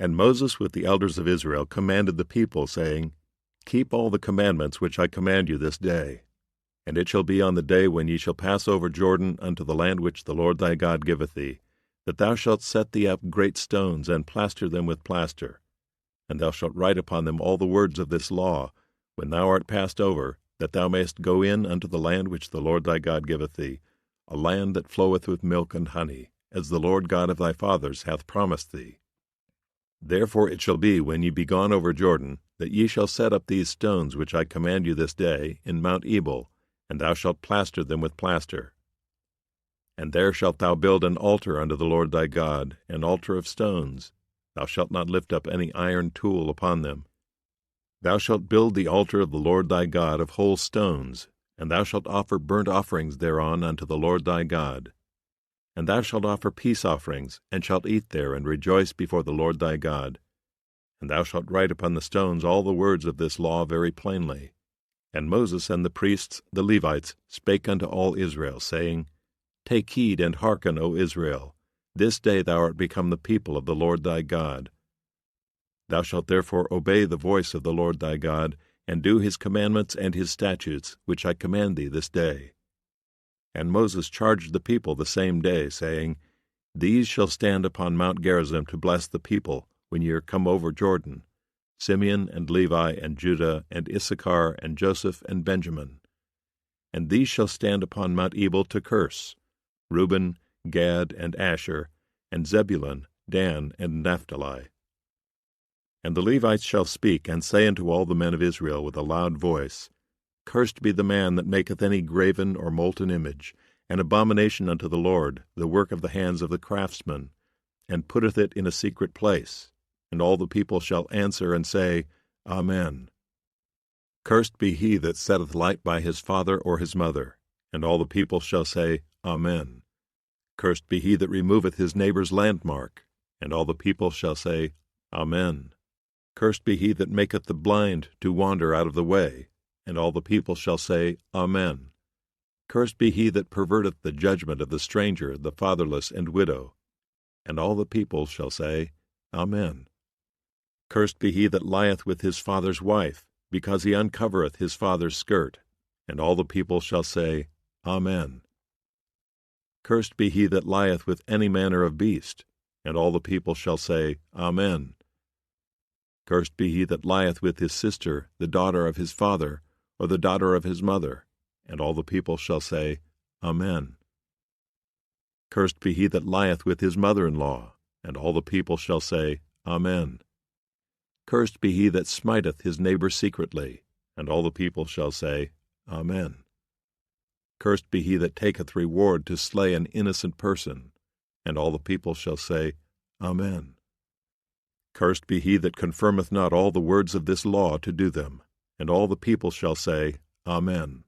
And Moses with the elders of Israel commanded the people, saying, Keep all the commandments which I command you this day. And it shall be on the day when ye shall pass over Jordan unto the land which the Lord thy God giveth thee, that thou shalt set thee up great stones, and plaster them with plaster. And thou shalt write upon them all the words of this law, when thou art passed over, that thou mayest go in unto the land which the Lord thy God giveth thee, a land that floweth with milk and honey, as the Lord God of thy fathers hath promised thee. Therefore it shall be, when ye be gone over Jordan, that ye shall set up these stones which I command you this day in Mount Ebal, and thou shalt plaster them with plaster. And there shalt thou build an altar unto the Lord thy God, an altar of stones. Thou shalt not lift up any iron tool upon them. Thou shalt build the altar of the Lord thy God of whole stones, and thou shalt offer burnt offerings thereon unto the Lord thy God. And thou shalt offer peace offerings, and shalt eat there, and rejoice before the Lord thy God. And thou shalt write upon the stones all the words of this law very plainly. And Moses and the priests, the Levites, spake unto all Israel, saying, Take heed and hearken, O Israel. This day thou art become the people of the Lord thy God. Thou shalt therefore obey the voice of the Lord thy God, and do his commandments and his statutes, which I command thee this day. And Moses charged the people the same day, saying, These shall stand upon Mount Gerizim to bless the people, when ye are come over Jordan, Simeon and Levi and Judah and Issachar and Joseph and Benjamin. And these shall stand upon Mount Ebal to curse, Reuben, Gad, and Asher, and Zebulun, Dan, and Naphtali. And the Levites shall speak, and say unto all the men of Israel with a loud voice, Cursed be the man that maketh any graven or molten image, an abomination unto the Lord, the work of the hands of the craftsman, and putteth it in a secret place. And all the people shall answer and say, Amen. Cursed be he that setteth light by his father or his mother. And all the people shall say, Amen. Cursed be he that removeth his neighbor's landmark. And all the people shall say, Amen. Cursed be he that maketh the blind to wander out of the way. And all the people shall say, Amen. Cursed be he that perverteth the judgment of the stranger, the fatherless, and widow. And all the people shall say, Amen. Cursed be he that lieth with his father's wife, because he uncovereth his father's skirt. And all the people shall say, Amen. Cursed be he that lieth with any manner of beast. And all the people shall say, Amen. Cursed be he that lieth with his sister, the daughter of his father, or the daughter of his mother. And all the people shall say, Amen. Cursed be he that lieth with his mother-in-law. And all the people shall say, Amen. Cursed be he that smiteth his neighbor secretly. And all the people shall say, Amen. Cursed be he that taketh reward to slay an innocent person. And all the people shall say, Amen. Cursed be he that confirmeth not all the words of this law to do them. And all the people shall say, Amen.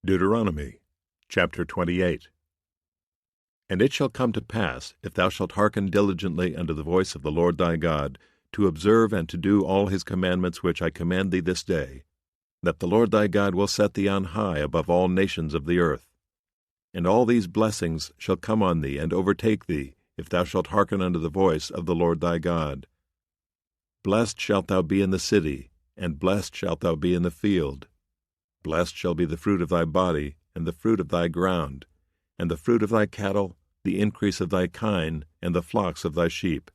Deuteronomy chapter 28. And it shall come to pass, if thou shalt hearken diligently unto the voice of the Lord thy God, to observe and to do all his commandments which I command thee this day, that the Lord thy God will set thee on high above all nations of the earth. And all these blessings shall come on thee and overtake thee, if thou shalt hearken unto the voice of the Lord thy God. Blessed shalt thou be in the city, and blessed shalt thou be in the field. Blessed shall be the fruit of thy body, and the fruit of thy ground, and the fruit of thy cattle, the increase of thy kine, and the flocks of thy sheep.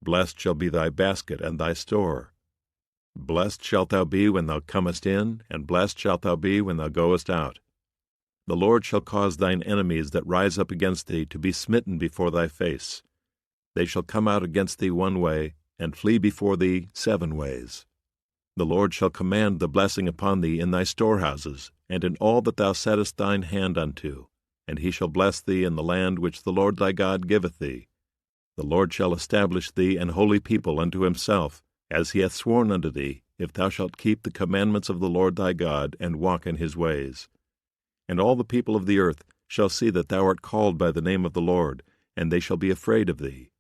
Blessed shall be thy basket and thy store. Blessed shalt thou be when thou comest in, and blessed shalt thou be when thou goest out. The Lord shall cause thine enemies that rise up against thee to be smitten before thy face. They shall come out against thee one way, and flee before thee 7 ways. The Lord shall command the blessing upon thee in thy storehouses, and in all that thou settest thine hand unto, and he shall bless thee in the land which the Lord thy God giveth thee. The Lord shall establish thee an holy people unto himself, as he hath sworn unto thee, if thou shalt keep the commandments of the Lord thy God, and walk in his ways. And all the people of the earth shall see that thou art called by the name of the Lord, and they shall be afraid of thee.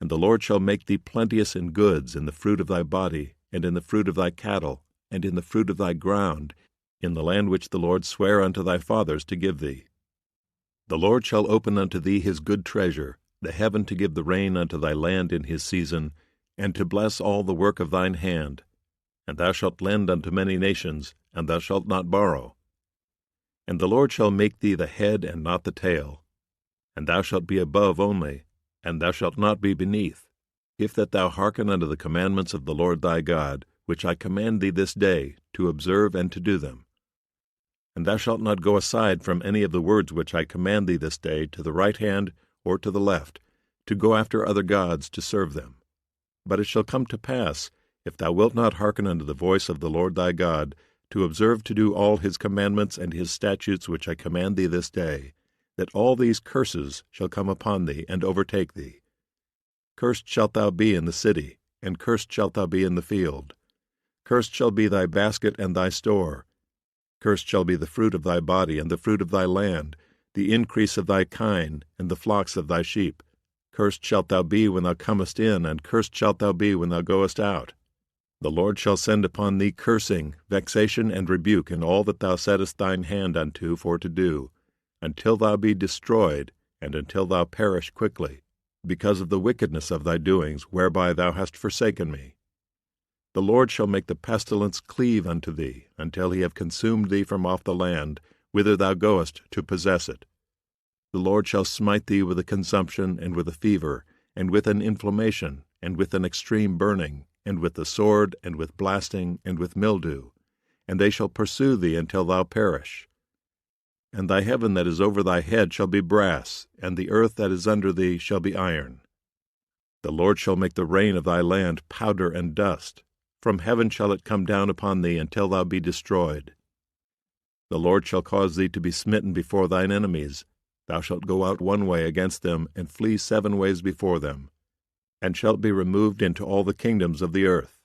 And the Lord shall make thee plenteous in goods, in the fruit of thy body, and in the fruit of thy cattle, and in the fruit of thy ground, in the land which the Lord sware unto thy fathers to give thee. The Lord shall open unto thee his good treasure, the heaven to give the rain unto thy land in his season, and to bless all the work of thine hand. And thou shalt lend unto many nations, and thou shalt not borrow. And the Lord shall make thee the head and not the tail. And thou shalt be above only, and thou shalt not be beneath, if that thou hearken unto the commandments of the Lord thy God, which I command thee this day, to observe and to do them. And thou shalt not go aside from any of the words which I command thee this day, to the right hand or to the left, to go after other gods to serve them. But it shall come to pass, if thou wilt not hearken unto the voice of the Lord thy God, to observe to do all his commandments and his statutes which I command thee this day, that all these curses shall come upon thee and overtake thee. Cursed shalt thou be in the city, and cursed shalt thou be in the field. Cursed shall be thy basket and thy store. Cursed shall be the fruit of thy body and the fruit of thy land, the increase of thy kine, and the flocks of thy sheep. Cursed shalt thou be when thou comest in, and cursed shalt thou be when thou goest out. The Lord shall send upon thee cursing, vexation, and rebuke in all that thou settest thine hand unto for to do, until thou be destroyed, and until thou perish quickly, because of the wickedness of thy doings, whereby thou hast forsaken me. The Lord shall make the pestilence cleave unto thee, until he have consumed thee from off the land, whither thou goest to possess it. The Lord shall smite thee with a consumption, and with a fever, and with an inflammation, and with an extreme burning, and with the sword, and with blasting, and with mildew, and they shall pursue thee until thou perish. And thy heaven that is over thy head shall be brass, and the earth that is under thee shall be iron. The Lord shall make the rain of thy land powder and dust. From heaven shall it come down upon thee until thou be destroyed. The Lord shall cause thee to be smitten before thine enemies. Thou shalt go out one way against them, and flee 7 ways before them, and shalt be removed into all the kingdoms of the earth.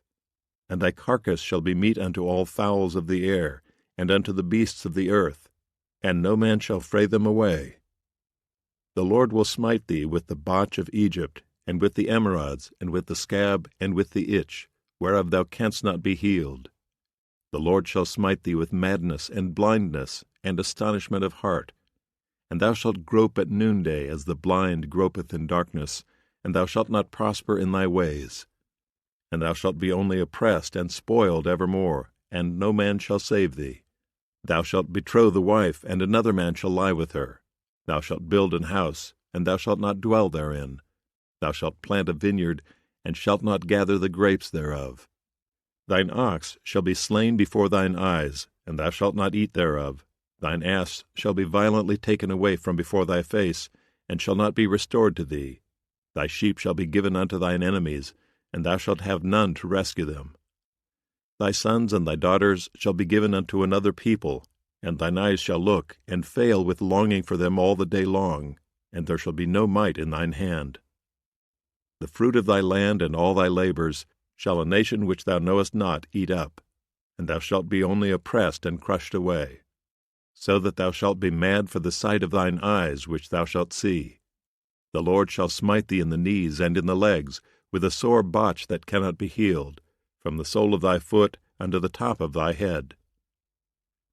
And thy carcass shall be meat unto all fowls of the air, and unto the beasts of the earth, and no man shall fray them away. The Lord will smite thee with the botch of Egypt, and with the emerods, and with the scab, and with the itch, whereof thou canst not be healed. The Lord shall smite thee with madness, and blindness, and astonishment of heart. And thou shalt grope at noonday, as the blind gropeth in darkness, and thou shalt not prosper in thy ways. And thou shalt be only oppressed and spoiled evermore, and no man shall save thee. Thou shalt betroth a wife, and another man shall lie with her. Thou shalt build an house, and thou shalt not dwell therein. Thou shalt plant a vineyard, and shalt not gather the grapes thereof. Thine ox shall be slain before thine eyes, and thou shalt not eat thereof. Thine ass shall be violently taken away from before thy face, and shall not be restored to thee. Thy sheep shall be given unto thine enemies, and thou shalt have none to rescue them. Thy sons and thy daughters shall be given unto another people, and thine eyes shall look, and fail with longing for them all the day long, and there shall be no might in thine hand. The fruit of thy land and all thy labors shall a nation which thou knowest not eat up, and thou shalt be only oppressed and crushed away, so that thou shalt be mad for the sight of thine eyes which thou shalt see. The Lord shall smite thee in the knees and in the legs, with a sore botch that cannot be healed, from the sole of thy foot unto the top of thy head.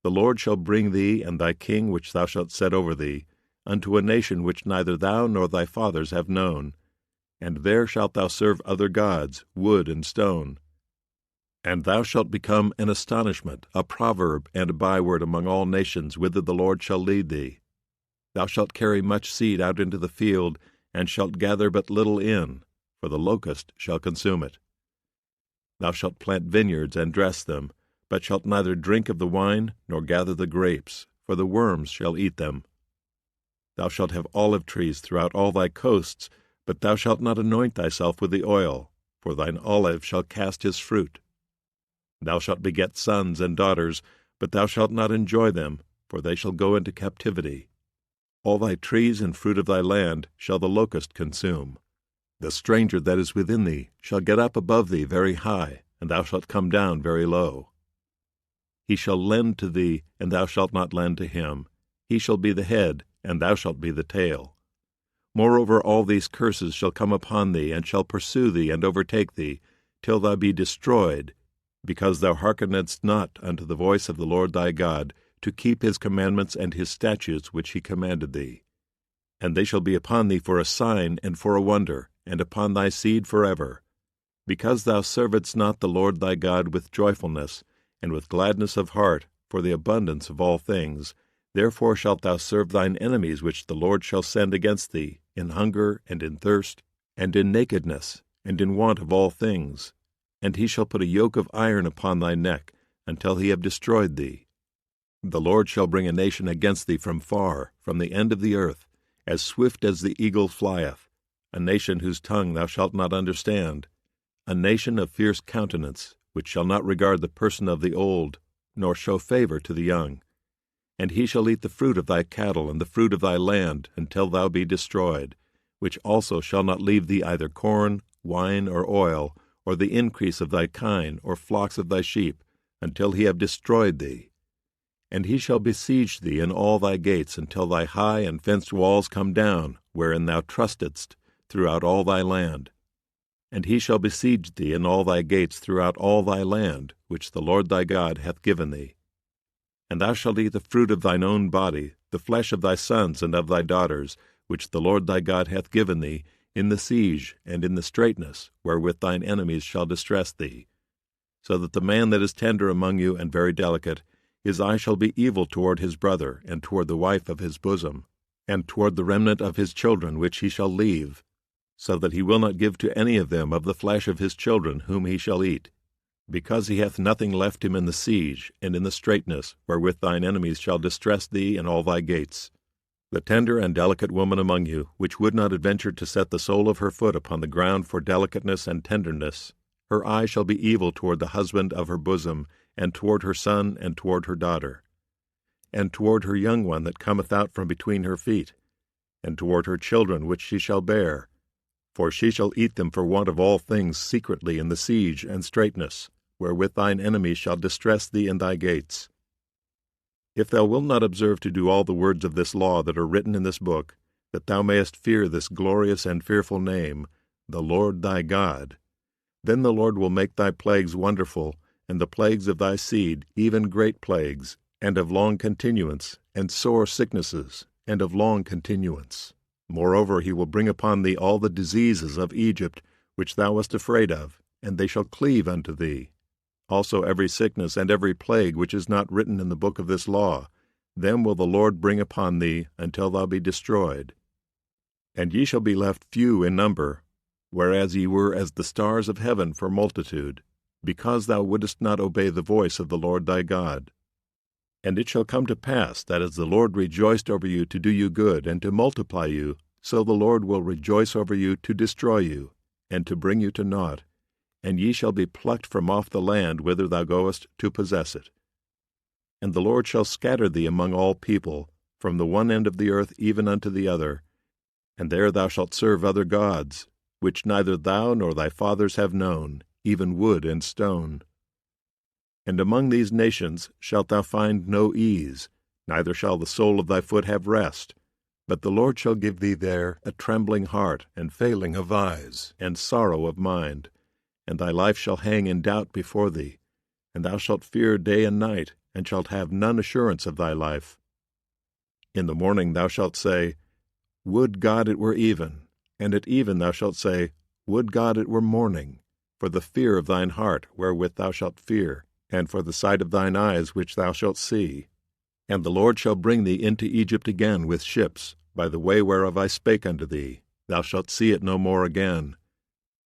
The Lord shall bring thee and thy king which thou shalt set over thee unto a nation which neither thou nor thy fathers have known, and there shalt thou serve other gods, wood and stone. And thou shalt become an astonishment, a proverb, and a byword among all nations whither the Lord shall lead thee. Thou shalt carry much seed out into the field, and shalt gather but little in, for the locust shall consume it. Thou shalt plant vineyards and dress them, but shalt neither drink of the wine nor gather the grapes, for the worms shall eat them. Thou shalt have olive trees throughout all thy coasts, but thou shalt not anoint thyself with the oil, for thine olive shall cast his fruit. Thou shalt beget sons and daughters, but thou shalt not enjoy them, for they shall go into captivity. All thy trees and fruit of thy land shall the locust consume. The stranger that is within thee shall get up above thee very high, and thou shalt come down very low. He shall lend to thee, and thou shalt not lend to him. He shall be the head, and thou shalt be the tail. Moreover, all these curses shall come upon thee, and shall pursue thee, and overtake thee, till thou be destroyed, because thou hearkenedst not unto the voice of the Lord thy God, to keep his commandments and his statutes which he commanded thee. And they shall be upon thee for a sign and for a wonder, and upon thy seed forever. Because thou servedst not the Lord thy God with joyfulness, and with gladness of heart, for the abundance of all things, therefore shalt thou serve thine enemies which the Lord shall send against thee, in hunger, and in thirst, and in nakedness, and in want of all things. And he shall put a yoke of iron upon thy neck, until he have destroyed thee. The Lord shall bring a nation against thee from far, from the end of the earth, as swift as the eagle flieth, a nation whose tongue thou shalt not understand, a nation of fierce countenance, which shall not regard the person of the old, nor show favor to the young. And he shall eat the fruit of thy cattle and the fruit of thy land, until thou be destroyed, which also shall not leave thee either corn, wine, or oil, or the increase of thy kine, or flocks of thy sheep, until he have destroyed thee. And he shall besiege thee in all thy gates, until thy high and fenced walls come down, wherein thou trustedst, throughout all thy land. And he shall besiege thee in all thy gates throughout all thy land, which the Lord thy God hath given thee. And thou shalt eat the fruit of thine own body, the flesh of thy sons and of thy daughters, which the Lord thy God hath given thee, in the siege and in the straitness, wherewith thine enemies shall distress thee. So that the man that is tender among you and very delicate, his eye shall be evil toward his brother, and toward the wife of his bosom, and toward the remnant of his children which he shall leave, so that he will not give to any of them of the flesh of his children whom he shall eat, because he hath nothing left him in the siege and in the straitness, wherewith thine enemies shall distress thee in all thy gates. The tender and delicate woman among you, which would not adventure to set the sole of her foot upon the ground for delicateness and tenderness, her eye shall be evil toward the husband of her bosom, and toward her son, and toward her daughter, and toward her young one that cometh out from between her feet, and toward her children which she shall bear. For she shall eat them for want of all things secretly in the siege and straitness, wherewith thine enemies shall distress thee in thy gates. If thou wilt not observe to do all the words of this law that are written in this book, that thou mayest fear this glorious and fearful name, the Lord thy God, then the Lord will make thy plagues wonderful, and the plagues of thy seed, even great plagues, and of long continuance, and sore sicknesses, and of long continuance. Moreover, he will bring upon thee all the diseases of Egypt, which thou wast afraid of, and they shall cleave unto thee. Also every sickness and every plague which is not written in the book of this law, them will the Lord bring upon thee, until thou be destroyed. And ye shall be left few in number, whereas ye were as the stars of heaven for multitude, because thou wouldest not obey the voice of the Lord thy God. And it shall come to pass, that as the Lord rejoiced over you to do you good, and to multiply you, so the Lord will rejoice over you to destroy you, and to bring you to naught, and ye shall be plucked from off the land whither thou goest to possess it. And the Lord shall scatter thee among all people, from the one end of the earth even unto the other, and there thou shalt serve other gods, which neither thou nor thy fathers have known, even wood and stone. And among these nations shalt thou find no ease, neither shall the sole of thy foot have rest. But the Lord shall give thee there a trembling heart, and failing of eyes, and sorrow of mind. And thy life shall hang in doubt before thee, and thou shalt fear day and night, and shalt have none assurance of thy life. In the morning thou shalt say, Would God it were even! And at even thou shalt say, Would God it were morning! For the fear of thine heart wherewith thou shalt fear, and for the sight of thine eyes which thou shalt see. And the Lord shall bring thee into Egypt again with ships, by the way whereof I spake unto thee. Thou shalt see it no more again.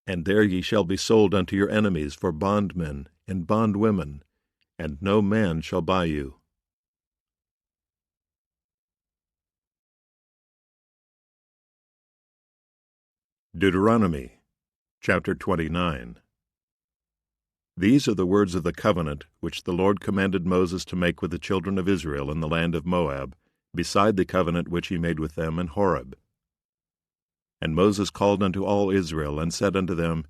And there ye shall be sold unto your enemies for bondmen and bondwomen, and no man shall buy you. Deuteronomy chapter 29. These are the words of the covenant which the Lord commanded Moses to make with the children of Israel in the land of Moab, beside the covenant which he made with them in Horeb. And Moses called unto all Israel, and said unto them,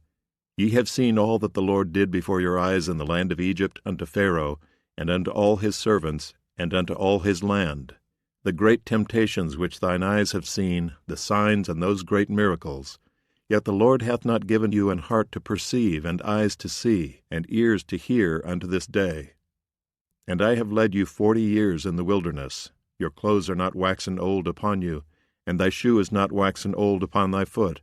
Ye have seen all that the Lord did before your eyes in the land of Egypt unto Pharaoh, and unto all his servants, and unto all his land, the great temptations which thine eyes have seen, the signs and those great miracles. Yet the Lord hath not given you an heart to perceive, and eyes to see, and ears to hear unto this day. And I have led you 40 years in the wilderness. Your clothes are not waxen old upon you, and thy shoe is not waxen old upon thy foot.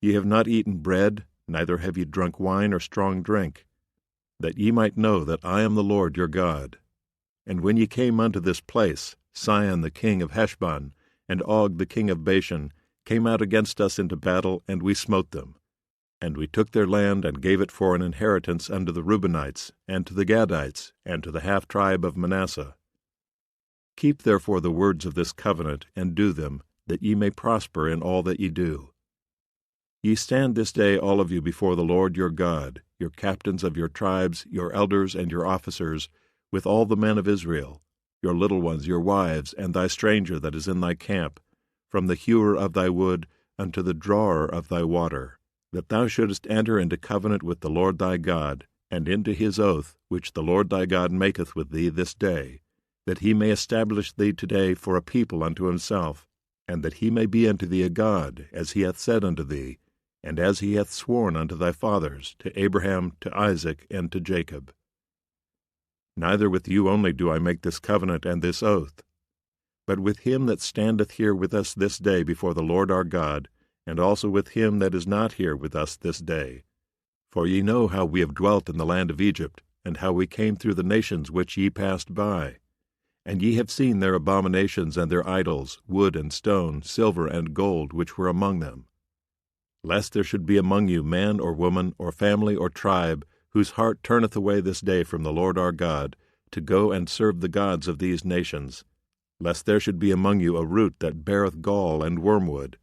Ye have not eaten bread, neither have ye drunk wine or strong drink, that ye might know that I am the Lord your God. And when ye came unto this place, Sihon the king of Heshbon, and Og the king of Bashan, came out against us into battle, and we smote them. And we took their land, and gave it for an inheritance unto the Reubenites, and to the Gadites, and to the half-tribe of Manasseh. Keep therefore the words of this covenant, and do them, that ye may prosper in all that ye do. Ye stand this day all of you before the Lord your God, your captains of your tribes, your elders and your officers, with all the men of Israel, your little ones, your wives, and thy stranger that is in thy camp, from the hewer of thy wood unto the drawer of thy water, that thou shouldest enter into covenant with the Lord thy God, and into his oath, which the Lord thy God maketh with thee this day, that he may establish thee today for a people unto himself, and that he may be unto thee a God, as he hath said unto thee, and as he hath sworn unto thy fathers, to Abraham, to Isaac, and to Jacob. Neither with you only do I make this covenant and this oath, but with him that standeth here with us this day before the Lord our God, and also with him that is not here with us this day. For ye know how we have dwelt in the land of Egypt, and how we came through the nations which ye passed by. And ye have seen their abominations and their idols, wood and stone, silver and gold, which were among them. Lest there should be among you man or woman, or family or tribe, whose heart turneth away this day from the Lord our God, to go and serve the gods of these nations, lest there should be among you a root that beareth gall and wormwood.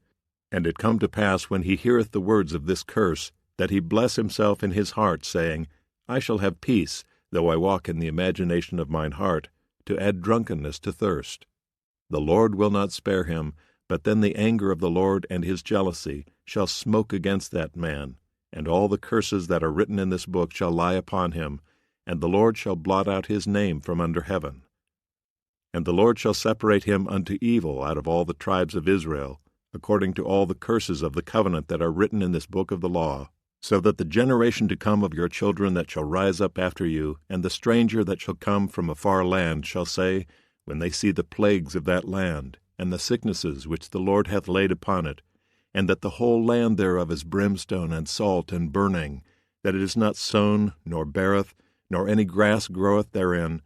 And it come to pass, when he heareth the words of this curse, that he bless himself in his heart, saying, I shall have peace, though I walk in the imagination of mine heart, to add drunkenness to thirst. The Lord will not spare him, but then the anger of the Lord and his jealousy shall smoke against that man, and all the curses that are written in this book shall lie upon him, and the Lord shall blot out his name from under heaven. And the Lord shall separate him unto evil out of all the tribes of Israel, according to all the curses of the covenant that are written in this book of the law, so that the generation to come of your children that shall rise up after you, and the stranger that shall come from a far land, shall say, when they see the plagues of that land, and the sicknesses which the Lord hath laid upon it, and that the whole land thereof is brimstone and salt and burning, that it is not sown, nor beareth, nor any grass groweth therein,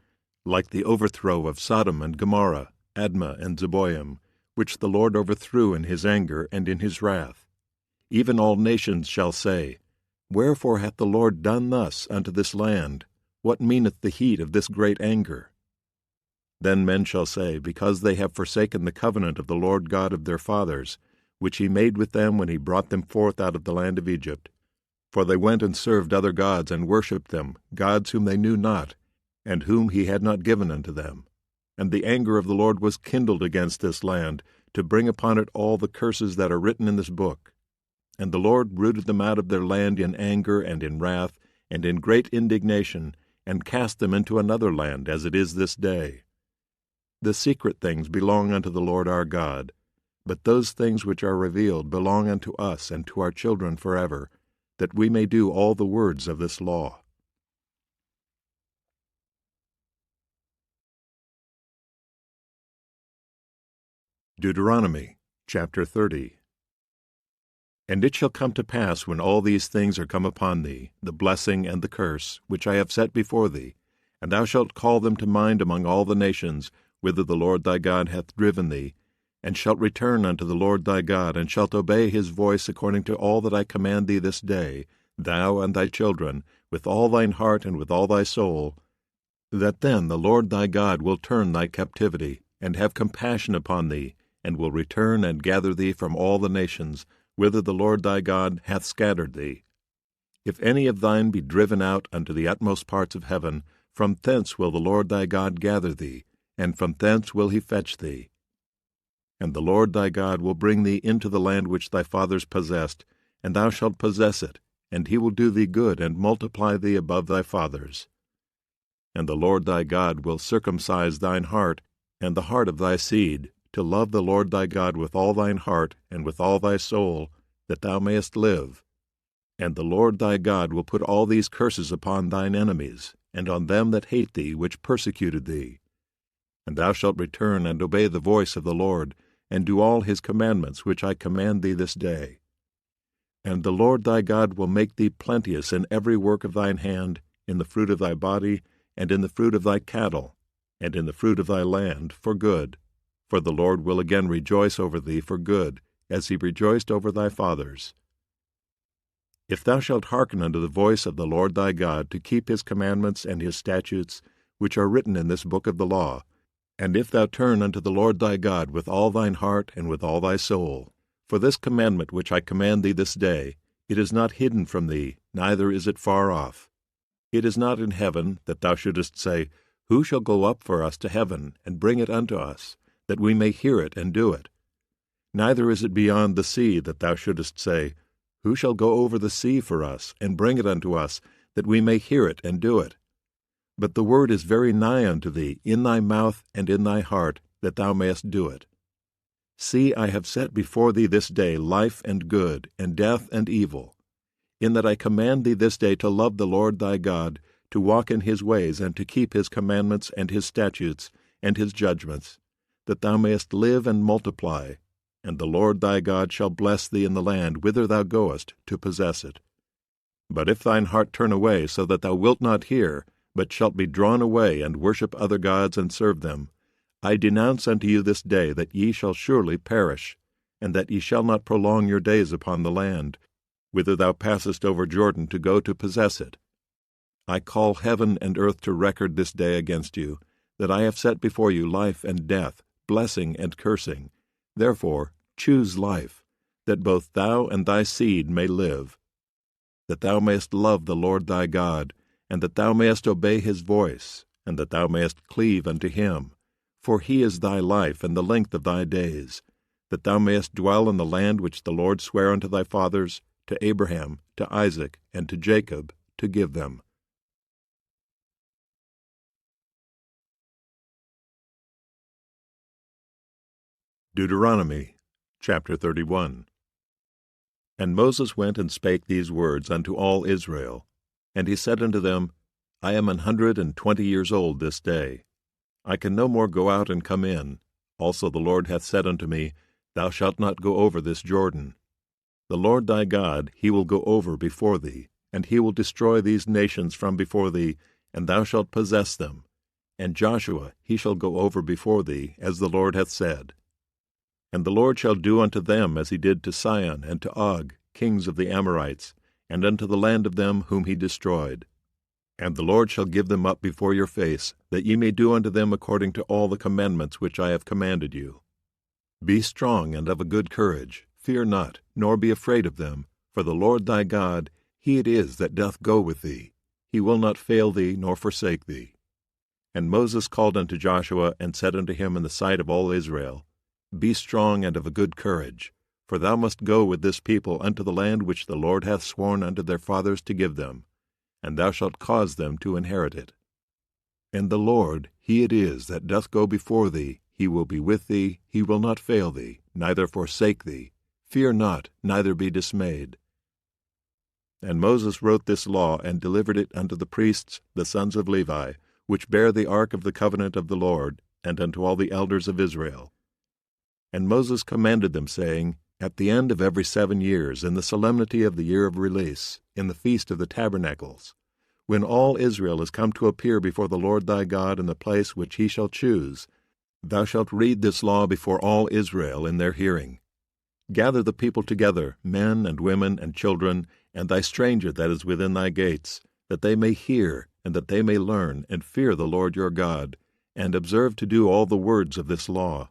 like the overthrow of Sodom and Gomorrah, Admah and Zeboim, which the Lord overthrew in his anger and in his wrath. Even all nations shall say, Wherefore hath the Lord done thus unto this land? What meaneth the heat of this great anger? Then men shall say, Because they have forsaken the covenant of the Lord God of their fathers, which he made with them when he brought them forth out of the land of Egypt. For they went and served other gods, and worshipped them, gods whom they knew not, and whom he had not given unto them. And the anger of the Lord was kindled against this land, to bring upon it all the curses that are written in this book. And the Lord rooted them out of their land in anger and in wrath, and in great indignation, and cast them into another land, as it is this day. The secret things belong unto the Lord our God, but those things which are revealed belong unto us and to our children forever, that we may do all the words of this law. Deuteronomy chapter 30. And it shall come to pass, when all these things are come upon thee, the blessing and the curse, which I have set before thee, and thou shalt call them to mind among all the nations, whither the Lord thy God hath driven thee, and shalt return unto the Lord thy God, and shalt obey his voice according to all that I command thee this day, thou and thy children, with all thine heart and with all thy soul, that then the Lord thy God will turn thy captivity, and have compassion upon thee, and will return and gather thee from all the nations, whither the Lord thy God hath scattered thee. If any of thine be driven out unto the utmost parts of heaven, from thence will the Lord thy God gather thee, and from thence will he fetch thee. And the Lord thy God will bring thee into the land which thy fathers possessed, and thou shalt possess it, and he will do thee good, and multiply thee above thy fathers. And the Lord thy God will circumcise thine heart, and the heart of thy seed, to love the Lord thy God with all thine heart, and with all thy soul, that thou mayest live. And the Lord thy God will put all these curses upon thine enemies, and on them that hate thee, which persecuted thee. And thou shalt return and obey the voice of the Lord, and do all his commandments which I command thee this day. And the Lord thy God will make thee plenteous in every work of thine hand, in the fruit of thy body, and in the fruit of thy cattle, and in the fruit of thy land, for good. For the Lord will again rejoice over thee for good, as he rejoiced over thy fathers. If thou shalt hearken unto the voice of the Lord thy God, to keep his commandments and his statutes, which are written in this book of the law, and if thou turn unto the Lord thy God with all thine heart and with all thy soul, for this commandment which I command thee this day, it is not hidden from thee, neither is it far off. It is not in heaven, that thou shouldest say, Who shall go up for us to heaven, and bring it unto us, that we may hear it and do it? Neither is it beyond the sea, that thou shouldest say, Who shall go over the sea for us, and bring it unto us, that we may hear it and do it? But the word is very nigh unto thee, in thy mouth and in thy heart, that thou mayest do it. See, I have set before thee this day life and good, and death and evil, in that I command thee this day to love the Lord thy God, to walk in his ways, and to keep his commandments and his statutes and his judgments, that thou mayest live and multiply, and the Lord thy God shall bless thee in the land whither thou goest to possess it. But if thine heart turn away, so that thou wilt not hear, but shalt be drawn away, and worship other gods, and serve them, I denounce unto you this day that ye shall surely perish, and that ye shall not prolong your days upon the land, whither thou passest over Jordan to go to possess it. I call heaven and earth to record this day against you, that I have set before you life and death, blessing and cursing. Therefore choose life, that both thou and thy seed may live, that thou mayest love the Lord thy God, and that thou mayest obey his voice, and that thou mayest cleave unto him. For he is thy life and the length of thy days, that thou mayest dwell in the land which the Lord sware unto thy fathers, to Abraham, to Isaac, and to Jacob, to give them. Deuteronomy chapter 31. And Moses went and spake these words unto all Israel. And he said unto them, I am 120 years old this day. I can no more go out and come in. Also the Lord hath said unto me, Thou shalt not go over this Jordan. The Lord thy God, he will go over before thee, and he will destroy these nations from before thee, and thou shalt possess them. And Joshua, he shall go over before thee, as the Lord hath said. And the Lord shall do unto them as he did to Sihon and to Og, kings of the Amorites, and unto the land of them whom he destroyed. And the Lord shall give them up before your face, that ye may do unto them according to all the commandments which I have commanded you. Be strong and of a good courage, fear not, nor be afraid of them, for the Lord thy God, he it is that doth go with thee. He will not fail thee, nor forsake thee. And Moses called unto Joshua, and said unto him in the sight of all Israel, Be strong and of a good courage, for thou must go with this people unto the land which the Lord hath sworn unto their fathers to give them, and thou shalt cause them to inherit it. And the Lord, he it is that doth go before thee, he will be with thee, he will not fail thee, neither forsake thee. Fear not, neither be dismayed. And Moses wrote this law, and delivered it unto the priests, the sons of Levi, which bear the ark of the covenant of the Lord, and unto all the elders of Israel. And Moses commanded them, saying, At the end of every 7 years, in the solemnity of the year of release, in the feast of the tabernacles, when all Israel is come to appear before the Lord thy God in the place which he shall choose, Thou shalt read this law before all Israel in their hearing. Gather the people together, men and women and children, and thy stranger that is within thy gates, that they may hear, and that they may learn, and fear the Lord your God, and observe to do all the words of this law.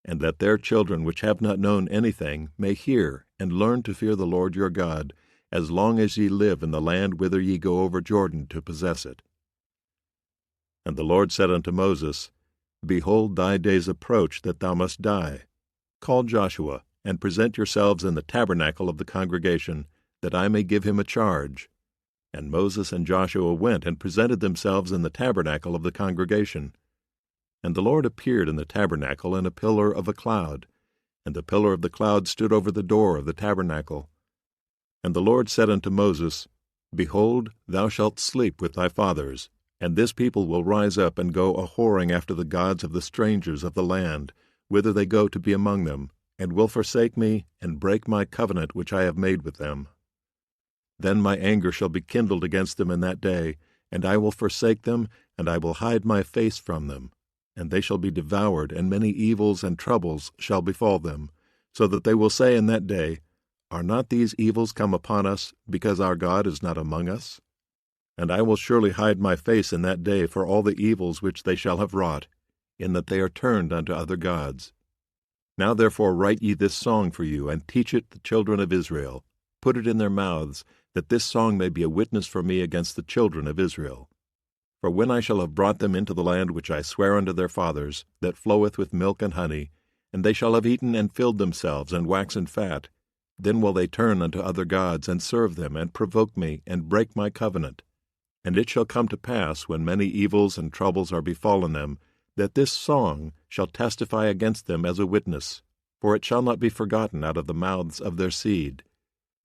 And that their children which have not known anything may hear, and learn to fear the Lord your God, as long as ye live in the land whither ye go over Jordan to possess it. And the Lord said unto Moses, Behold, thy days approach that thou must die. Call Joshua, and present yourselves in the tabernacle of the congregation, that I may give him a charge. And Moses and Joshua went and presented themselves in the tabernacle of the congregation. And the Lord appeared in the tabernacle in a pillar of a cloud, and the pillar of the cloud stood over the door of the tabernacle. And the Lord said unto Moses, Behold, thou shalt sleep with thy fathers, and this people will rise up and go a-whoring after the gods of the strangers of the land, whither they go to be among them, and will forsake me, and break my covenant which I have made with them. Then my anger shall be kindled against them in that day, and I will forsake them, and I will hide my face from them. And they shall be devoured, and many evils and troubles shall befall them, so that they will say in that day, Are not these evils come upon us, because our God is not among us? And I will surely hide my face in that day for all the evils which they shall have wrought, in that they are turned unto other gods. Now therefore write ye this song for you, and teach it the children of Israel. Put it in their mouths, that this song may be a witness for me against the children of Israel. For when I shall have brought them into the land which I swear unto their fathers, that floweth with milk and honey, and they shall have eaten and filled themselves, and waxen fat, then will they turn unto other gods, and serve them, and provoke me, and break my covenant. And it shall come to pass, when many evils and troubles are befallen them, that this song shall testify against them as a witness, for it shall not be forgotten out of the mouths of their seed.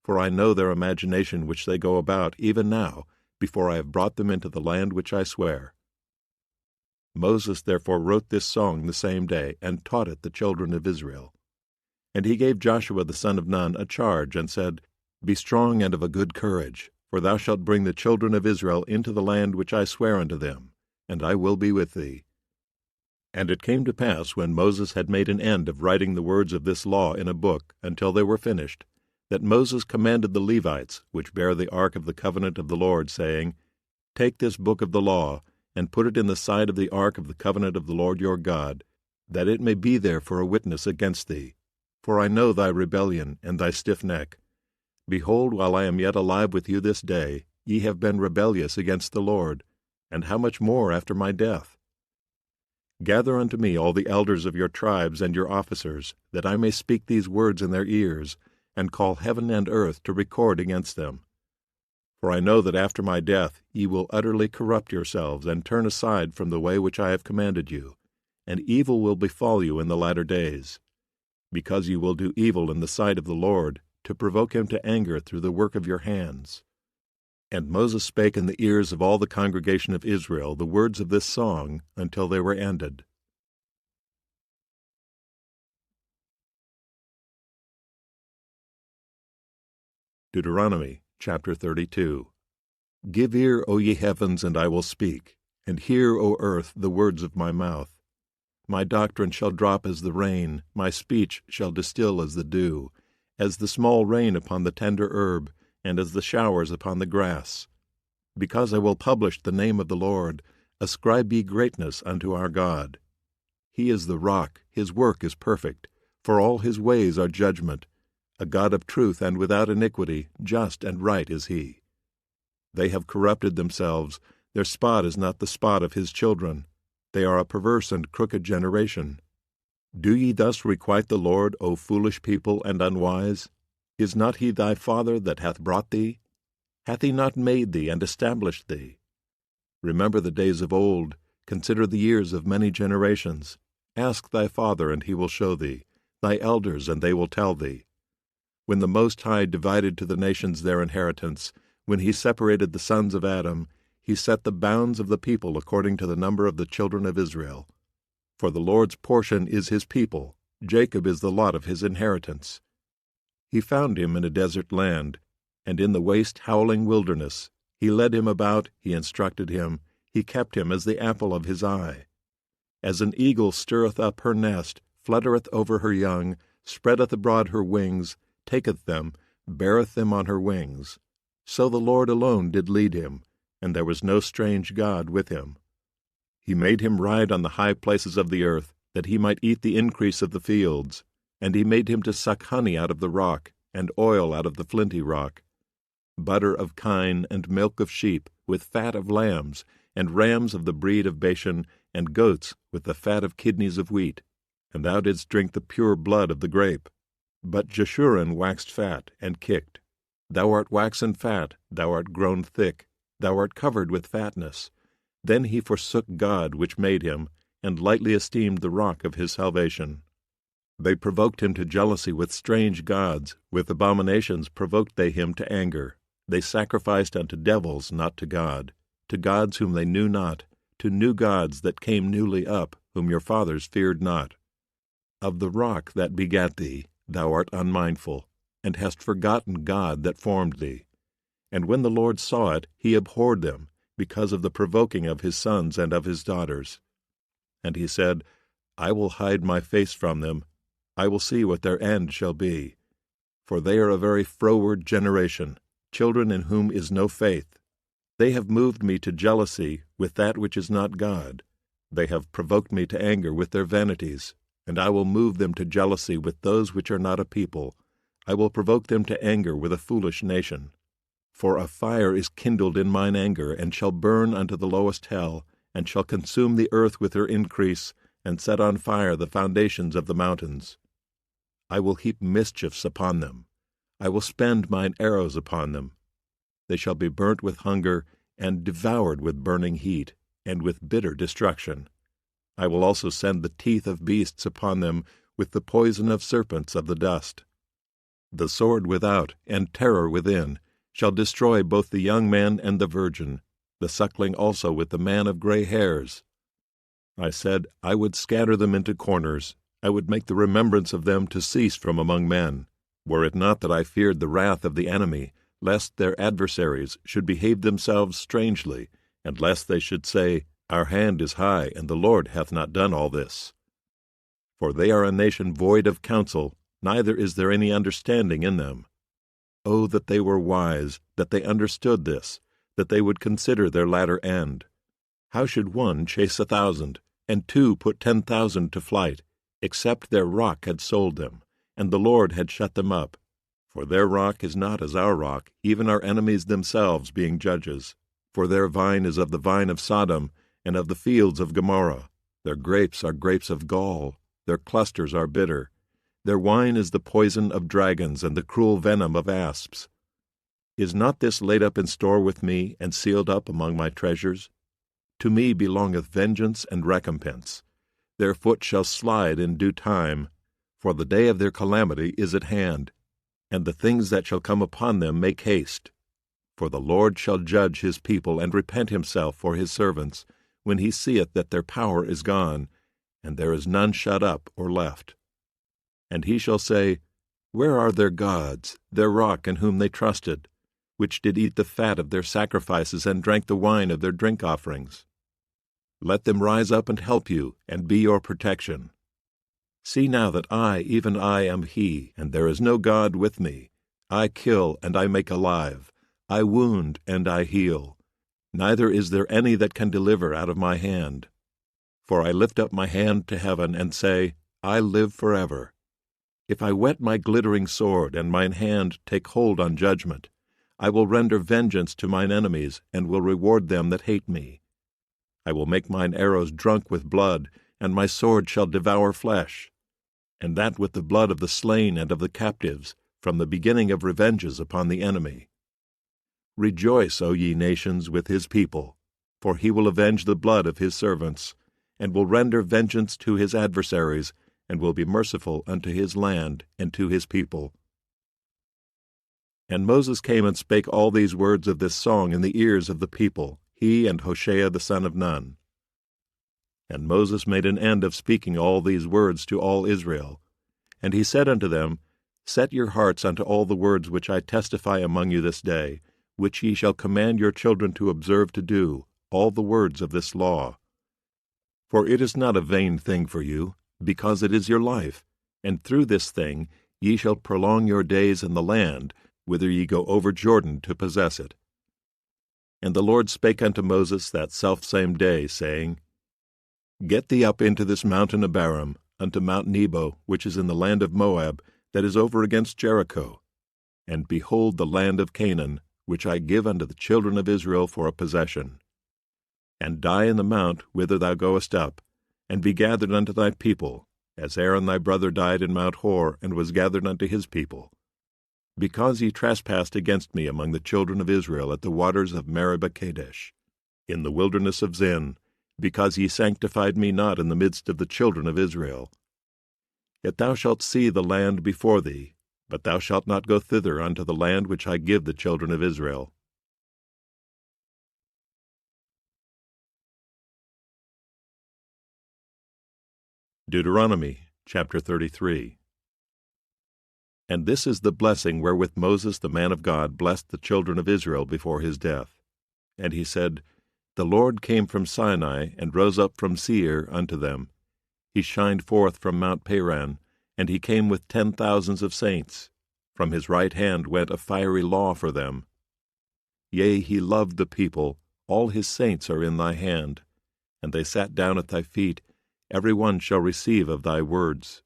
For I know their imagination which they go about, even now, before I have brought them into the land which I swear. Moses therefore wrote this song the same day, and taught it the children of Israel. And he gave Joshua the son of Nun a charge, and said, Be strong and of a good courage, for thou shalt bring the children of Israel into the land which I swear unto them, and I will be with thee. And it came to pass, when Moses had made an end of writing the words of this law in a book, until they were finished, that Moses commanded the Levites, which bear the ark of the covenant of the Lord, saying, Take this book of the law, and put it in the side of the ark of the covenant of the Lord your God, that it may be there for a witness against thee. For I know thy rebellion and thy stiff neck. Behold, while I am yet alive with you this day, ye have been rebellious against the Lord, and how much more after my death? Gather unto me all the elders of your tribes and your officers, that I may speak these words in their ears, and call heaven and earth to record against them. For I know that after my death ye will utterly corrupt yourselves, and turn aside from the way which I have commanded you, and evil will befall you in the latter days, because ye will do evil in the sight of the Lord, to provoke him to anger through the work of your hands. And Moses spake in the ears of all the congregation of Israel the words of this song until they were ended. Deuteronomy chapter 32. Give ear, O ye heavens, and I will speak, and hear, O earth, the words of my mouth. My doctrine shall drop as the rain, my speech shall distill as the dew, as the small rain upon the tender herb, and as the showers upon the grass. Because I will publish the name of the Lord, ascribe ye greatness unto our God. He is the rock, his work is perfect, for all his ways are judgment. A God of truth and without iniquity, just and right is he. They have corrupted themselves, their spot is not the spot of his children. They are a perverse and crooked generation. Do ye thus requite the Lord, O foolish people and unwise? Is not he thy father that hath brought thee? Hath he not made thee and established thee? Remember the days of old, consider the years of many generations. Ask thy father, and he will show thee, thy elders, and they will tell thee. When the Most High divided to the nations their inheritance, when he separated the sons of Adam, he set the bounds of the people according to the number of the children of Israel. For the Lord's portion is his people, Jacob is the lot of his inheritance. He found him in a desert land, and in the waste howling wilderness. He led him about, he instructed him, he kept him as the apple of his eye. As an eagle stirreth up her nest, fluttereth over her young, spreadeth abroad her wings, taketh them, beareth them on her wings. So the Lord alone did lead him, and there was no strange God with him. He made him ride on the high places of the earth, that he might eat the increase of the fields. And he made him to suck honey out of the rock, and oil out of the flinty rock, butter of kine, and milk of sheep, with fat of lambs, and rams of the breed of Bashan, and goats with the fat of kidneys of wheat. And thou didst drink the pure blood of the grape. But Jeshurun waxed fat, and kicked. Thou art waxen fat, thou art grown thick, thou art covered with fatness. Then he forsook God which made him, and lightly esteemed the rock of his salvation. They provoked him to jealousy with strange gods, with abominations provoked they him to anger. They sacrificed unto devils, not to God, to gods whom they knew not, to new gods that came newly up, whom your fathers feared not. Of the rock that begat thee, thou art unmindful, and hast forgotten God that formed thee. And when the Lord saw it, he abhorred them, because of the provoking of his sons and of his daughters. And he said, I will hide my face from them, I will see what their end shall be. For they are a very froward generation, children in whom is no faith. They have moved me to jealousy with that which is not God. They have provoked me to anger with their vanities, and I will move them to jealousy with those which are not a people. I will provoke them to anger with a foolish nation. For a fire is kindled in mine anger, and shall burn unto the lowest hell, and shall consume the earth with her increase, and set on fire the foundations of the mountains. I will heap mischiefs upon them. I will spend mine arrows upon them. They shall be burnt with hunger, and devoured with burning heat, and with bitter destruction. I will also send the teeth of beasts upon them, with the poison of serpents of the dust. The sword without, and terror within, shall destroy both the young man and the virgin, the suckling also with the man of gray hairs. I said, I would scatter them into corners, I would make the remembrance of them to cease from among men, were it not that I feared the wrath of the enemy, lest their adversaries should behave themselves strangely, and lest they should say, Our hand is high, and the Lord hath not done all this. For they are a nation void of counsel, neither is there any understanding in them. Oh, that they were wise, that they understood this, that they would consider their latter end. How should one chase 1,000, and 2 put 10,000 to flight, except their rock had sold them, and the Lord had shut them up? For their rock is not as our rock, even our enemies themselves being judges. For their vine is of the vine of Sodom, and of the fields of Gomorrah. Their grapes are grapes of gall, their clusters are bitter. Their wine is the poison of dragons, and the cruel venom of asps. Is not this laid up in store with me, and sealed up among my treasures? To me belongeth vengeance and recompense. Their foot shall slide in due time, for the day of their calamity is at hand, and the things that shall come upon them make haste. For the Lord shall judge his people, and repent himself for his servants, when he seeth that their power is gone, and there is none shut up or left. And he shall say, Where are their gods, their rock in whom they trusted, which did eat the fat of their sacrifices, and drank the wine of their drink offerings? Let them rise up and help you, and be your protection. See now that I, even I, am he, and there is no God with me. I kill, and I make alive. I wound, and I heal. Neither is there any that can deliver out of my hand. For I lift up my hand to heaven, and say, I live forever. If I whet my glittering sword, and mine hand take hold on judgment, I will render vengeance to mine enemies, and will reward them that hate me. I will make mine arrows drunk with blood, and my sword shall devour flesh, and that with the blood of the slain and of the captives, from the beginning of revenges upon the enemy. Rejoice, O ye nations, with his people, for he will avenge the blood of his servants, and will render vengeance to his adversaries, and will be merciful unto his land and to his people. And Moses came and spake all these words of this song in the ears of the people, he and Hoshea the son of Nun. And Moses made an end of speaking all these words to all Israel. And he said unto them, Set your hearts unto all the words which I testify among you this day, which ye shall command your children to observe to do, all the words of this law. For it is not a vain thing for you, because it is your life, and through this thing ye shall prolong your days in the land, whither ye go over Jordan to possess it. And the Lord spake unto Moses that selfsame day, saying, Get thee up into this mountain Abarim, unto Mount Nebo, which is in the land of Moab, that is over against Jericho. And behold the land of Canaan, which I give unto the children of Israel for a possession. And die in the mount whither thou goest up, and be gathered unto thy people, as Aaron thy brother died in Mount Hor, and was gathered unto his people. Because ye trespassed against me among the children of Israel at the waters of Meribah Kadesh, in the wilderness of Zin, because ye sanctified me not in the midst of the children of Israel. Yet thou shalt see the land before thee, but thou shalt not go thither unto the land which I give the children of Israel. Deuteronomy chapter 33. And this is the blessing wherewith Moses the man of God blessed the children of Israel before his death. And he said, The Lord came from Sinai, and rose up from Seir unto them. He shined forth from Mount Paran, and he came with 10,000s of saints. From his right hand went a fiery law for them. Yea, he loved the people, all his saints are in thy hand. And they sat down at thy feet, every one shall receive of thy words.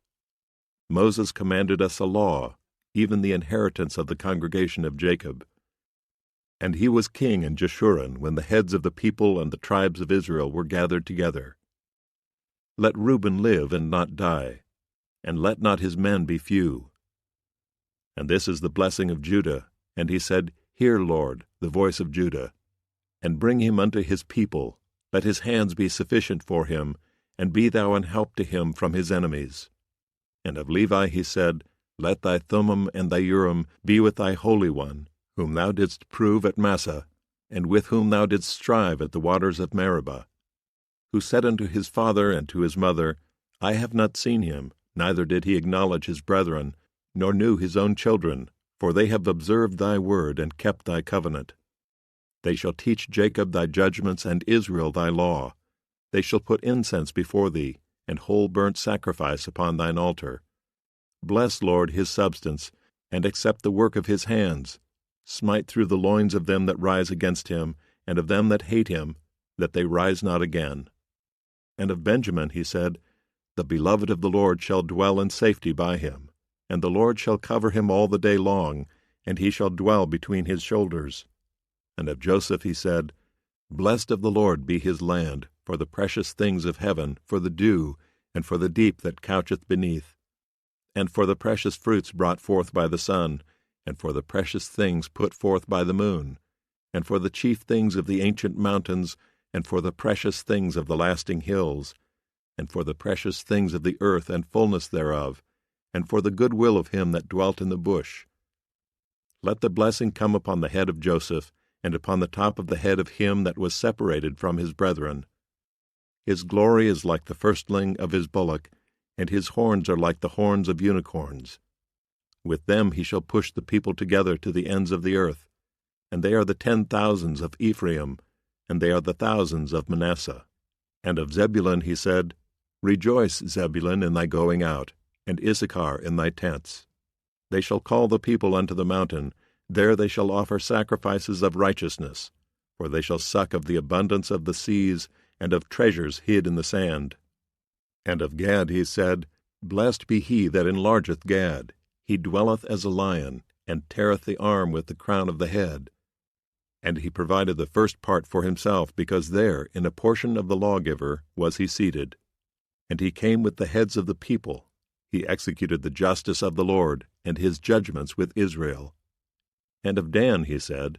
Moses commanded us a law, even the inheritance of the congregation of Jacob. And he was king in Jeshurun, when the heads of the people and the tribes of Israel were gathered together. Let Reuben live and not die, and let not his men be few. And this is the blessing of Judah. And he said, Hear, Lord, the voice of Judah, and bring him unto his people. Let his hands be sufficient for him, and be thou an help to him from his enemies. And of Levi he said, Let thy Thummim and thy Urim be with thy Holy One, whom thou didst prove at Massah, and with whom thou didst strive at the waters of Meribah, who said unto his father and to his mother, I have not seen him, neither did he acknowledge his brethren, nor knew his own children, for they have observed thy word and kept thy covenant. They shall teach Jacob thy judgments and Israel thy law. They shall put incense before thee, and whole burnt sacrifice upon thine altar. Bless, Lord, his substance, and accept the work of his hands. Smite through the loins of them that rise against him, and of them that hate him, that they rise not again. And of Benjamin he said, The beloved of the Lord shall dwell in safety by him, and the Lord shall cover him all the day long, and he shall dwell between his shoulders. And of Joseph he said, Blessed of the Lord be his land, for the precious things of heaven, for the dew, and for the deep that coucheth beneath, and for the precious fruits brought forth by the sun, and for the precious things put forth by the moon, and for the chief things of the ancient mountains, and for the precious things of the lasting hills, and for the precious things of the earth and fullness thereof, and for the good will of him that dwelt in the bush. Let the blessing come upon the head of Joseph, and upon the top of the head of him that was separated from his brethren. His glory is like the firstling of his bullock, and his horns are like the horns of unicorns. With them he shall push the people together to the ends of the earth, and they are the 10,000s of Ephraim, and they are the thousands of Manasseh. And of Zebulun he said, Rejoice, Zebulun, in thy going out, and Issachar in thy tents. They shall call the people unto the mountain, there they shall offer sacrifices of righteousness, for they shall suck of the abundance of the seas, and of treasures hid in the sand. And of Gad he said, Blessed be he that enlargeth Gad. He dwelleth as a lion, and teareth the arm with the crown of the head. And he provided the first part for himself, because there, in a portion of the lawgiver, was he seated. And he came with the heads of the people. He executed the justice of the Lord, and his judgments with Israel. And of Dan he said,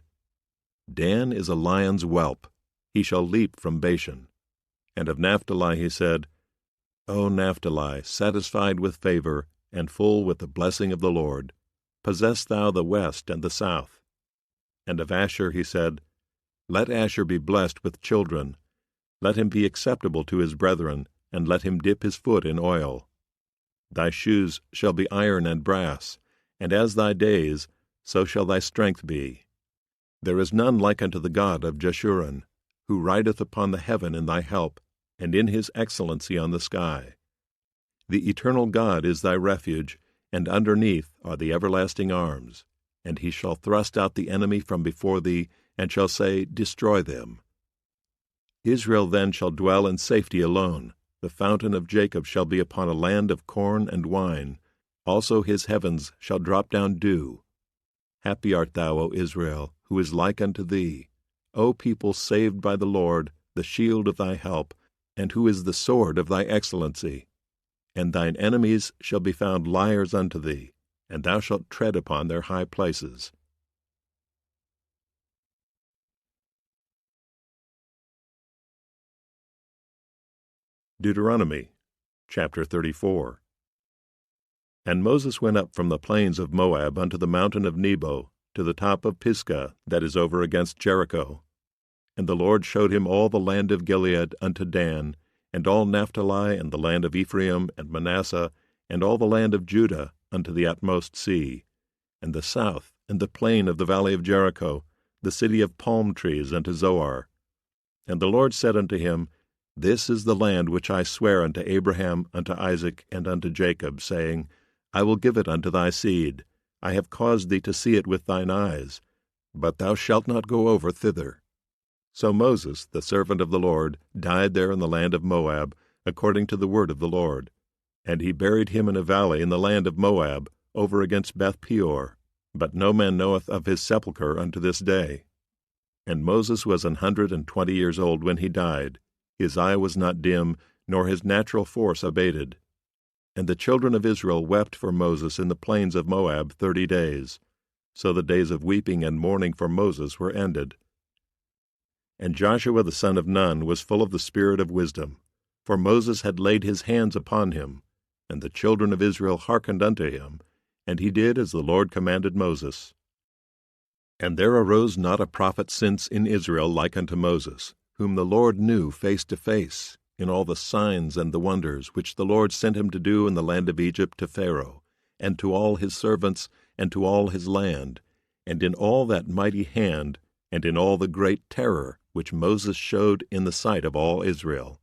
Dan is a lion's whelp, he shall leap from Bashan. And of Naphtali he said, O Naphtali, satisfied with favor, and full with the blessing of the Lord, possess thou the west and the south. And of Asher he said, Let Asher be blessed with children, let him be acceptable to his brethren, and let him dip his foot in oil. Thy shoes shall be iron and brass, and as thy days, so shall thy strength be. There is none like unto the God of Jeshurun, who rideth upon the heaven in thy help, and in his excellency on the sky. The eternal God is thy refuge, and underneath are the everlasting arms. And he shall thrust out the enemy from before thee, and shall say, Destroy them. Israel then shall dwell in safety alone. The fountain of Jacob shall be upon a land of corn and wine. Also his heavens shall drop down dew. Happy art thou, O Israel, who is like unto thee, O people saved by the Lord, the shield of thy help, and who is the sword of thy excellency. And thine enemies shall be found liars unto thee, and thou shalt tread upon their high places. Deuteronomy chapter 34. And Moses went up from the plains of Moab unto the mountain of Nebo, to the top of Pisgah, that is over against Jericho. And the Lord showed him all the land of Gilead unto Dan, and all Naphtali, and the land of Ephraim and Manasseh, and all the land of Judah unto the utmost sea, and the south, and the plain of the valley of Jericho, the city of palm trees unto Zoar. And the Lord said unto him, This is the land which I swear unto Abraham, unto Isaac, and unto Jacob, saying, I will give it unto thy seed. I have caused thee to see it with thine eyes, but thou shalt not go over thither. So Moses, the servant of the Lord, died there in the land of Moab, according to the word of the Lord. And he buried him in a valley in the land of Moab, over against Beth Peor. But no man knoweth of his sepulchre unto this day. And Moses was 120 years old when he died. His eye was not dim, nor his natural force abated. And the children of Israel wept for Moses in the plains of Moab 30 days. So the days of weeping and mourning for Moses were ended. And Joshua the son of Nun was full of the spirit of wisdom, for Moses had laid his hands upon him. And the children of Israel hearkened unto him, and he did as the Lord commanded Moses. And there arose not a prophet since in Israel like unto Moses, whom the Lord knew face to face, in all the signs and the wonders which the Lord sent him to do in the land of Egypt to Pharaoh, and to all his servants, and to all his land, and in all that mighty hand, and in all the great terror which Moses showed in the sight of all Israel.